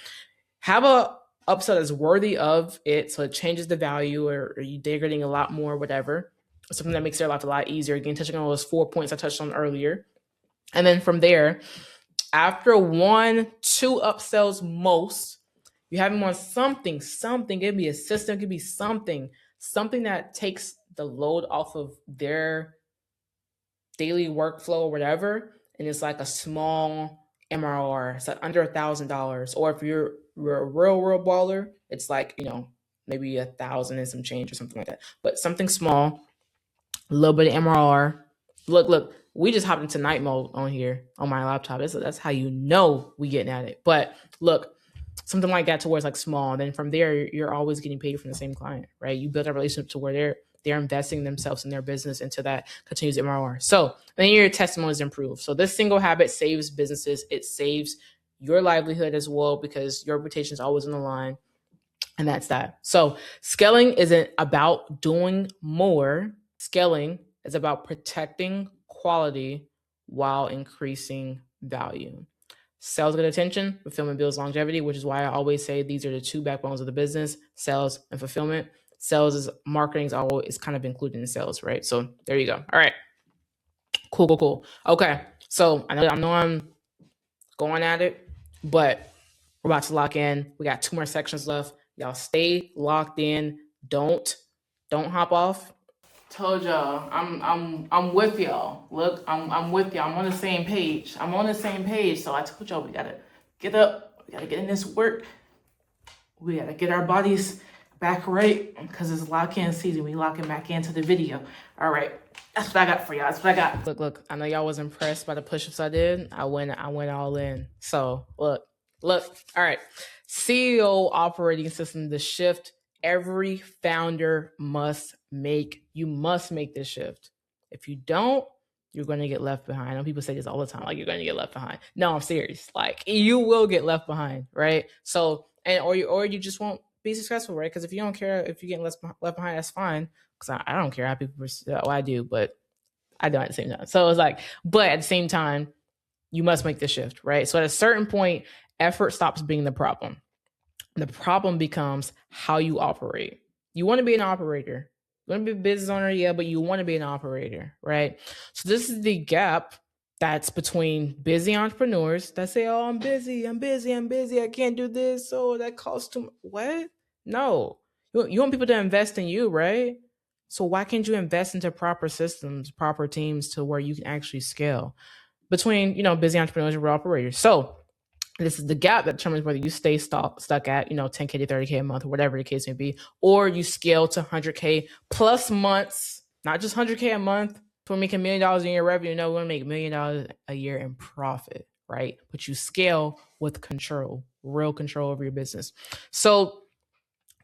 have a upsell that's worthy of it, so it changes the value, or they're getting a lot more, whatever. Something that makes their life a lot easier. Again, touching on those 4 points I touched on earlier. And then from there, after 1-2 upsells most, you have them on something. It could be a system, it could be something that takes the load off of their daily workflow or whatever. And it's like a small MRR. It's like under $1,000. Or if you're a real baller, it's like, maybe 1,000 and some change or something like that. But something small, a little bit of MRR. Look, we just hopped into night mode on here on my laptop. That's how we getting at it. But look, something like that to where it's like small. And then from there, you're always getting paid from the same client, right? You build a relationship to where they're investing themselves in their business into that continuous MRR. So then your testimonies improve. So this single habit saves businesses. It saves your livelihood as well, because your reputation is always on the line. And that's that. So scaling isn't about doing more. Scaling is about protecting quality while increasing value. Sales get attention, fulfillment builds longevity, which is why I always say these are the two backbones of the business: sales and fulfillment. Sales is marketing is kind of included in sales, right? So there you go. All right. Cool. Okay. So I know I'm going at it, but we're about to lock in. We got 2 more sections left. Y'all stay locked in. Don't hop off. Told y'all, I'm with y'all. Look, I'm with y'all. I'm on the same page. So I told y'all we gotta get up. We gotta get in this work. We gotta get our bodies back right, because it's lock-in season. We locking back into the video. All right. That's what I got for y'all. That's what I got. Look. I know y'all was impressed by the push-ups I did. I went all in. So look. All right. CEO operating system. The shift every founder must make. You must make this shift. If you don't, you're going to get left behind. I know people say this all the time, like you're going to get left behind. No, I'm serious. Like you will get left behind, right? So, or you just won't be successful, right? Because if you don't care if you're getting left behind, that's fine. Because I don't care how people well, I do, but I don't at the same time. So it's like, but at the same time, you must make the shift, right? So at a certain point, effort stops being the problem. The problem becomes how you operate. You want to be an operator. You want to be a business owner, yeah, but you want to be an operator, right? So this is the gap that's between busy entrepreneurs that say, "Oh, I'm busy, I can't do this, so that costs too much." What? No, you want people to invest in you, right? So why can't you invest into proper systems, proper teams to where you can actually scale between busy entrepreneurs and real operators? So this is the gap that determines whether you stay stuck at 10K to 30K a month or whatever the case may be, or you scale to 100K plus months, not just 100K a month. For making $1 million in your revenue, no, we want to make $1 million a year in profit, right? But you scale with control, real control over your business. So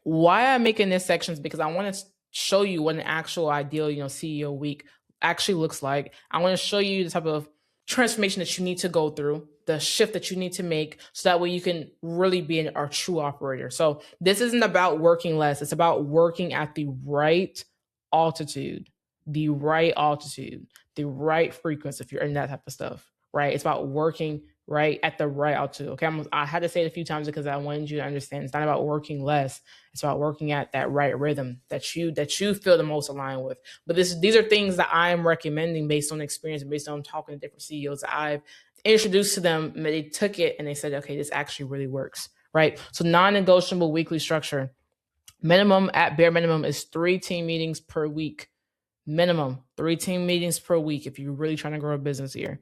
why I'm making this section is because I want to show you what an actual ideal CEO week actually looks like. I want to show you the type of transformation that you need to go through, the shift that you need to make, so that way you can really be a true operator. So this isn't about working less. It's about working at the right altitude, the right frequency if you're in that type of stuff, right? It's about working right at the right altitude. Okay, I had to say it a few times because I wanted you to understand it's not about working less. It's about working at that right rhythm that you feel the most aligned with. But these are things that I'm recommending based on experience and based on talking to different CEOs that I've introduced to them. And they took it and they said, okay, this actually really works, right? So non-negotiable weekly structure. Bare minimum is 3 team meetings per week. Minimum 3 team meetings per week if you're really trying to grow a business here.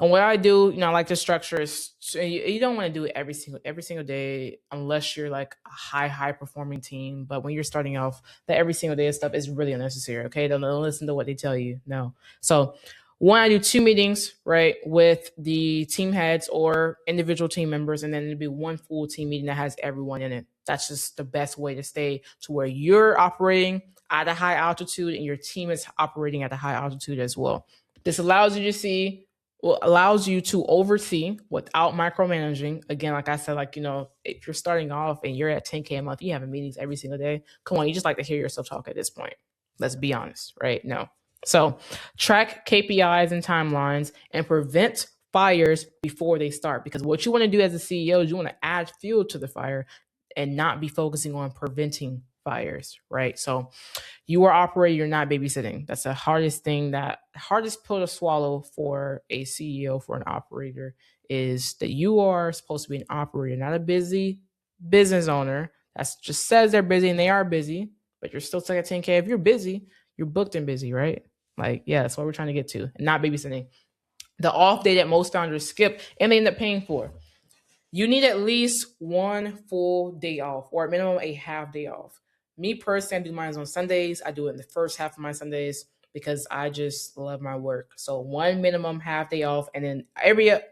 And what I do, I like the structure is you don't want to do it every single day unless you're like a high performing team. But when you're starting off, the every single day stuff is really unnecessary. Okay, don't listen to what they tell you. No. So one, I do 2 meetings, right, with the team heads or individual team members, and then it'll be 1 full team meeting that has everyone in it. That's just the best way to stay to where you're operating at a high altitude and your team is operating at a high altitude as well. This allows you to oversee without micromanaging. Again, like I said, if you're starting off and you're at 10K a month, you have meetings every single day. Come on, you just like to hear yourself talk at this point. Let's be honest, right? No. So track KPIs and timelines and prevent fires before they start. Because what you want to do as a CEO is you want to add fuel to the fire and not be focusing on preventing fires, right? So you are operating, you're not babysitting. That's the hardest pill to swallow for a CEO, for an operator, is that you are supposed to be an operator, not a busy business owner that just says they're busy and they are busy, but you're still stuck at 10K. If you're busy, you're booked and busy, right? Like, yeah, that's what we're trying to get to, and not babysitting. The off day that most founders skip and they end up paying for. You need at least 1 full day off, or at minimum a half day off. Me personally, I do mine on Sundays. I do it in the first half of my Sundays because I just love my work. So 1 minimum half day off, and then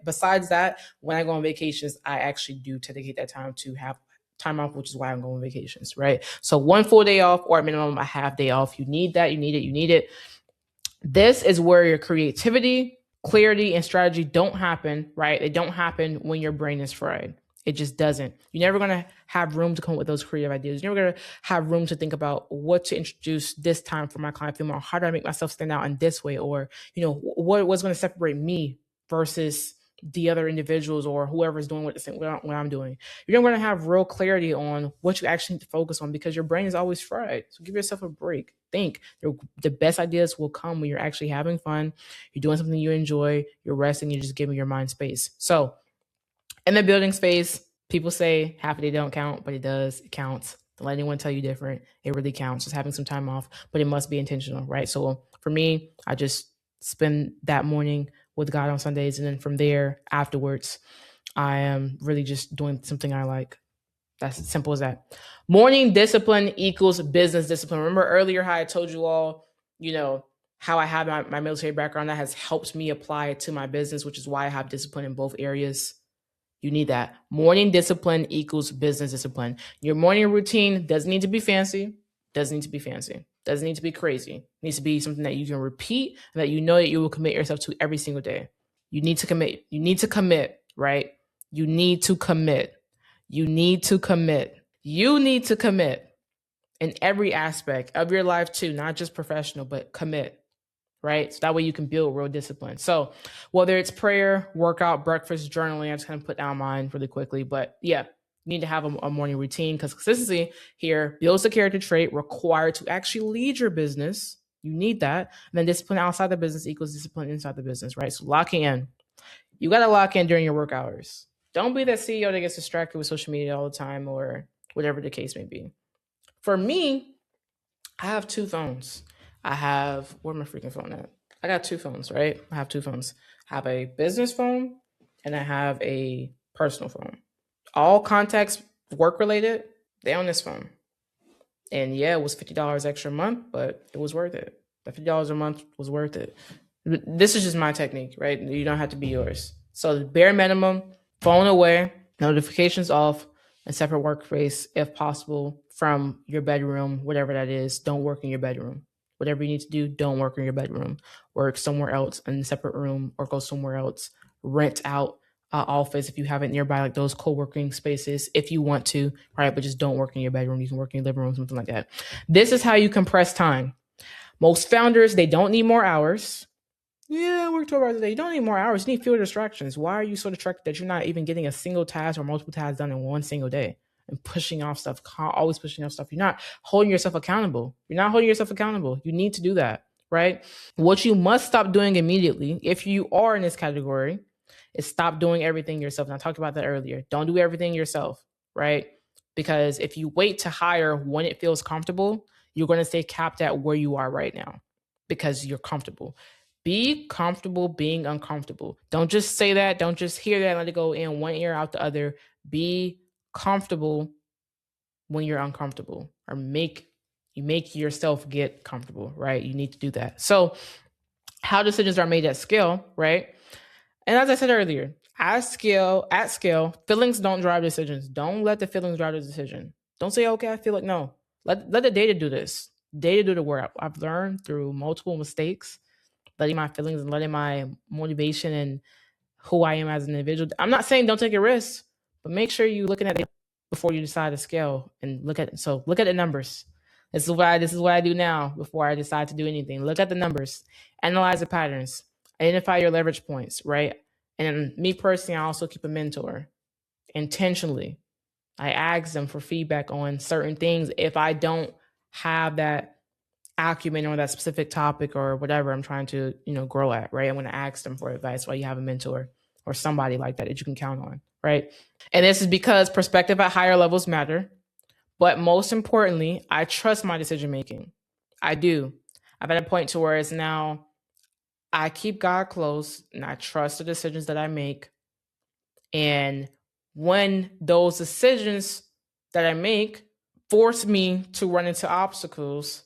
besides that, when I go on vacations, I actually do dedicate that time to have time off, which is why I'm going on vacations, right? So 1 full day off, or at minimum a half day off. You need that. You need it. This is where your creativity, clarity, and strategy don't happen, right? They don't happen when your brain is fried. It just doesn't. You're never going to have room to come up with those creative ideas. You're never going to have room to think about what to introduce this time for my client film, or how do I make myself stand out in this way, or what's going to separate me versus the other individuals or whoever's doing what I'm doing. You're not going to have real clarity on what you actually need to focus on because your brain is always fried. So give yourself a break. Think. The best ideas will come when you're actually having fun, you're doing something you enjoy, you're resting, you're just giving your mind space. So in the building space, people say half a day don't count, but it does. It counts. Don't let anyone tell you different. It really counts. Just having some time off, but it must be intentional, right? So for me, I just spend that morning with God on Sundays, and then from there afterwards, I am really just doing something I like. That's as simple as that. Morning discipline equals business discipline. Remember earlier how I told you all, how I have my military background, that has helped me apply it to my business, which is why I have discipline in both areas. You need that. Morning discipline equals business discipline. Your morning routine doesn't need to be fancy. Doesn't need to be fancy. Doesn't need to be crazy. It needs to be something that you can repeat and that you know that you will commit yourself to every single day. You need to commit. You need to commit, right? You need to commit. You need to commit. You need to commit in every aspect of your life too, not just professional, but commit, right? So that way you can build real discipline. So whether it's prayer, workout, breakfast, journaling, I'm just going to put down mine really quickly. But yeah, you need to have a morning routine, because consistency here builds a character trait required to actually lead your business. You need that. And then discipline outside the business equals discipline inside the business, right? So locking in. You got to lock in during your work hours. Don't be that CEO that gets distracted with social media all the time or whatever the case may be. For me, I have two phones. I have, where my freaking phone at? I got two phones, right? I have two phones. I have a business phone and I have a personal phone. All contacts work related, they on this phone. And yeah, it was $50 extra a month, but it was worth it. The $50 a month was worth it. This is just my technique, right? You don't have to be yours. So the bare minimum, phone away, notifications off, and separate workspace if possible from your bedroom, whatever that is. Don't work in your bedroom. Whatever you need to do, don't work in your bedroom. Work somewhere else in a separate room, or go somewhere else. Rent out office if you have it nearby, like those co-working spaces if you want to, right? But just don't work in your bedroom. You can work in your living room, something like that. This is how you compress time. Most founders, they don't need more hours. Yeah, I work 12 hours a day. You don't need more hours. You need fewer distractions. Why are you so distracted that you're not even getting a single task or multiple tasks done in one single day and pushing off stuff, always pushing off stuff? You're not holding yourself accountable. You're not holding yourself accountable. You need to do that, right? What you must stop doing immediately, if you are in this category, is stop doing everything yourself. And I talked about that earlier. Don't do everything yourself, right? Because if you wait to hire when it feels comfortable, you're going to stay capped at where you are right now because you're comfortable. Be comfortable being uncomfortable. Don't just say that. Don't just hear that and let it go in one ear out the other. Be comfortable when you're uncomfortable, or make yourself get comfortable, right? You need to do that. So how decisions are made at scale, right? And as I said earlier, at scale, feelings don't drive decisions. Don't let the feelings drive the decision. Don't say, okay, I feel like, no. Let the data do this. Data do the work. I've learned through multiple mistakes, letting my feelings and letting my motivation and who I am as an individual. I'm not saying don't take a risk, but make sure you're looking at it before you decide to scale, and look at the numbers. This is what I do now before I decide to do anything. Look at the numbers, analyze the patterns, identify your leverage points, right? And me personally, I also keep a mentor intentionally. I ask them for feedback on certain things if I don't have that acumen or that specific topic or whatever I'm trying to, grow at, right? I'm going to ask them for advice while you have a mentor or somebody like that you can count on, right? And this is because perspective at higher levels matter. But most importantly, I trust my decision making. I do. I'm at a point to where it's now I keep God close and I trust the decisions that I make. And when those decisions that I make force me to run into obstacles,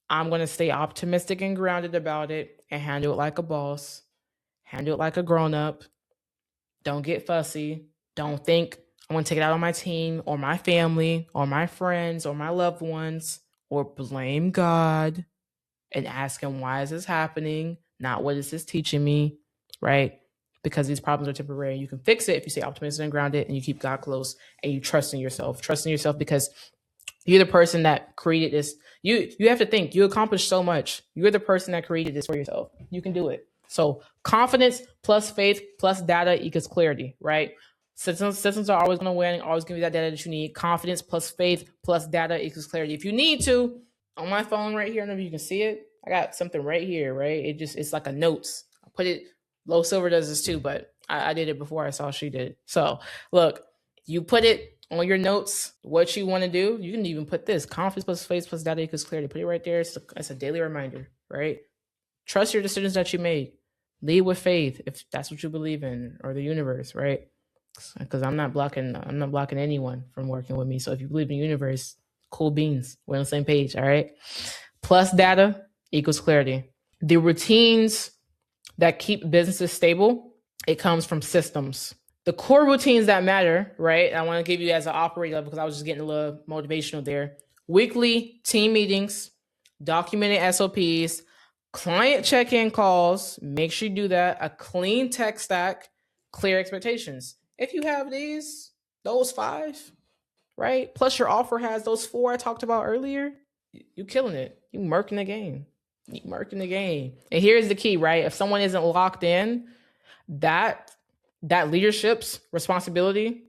I'm going to stay optimistic and grounded about it and handle it like a boss, handle it like a grown up. Don't get fussy. Don't think I'm going to take it out on my team or my family or my friends or my loved ones, or blame God and ask him, why is this happening? Not what is this teaching me, right? Because these problems are temporary. You can fix it if you stay optimistic and grounded and you keep God close and you trust in yourself. Trust in yourself because you're the person that created this. You have to think, you accomplished so much. You're the person that created this for yourself. You can do it. So confidence plus faith plus data equals clarity, right? Systems are always going to win, always give you that data that you need. Confidence plus faith plus data equals clarity. If you need to, on my phone right here, I don't know if you can see it. I got something right here, right? It's like a notes. I put it, Low Silver does this too, but I did it before I saw she did it. So look, you put it on your notes, what you want to do. You can even put this: confidence plus faith plus data equals clarity. Put it right there. It's a daily reminder, right? Trust your decisions that you made. Lead with faith if that's what you believe in, or the universe, right? Because I'm not blocking anyone from working with me. So if you believe in the universe, cool beans. We're on the same page, all right? Plus data equals clarity. The routines that keep businesses stable, it comes from systems. The core routines that matter, right? I want to give you as an operator because I was just getting a little motivational there. Weekly team meetings, documented SOPs, client check-in calls. Make sure you do that. A clean tech stack, clear expectations. If you have those 5, right? Plus your offer has those 4 I talked about earlier. You killing it. You murking the game. You murking the game. And here's the key, right? If someone isn't locked in, that leadership's responsibility,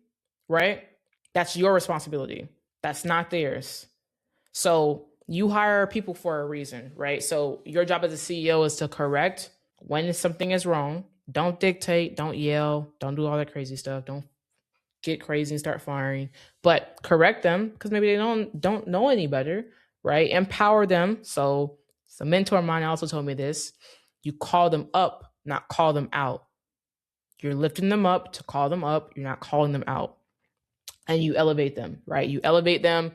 right? That's your responsibility. That's not theirs. So you hire people for a reason, right? So your job as a CEO is to correct when something is wrong. Don't dictate, don't yell, don't do all that crazy stuff. Don't get crazy and start firing, but correct them because maybe they don't know any better, right? Empower them. So a mentor of mine also told me this: you call them up, not call them out. You're lifting them up to call them up. You're not calling them out. And you elevate them, right? You elevate them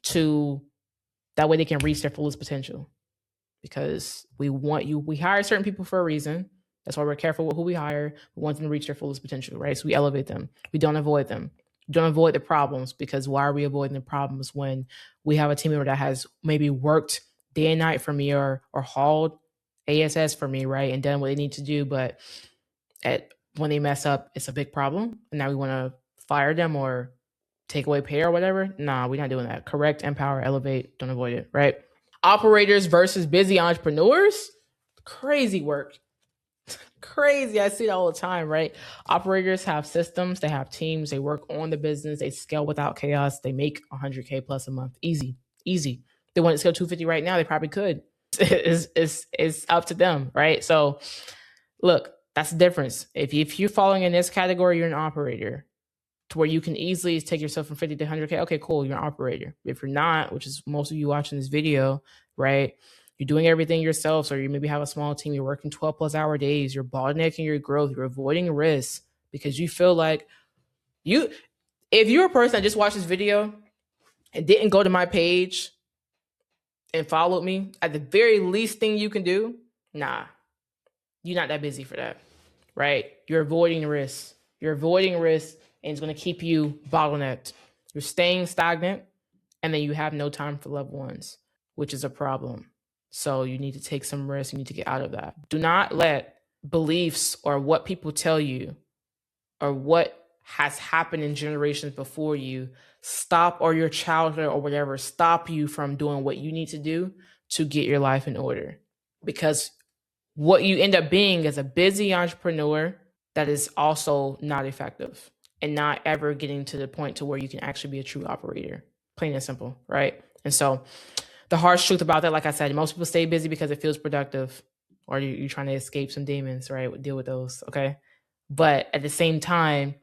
to that way they can reach their fullest potential. Because we hire certain people for a reason. That's why we're careful with who we hire. We want them to reach their fullest potential, right? So we elevate them. We don't avoid them. We don't avoid the problems, because why are we avoiding the problems when we have a team member that has maybe worked day and night for me or hauled ASS for me, right? And done what they need to do, but when they mess up, it's a big problem. And now we want to fire them or take away pay or whatever. Nah, we're not doing that. Correct, empower, elevate, don't avoid it, right? Operators versus busy entrepreneurs. Crazy work. Crazy. I see it all the time, right? Operators have systems, they have teams, they work on the business, they scale without chaos, they make 100K plus a month. Easy. They want to scale 250 right now, they probably could. It's up to them, right? So look, that's the difference. If you're falling in this category, you're an operator, to where you can easily take yourself from 50 to 100K. Okay, cool, you're an operator. If you're not, which is most of you watching this video, right? You're doing everything yourself, so you maybe have a small team, you're working 12 plus hour days, you're bottlenecking your growth, you're avoiding risks because you feel like if you're a person that just watched this video and didn't go to my page and followed me, at the very least thing you can do, nah, you're not that busy for that, right? You're avoiding risks. And it's going to keep you bottlenecked. You're staying stagnant, and then you have no time for loved ones, which is a problem. So you need to take some risks. You need to get out of that. Do not let beliefs or what people tell you or what has happened in generations before you stop, or your childhood or whatever, stop you from doing what you need to do to get your life in order. Because what you end up being is a busy entrepreneur that is also not effective and not ever getting to the point to where you can actually be a true operator. Plain and simple, right? And so the harsh truth about that, like I said, most people stay busy because it feels productive, or you're trying to escape some demons, right? Deal with those, okay? But at the same time,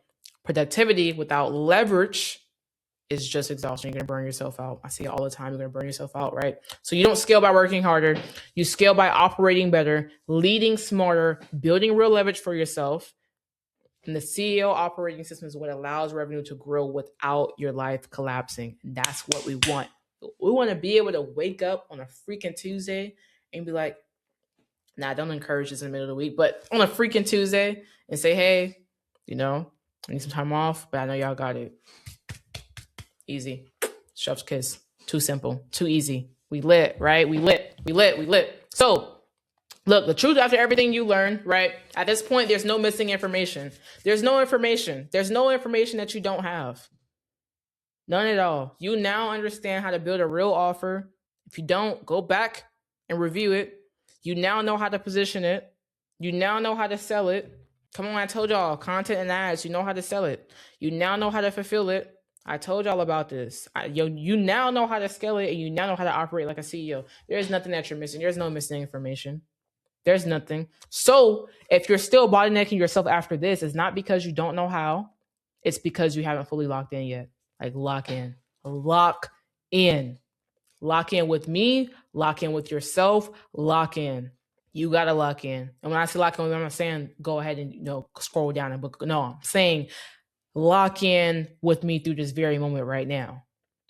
productivity without leverage is just exhausting. You're going to burn yourself out. I see it all the time. You're going to burn yourself out, right? So you don't scale by working harder. You scale by operating better, leading smarter, building real leverage for yourself. And the CEO operating system is what allows revenue to grow without your life collapsing. And that's what we want. We want to be able to wake up on a freaking Tuesday and be like, nah, don't encourage this in the middle of the week, but on a freaking Tuesday and say, hey, I need some time off, but I know y'all got it. Easy. Chef's kiss. Too simple. Too easy. We lit, right? We lit. So look, the truth after everything you learn, right? At this point, there's no missing information. There's no information that you don't have. None at all. You now understand how to build a real offer. If you don't, go back and review it. You now know how to position it. You now know how to sell it. Come on, I told y'all, content and ads, you know how to sell it. You now know how to fulfill it. I told y'all about this. You now know how to scale it, and you now know how to operate like a CEO. There's nothing that you're missing. There's no missing information. There's nothing. So if you're still bottlenecking yourself after this, it's not because you don't know how. It's because you haven't fully locked in yet. Like lock in with me, lock in with yourself, lock in. You got to lock in. And when I say lock in, I'm not saying go ahead and scroll down and book. No, I'm saying lock in with me through this very moment right now.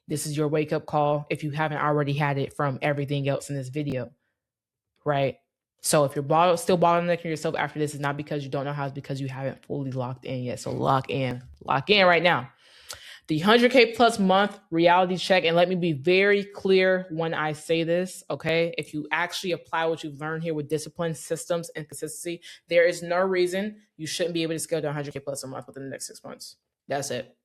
This is your wake up call if you haven't already had it from everything else in this video, right? So if you're still bottlenecking yourself after this, it's not because you don't know how, it's because you haven't fully locked in yet. So lock in right now. The 100K plus month reality check. And let me be very clear when I say this, okay? If you actually apply what you've learned here with discipline, systems, and consistency, there is no reason you shouldn't be able to scale to 100K plus a month within the next 6 months. That's it.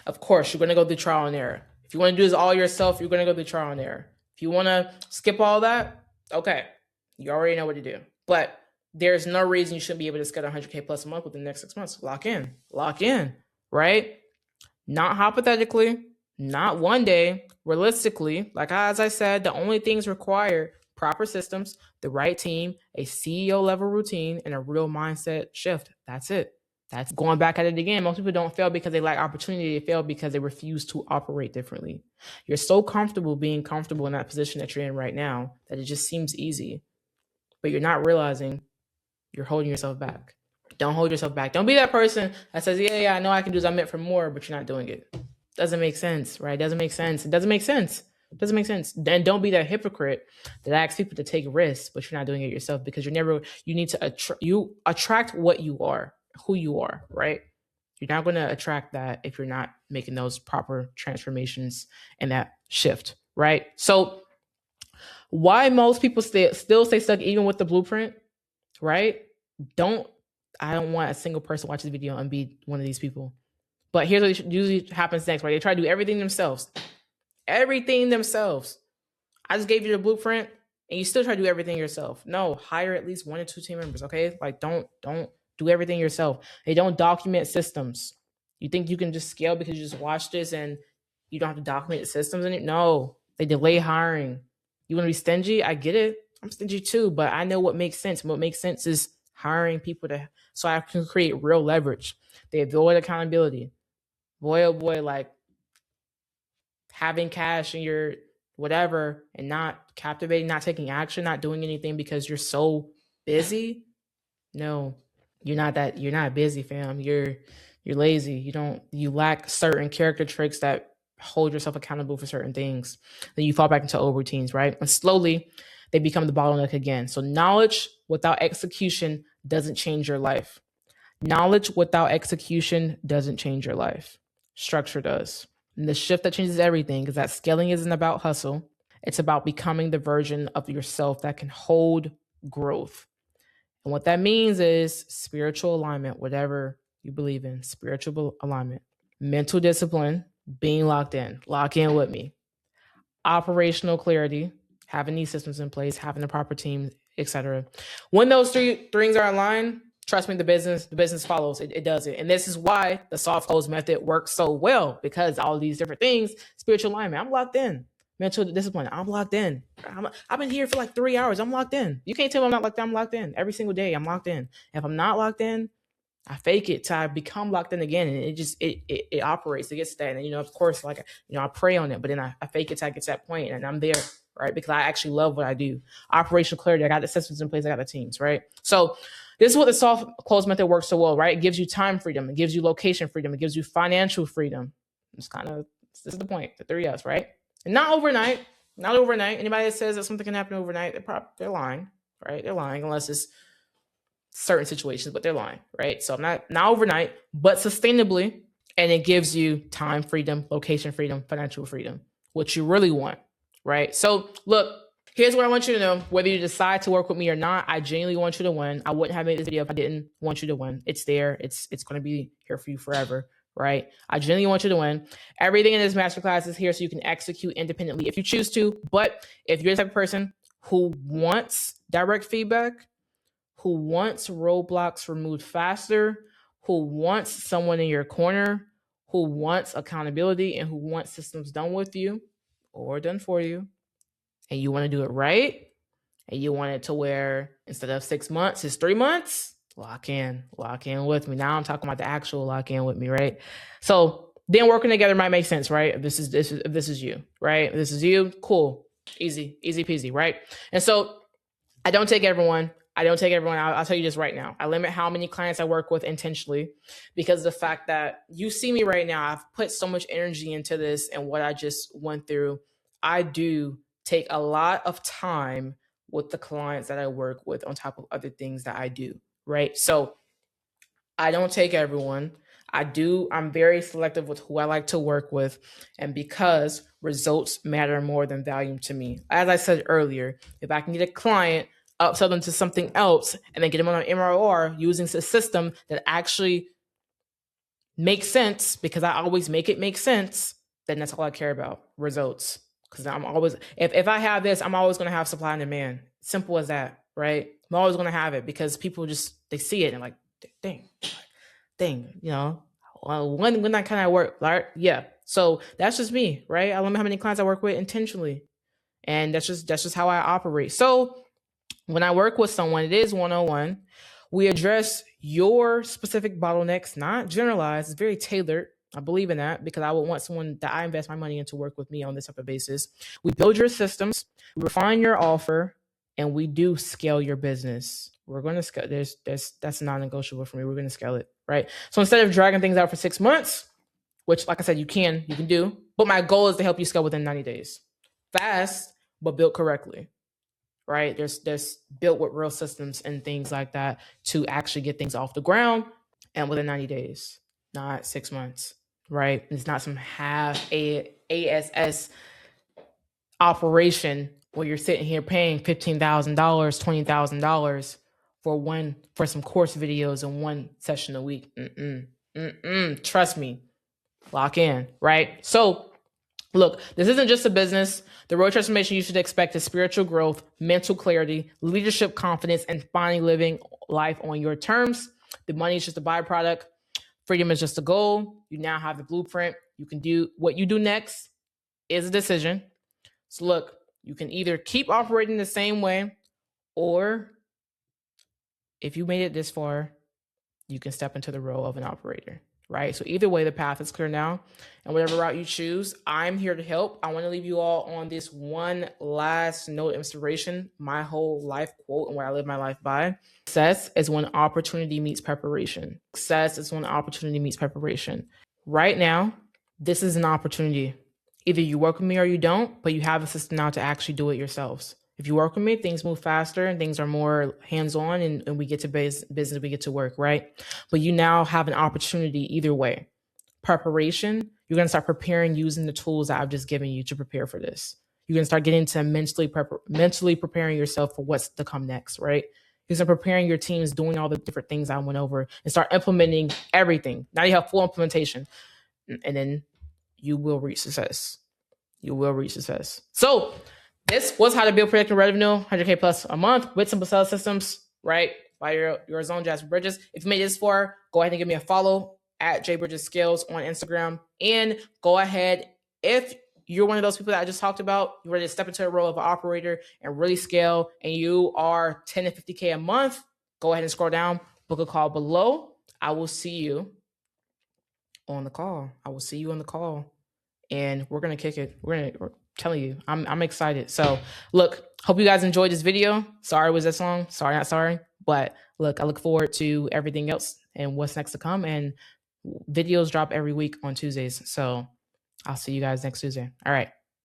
Of course, you're going to go through trial and error. If you want to do this all yourself, you're going to go through trial and error. If you want to skip all that, okay, you already know what to do. But there's no reason you shouldn't be able to scale 100K plus a month within the next 6 months. Lock in, right? Not hypothetically, not one day, realistically. Like as I said, the only things required: proper systems, the right team, a CEO level routine, and a real mindset shift. That's it. That's going back at it again. Most people don't fail because they lack opportunity. They fail because they refuse to operate differently. You're so comfortable being comfortable in that position that you're in right now that it just seems easy, but you're not realizing you're holding yourself back. Don't hold yourself back. Don't be that person that says, yeah, I know I can do this. I'm meant for more, but you're not doing it. Doesn't make sense, right? Doesn't make sense. It doesn't make sense. Doesn't make sense. Then don't be that hypocrite that asks people to take risks, but you're not doing it yourself, because you need to attract what you are, who you are, right? You're not going to attract that if you're not making those proper transformations and that shift, right? So why most people still stay stuck even with the blueprint, right? I don't want a single person watch this video and be one of these people. But here's what usually happens next, right? They try to do everything themselves. Everything themselves. I just gave you the blueprint and you still try to do everything yourself. No, hire at least 1 or 2 team members, okay? Like don't do everything yourself. They don't document systems. You think you can just scale because you just watch this and you don't have to document the systems in it? No, they delay hiring. You want to be stingy? I get it. I'm stingy too, but I know what makes sense. What makes sense is hiring people so I can create real leverage. They avoid accountability. Boy, oh boy, like having cash in your whatever and not captivating, not taking action, not doing anything because you're so busy. No, you're not busy, fam. You're lazy. You lack certain character traits that hold yourself accountable for certain things. Then you fall back into old routines, right? And slowly they become the bottleneck again. So knowledge without execution doesn't change your life. Knowledge without execution doesn't change your life. Structure does. And the shift that changes everything is that scaling isn't about hustle. It's about becoming the version of yourself that can hold growth. And what that means is spiritual alignment, whatever you believe in, spiritual alignment, mental discipline, being locked in. Lock in with me. Operational clarity, having these systems in place, having the proper team, etc. When those three things are aligned, trust me, the business follows. It does it. And this is why the soft close method works so well, because all these different things, spiritual alignment, I'm locked in. Mental discipline, I'm locked in. I've been here for like 3 hours. I'm locked in. You can't tell me I'm not locked in. I'm locked in. Every single day, I'm locked in. If I'm not locked in, I fake it till I become locked in again, and it operates. It gets to that, and of course, like I pray on it, but then I fake it till I get to that point, and I'm there, right? Because I actually love what I do. Operational clarity. I got the systems in place. I got the teams, right? So this is what the soft close method works so well, right? It gives you time freedom. It gives you location freedom. It gives you financial freedom. This is the point. The 3 F's, right? And not overnight. Not overnight. Anybody that says that something can happen overnight, they're lying, right? They're lying unless it's certain situations, but they're lying, right? So not overnight, but sustainably, and it gives you time freedom, location freedom, financial freedom, what you really want, right? So look, here's what I want you to know. Whether you decide to work with me or not, I genuinely want you to win. I wouldn't have made this video if I didn't want you to win. It's there. It's going to be here for you forever, right? I genuinely want you to win. Everything in this masterclass is here so you can execute independently if you choose to. But if you're the type of person who wants direct feedback, who wants roadblocks removed faster, who wants someone in your corner, who wants accountability, and who wants systems done with you or done for you, and you want to do it right, and you want it to where instead of 6 months, it's 3 months, lock in with me. Now I'm talking about the actual lock in with me, right? So then working together might make sense, right? If this is you, right? If this is you, cool, easy peasy, right? And so I don't take everyone. I'll tell you this right now. I limit how many clients I work with intentionally because of the fact that you see me right now. I've put so much energy into this and what I just went through. I do take a lot of time with the clients that I work with on top of other things that I do, right? So I don't take everyone. I'm very selective with who I like to work with. And because results matter more than volume to me. As I said earlier, if I can get a client, upsell them to something else, and then get them on an MRR using a system that actually makes sense, because I always make it make sense, then that's all I care about, results. Because I'm always, if I have this, I'm always going to have supply and demand. Simple as that, right? I'm always going to have it because people just, they see it and like, dang, when that kind of work, right? Yeah. So that's just me, right? I limit how many clients I work with intentionally. And that's just how I operate. So when I work with someone, it is one-on-one. We address your specific bottlenecks, not generalized. It's very tailored. I believe in that because I would want someone that I invest my money in to work with me on this type of basis. We build your systems, we refine your offer, and we do scale your business. We're going to scale. That's non-negotiable for me. We're going to scale it, right? So instead of dragging things out for 6 months, which, like I said, you can do, but my goal is to help you scale within 90 days. Fast, but built correctly. Right? There's built with real systems and things like that to actually get things off the ground and within 90 days, not 6 months, right? It's not some half ASS operation where you're sitting here paying $15,000, $20,000 for some course videos and one session a week. Trust me, lock in, right? So look, this isn't just a business. The road transformation you should expect is spiritual growth, mental clarity, leadership confidence, and finally living life on your terms. The money is just a byproduct. Freedom is just a goal. You now have the blueprint. You can do what you do next is a decision. So look, you can either keep operating the same way, or if you made it this far, you can step into the role of an operator. Right? So either way, the path is clear now. And whatever route you choose, I'm here to help. I want to leave you all on this one last note of inspiration, my whole life quote and what I live my life by. Success is when opportunity meets preparation. Success is when opportunity meets preparation. Right now, this is an opportunity. Either you work with me or you don't, but you have a system now to actually do it yourselves. If you work with me, things move faster and things are more hands-on and we get to business, we get to work, right? But you now have an opportunity either way. Preparation, you're going to start preparing using the tools that I've just given you to prepare for this. You're going to start getting to mentally preparing yourself for what's to come next, right? You're going to start preparing your teams, doing all the different things I went over and start implementing everything. Now you have full implementation and then you will reach success. You will reach success. So this was how to build predictable revenue, 100K plus a month with simple sales systems, right? By your zone, Jasper Bridges. If you made this far, go ahead and give me a follow at jbridgesscales on Instagram. And go ahead, if you're one of those people that I just talked about, you're ready to step into a role of an operator and really scale, and you are 10 to 50K a month, go ahead and scroll down, book a call below. I will see you on the call. And we're going to kick it. We're telling you, I'm excited. So look, hope you guys enjoyed this video. Sorry it was this long. Sorry, not sorry. But look, I look forward to everything else and what's next to come. And videos drop every week on Tuesdays. So I'll see you guys next Tuesday. All right.